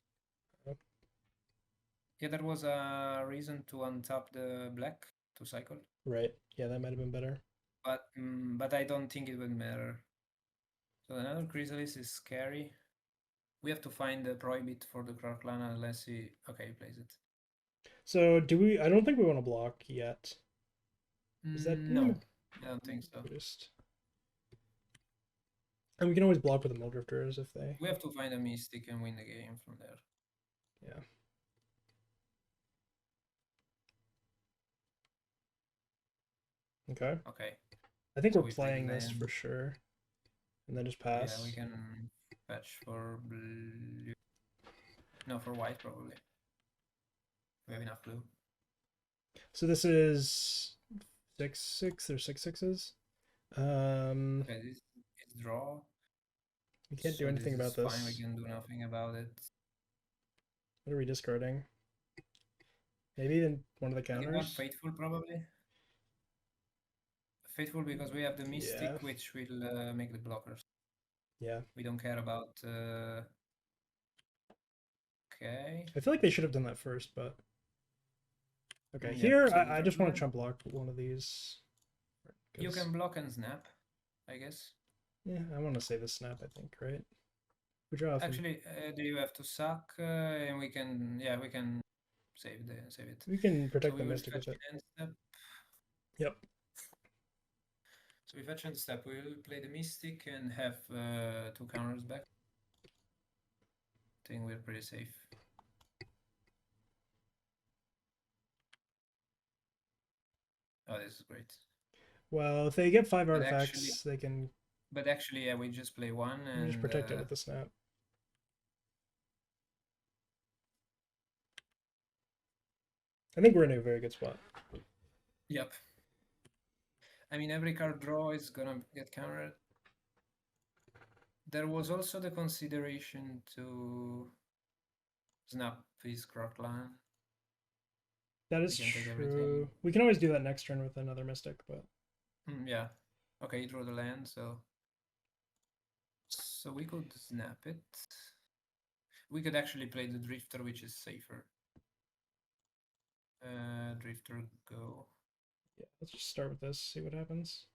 Oh. Yeah, there was a reason to untap the black to cycle. Right. Yeah, that might have been better. But I don't think it would matter. So another Chrysalis is scary. We have to find the Prohibit for the Crocline unless he... Okay, he plays it. So do we... I don't think we want to block yet. Is that... No, I don't think so. And we can always block with the Muldrifters if they... We have to find a Mystic and win the game from there. Yeah. Okay. Okay. I think we're playing this for sure. And then just pass. Yeah, we can fetch for blue. No, for white probably. We have enough blue. So this is 6/6 or 6/6s. Okay, this is draw. We can't do anything about this. Fine, we can do nothing about it. What are we discarding? Maybe in one of the counters? Faithful probably. Faithful because we have the Mystic, which will make the blockers. Yeah. We don't care about... Okay. I feel like they should have done that first, but... Okay, here I just want to chump block one of these. You can block and snap, I guess. Yeah, I want to save the snap, I think, right? We draw Actually, do you have to suck? And we can save it. We can So protect we the will Mystic fetch with it. end step. Yep. So we fetch end step. We will play the Mystic and have 2 counters back. I think we're pretty safe. Oh, this is great. Well, if they get 5 But artifacts, actually, they can yeah, we just play 1 and just protect it with the snap. I think we're in a very good spot. Yep. I mean, every card draw is gonna get countered. There was also the consideration to snap his Croclan. That is We can take true. everything. We can always do that next turn with another Mystic, but Yeah. Okay, draw the land, so we could snap it. We could actually play the Drifter, which is safer. Drifter, go. yeah, let's just start with this, see what happens.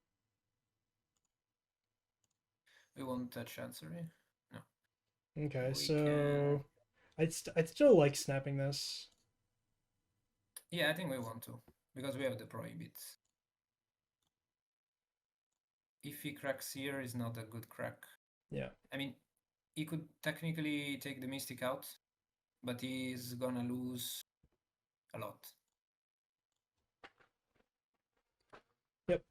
We won't touch Chancery. No. Okay, We so can... I'd still like snapping this. Yeah, I think we want to, because we have the Prohibit. If he cracks here, is not a good crack. Yeah. I mean, he could technically take the Mystic out, but he's gonna lose a lot. Yep.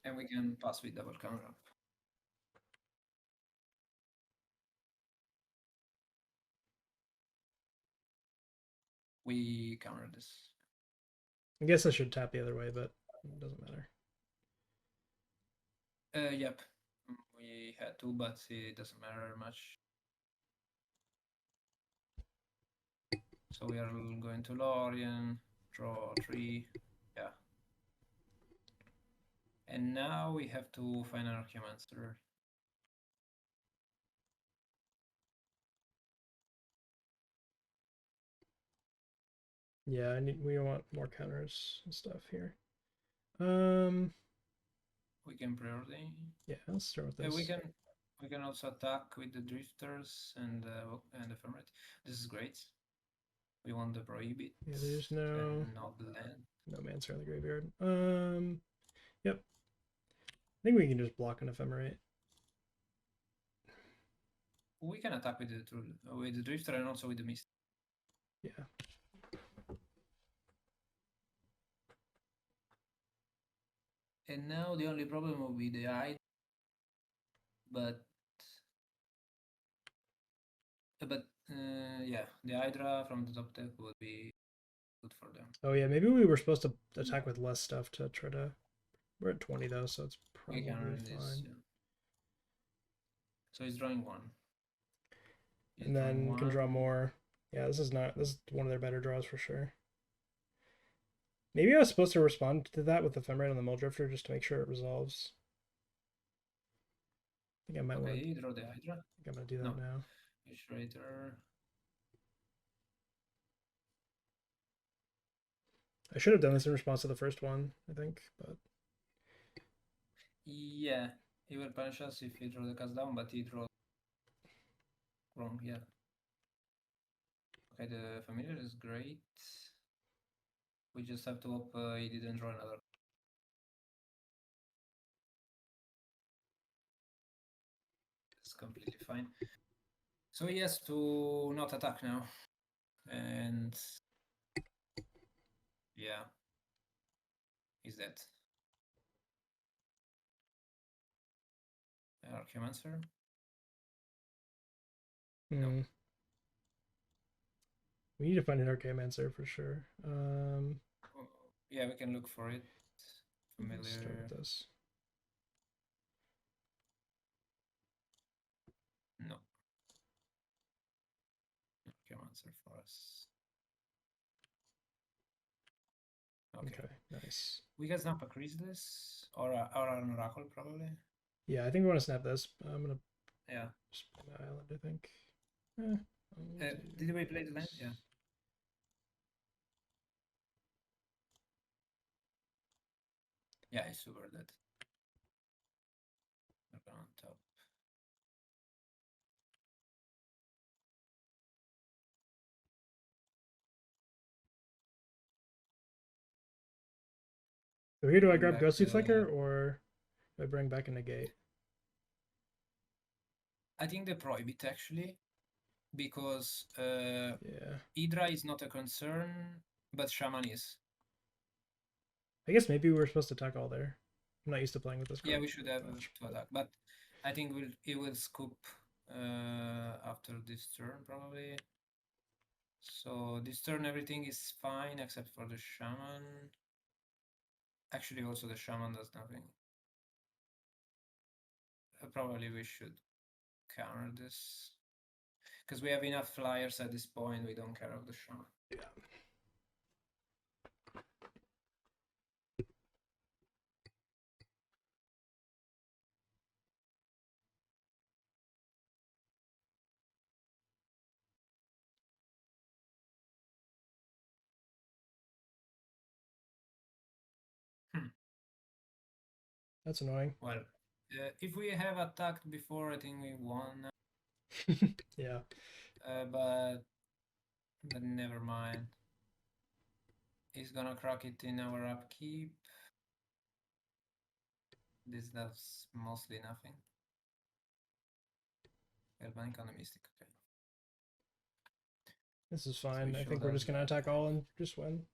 And we can pass with double counter up. We counter this. I guess I should tap the other way, but it doesn't matter. Yep. We had to, but it doesn't matter much. So we are going to Lorien, draw 3. Yeah. And now we have to find an Archaeomancer. Yeah, we want more counters and stuff here. We can preordain. Yeah, let's start with this. We can also attack with the Drifters and Ephemerate. This is great. We want the Prohibit. Yeah, there's no not the land. No Mancer in the graveyard. Yep. I think we can just block an Ephemerate. We can attack with the Drifter and also with the Mist. Yeah. And now the only problem will be the Hydra, but yeah, the Hydra from the top deck would be good for them. Oh yeah, maybe we were supposed to attack with less stuff to try to. We're at 20 though, so it's probably fine. This, yeah. So he's drawing 1. And then can draw more. Yeah, this is one of their better draws for sure. Maybe I was supposed to respond to that with Ephemerate on the Mull Drifter just to make sure it resolves. I think I might want to draw the Hydra. I think I'm gonna do that now. Illustrator. I should have done this in response to the first one, I think, but yeah, he will punish us if he draw the cast down, but he draw wrong. Yeah. Okay, the familiar is great. We just have to hope he didn't draw another. It's completely fine. So he has to not attack now. And yeah, he's dead. Archaeomancer? No. We need to find an Archaeomancer for sure. Yeah, we can look for it. Familiar. Let's start with this. No. Archaeomancer for us. Okay, nice. We can snap a Chrysalis or an Oracle probably. Yeah, I think we want to snap this. I'm gonna just play my island, I think. Did we play the land? Yeah. Yeah, it's super dead. On top. So here, do I Bring grab back Ghostly Flicker or do I bring back a negate? I think the Prohibit actually, because Yeah. Hydra is not a concern, but Shaman is. I guess maybe we were supposed to attack all there. I'm not used to playing with this Yeah, card we should have much. to attack, but I think it will scoop after this turn probably. So this turn everything is fine except for the Shaman. Actually, also the Shaman does nothing. Probably we should counter this. Because we have enough flyers at this point, we don't care of the Shaman. Yeah. That's annoying. Well, if we have attacked before, I think we won. Yeah. But never mind. He's gonna crack it in our upkeep. This does mostly nothing. Galvanic on the Mystic, okay. This is So fine. we I think should we're have just gonna attack all and just win.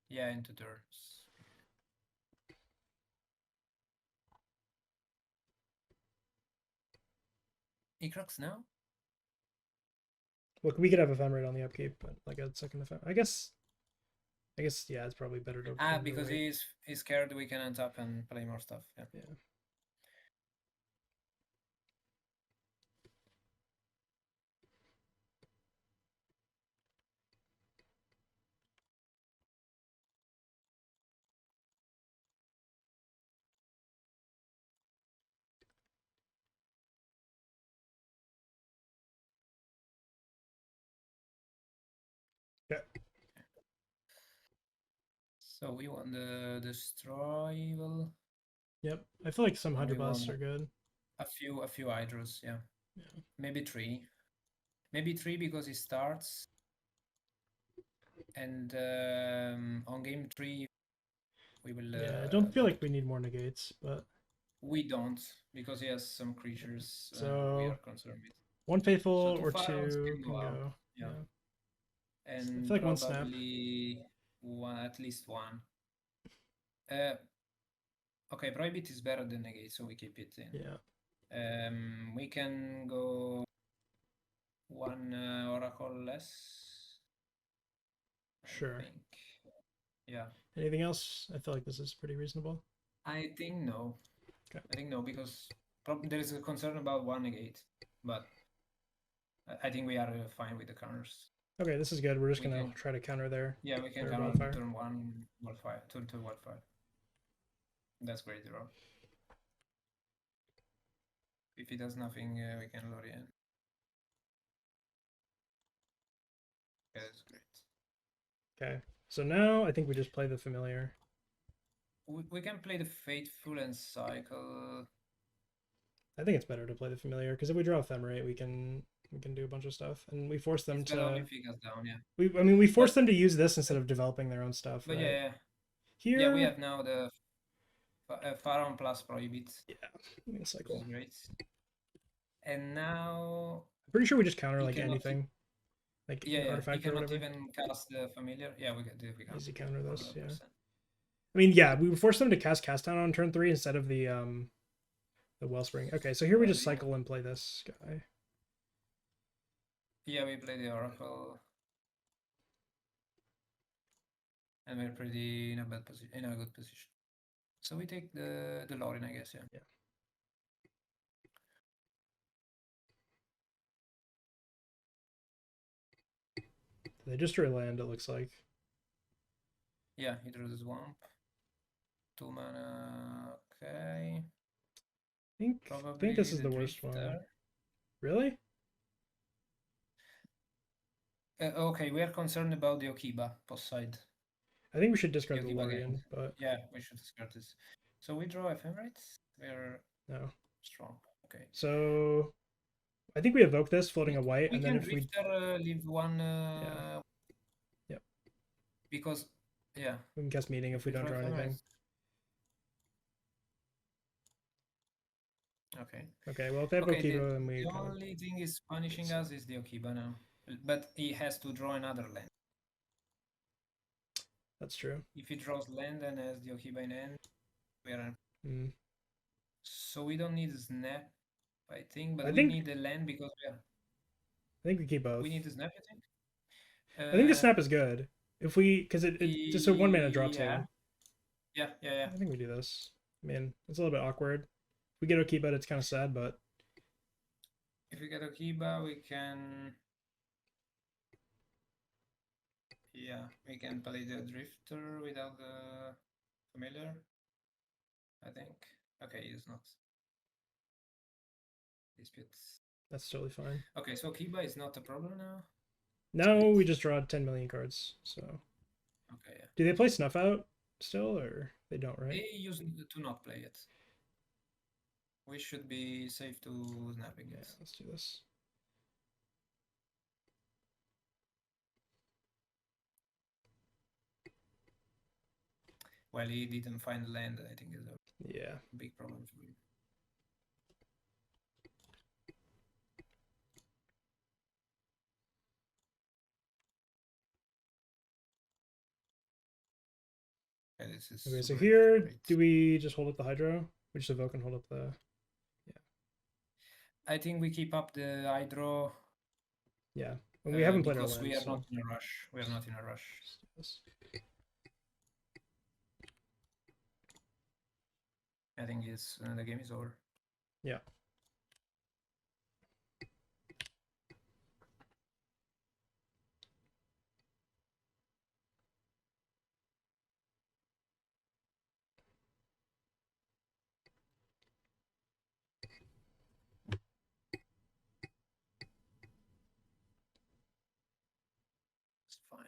yeah, into turns. He cracks now? Look, we could have Ephemerate on the upkeep, but like a second Ephemerate. I guess yeah, it's probably better to Because wait. he's scared we can untap and play more stuff. Yeah. Yeah. Yeah. So we want the destroy. Well, Yep. I feel like some and we 100 busts want are good. a few hydros. Yeah. Yeah. Maybe three. Maybe three because he starts. And on game 3, we will. Yeah, I don't feel like we need more negates, but We don't, because he has some creatures we so are concerned with. one faithful So 2 or pharaohs two can can go out. go. Yeah. Yeah. I And feel like one snap. probably one, at least one. Uh, okay, Prohibit is better than negate, so we keep it in. Yeah. We can go one Oracle less. Sure. I think. Yeah. Anything else? I feel like this is pretty reasonable. I think no. Okay. I think no, because there is a concern about one negate, but I think we are fine with the counters. Okay, this is good. We're just We gonna can, try to counter there. yeah, we can Their counter Wildfire. turn 1 Wildfire, turn 2 Wildfire. That's great draw. If he does nothing, we can lure in. Yeah, that's great. Okay, so now I think we just play the familiar. We can play the Faithful and cycle. I think it's better to play the familiar because if we draw Ephemerate, we can do a bunch of stuff, and we force them It's better only to. if he goes down, yeah. We force them to use this instead of developing their own stuff, But right? yeah. Here. Yeah, we have now the Pharaon plus Prohibit. Yeah, I'm gonna cycle. Which is great. And now. I'm pretty sure we just counter like anything, like yeah, artifact he or cannot whatever. even cast the familiar. Yeah, we can. Easy counter this. 100%. Yeah. I mean, yeah, we force them to cast down on turn 3 instead of the Wellspring. Okay, so here we just cycle and play this guy. Yeah, we play the Oracle. And we're pretty in a bad position, in a good position. So we take the Lorin, I guess, yeah. Yeah. They just drew land, it looks like. Yeah, he drew the Swamp. 2 mana, okay. I think this is the worst one. Really? Okay, we are concerned about the Okiba post side. I think we should discard the Lorien, but yeah, we should discard this. So we draw Ephemerites. We're strong. Okay. So I think we evoke this, floating a white, and then if we leave one. yeah. Yep. Because Yeah. We can cast meeting if we don't draw anything. Okay. Okay, well if they have Okay, Okiba, then we the kind of... only thing is punishing us is the Okiba now. But he has to draw another land. That's true. If he draws land and has the Okiba in hand, we are... Mm. So we don't need snap, I think, but I we think need the land because we keep both. we need the snap, I think. I think the snap is good. If we, because it just a 1 mana draw Yeah. too. Yeah. I think we do this. I mean, it's a little bit awkward. If we get Okiba, it's kind of sad, but If we get Okiba, we can... Yeah, we can play the Drifter without the Familiar, I think. Okay, it's not. Disputes. that's totally fine. Okay, so Kiba is not a problem now? Now we just draw 10 million cards, so... Okay, yeah. Do they play Snuff Out still, or they don't, right? They use to not play it. We should be safe to snapping it. Yeah, let's do this. Well, he didn't find land, I think is a big problem for him. Okay, this is Okay, so super here, great. do we just hold up the Hydro? We just evoke and hold up the... Yeah. I think we keep up the Hydro. Yeah, and we haven't played our because land, we are so... not in a rush. We are not in a rush. I think it's the game is over. Yeah. It's fine.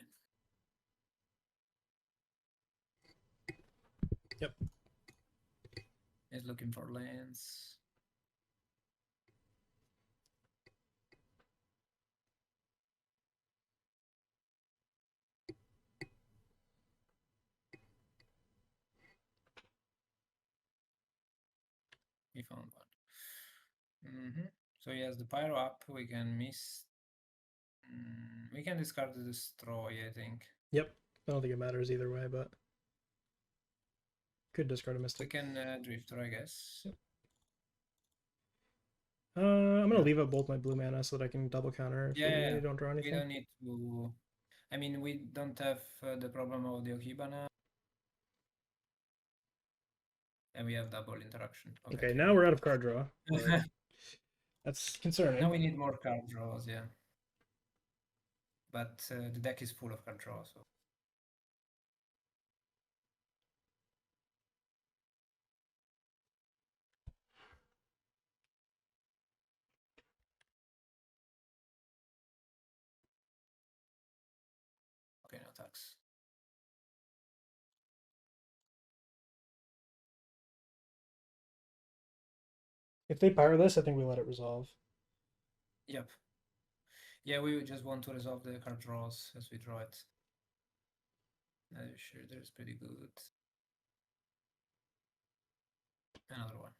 Yep. He's looking for lands. He found one. So he has the Pyro up. We can miss. We can discard the Destroy, I think. Yep. I don't think it matters either way, but could discard a Mystic. We can Drifter, I guess. Yep. I'm gonna leave up both my blue mana so that I can double counter if we don't draw anything. We don't need to. I mean, we don't have the problem of the Okiba now. And we have double interaction. Okay, now we're out of card draw. That's concerning. Now we need more card draws, yeah. But the deck is full of card draws, so. Okay, no attacks. If they pyro this, I think we let it resolve. Yep. Yeah, we just want to resolve the card draws as we draw it. Sure, there's pretty good. Another one.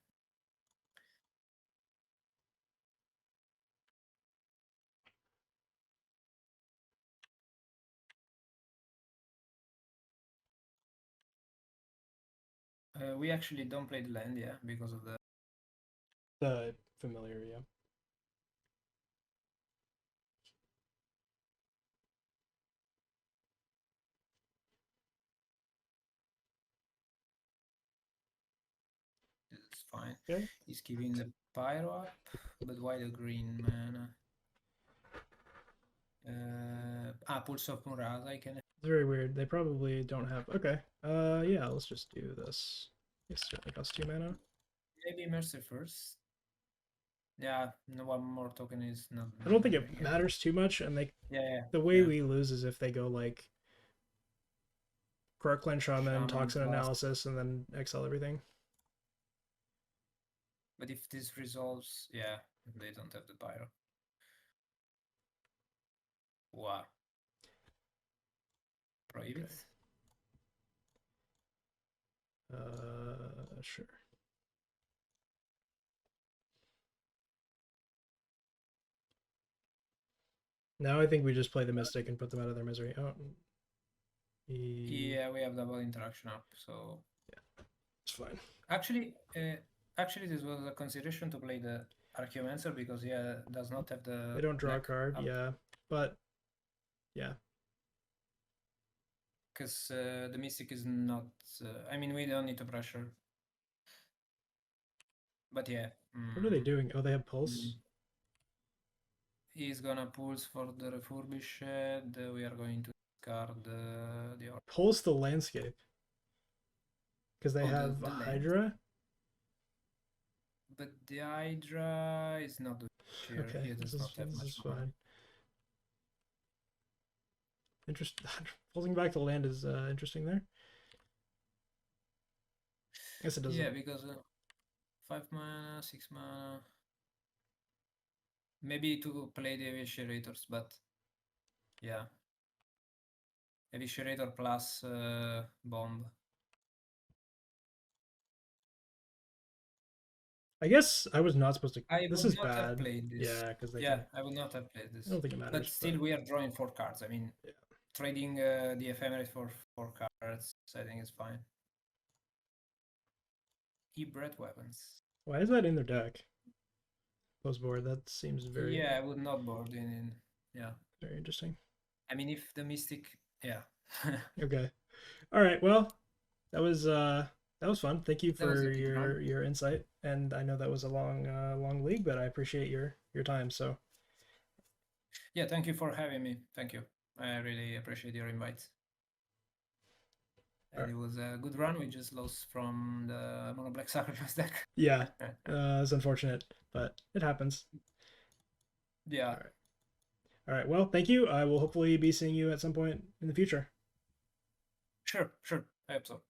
We actually don't play the land, yeah, because of the familiar, yeah. It's fine. Okay. He's keeping the Pyro up, but why the green mana? Pulse of Murata, I can... It's very weird. They probably don't have... Okay. Yeah, let's just do this. It certainly costs 2 mana. Maybe Mercy first. Yeah, no one more token is not... I don't think it matters too much, and they... The way we lose is if they go, like... Croakland Shaman, Toxin Analysis, and then exile everything. But if this resolves... Yeah, they don't have the Pyro. Wow. Prohibit? Sure. Now I think we just play the Mystic and put them out of their misery. Oh, Yeah, we have double interaction up, so it's fine. actually, this was a consideration to play the Archaeomancer because does not have They the don't draw a black card, up yeah, but yeah, because the Mystic is not. I mean, we don't need to pressure, but yeah. what are they doing? Oh, they have Pulse. He's gonna pulse for the refurbished. We are going to discard the Pulse the landscape because they oh have a the land, Hydra. but the Hydra is not doing much here. Okay, He this does is not have this much is mana. fine. Interesting. Pulsing back to land is interesting there. I guess it doesn't. Yeah, because 5 mana, 6 mana. Maybe to play the Eviscerators, but yeah. Eviscerator plus Bomb. I guess I was not supposed to. I This would is not have bad. played this. Yeah, because they Yeah, can. I would not have played I this. don't think it But matters, still, we are drawing 4 cards. I mean, yeah. trading the Ephemerate for 4 cards, I think is fine. Hybrid weapons. Why is that in their deck? Post board. That seems very Yeah, I would not board in. Yeah. very interesting. I mean, if the Mystic. Yeah. Okay. All right. Well, that was fun. Thank you That was for a good run. your insight. And I know that was a long league, but I appreciate your time. So Yeah, thank you for having me. Thank you. I really appreciate your invite. all And right. it was a good run. We just lost from the Mono Black Sacrifice deck. Yeah, it's unfortunate, but it happens. Yeah. All right. All right. Well, thank you. I will hopefully be seeing you at some point in the future. Sure. I hope so.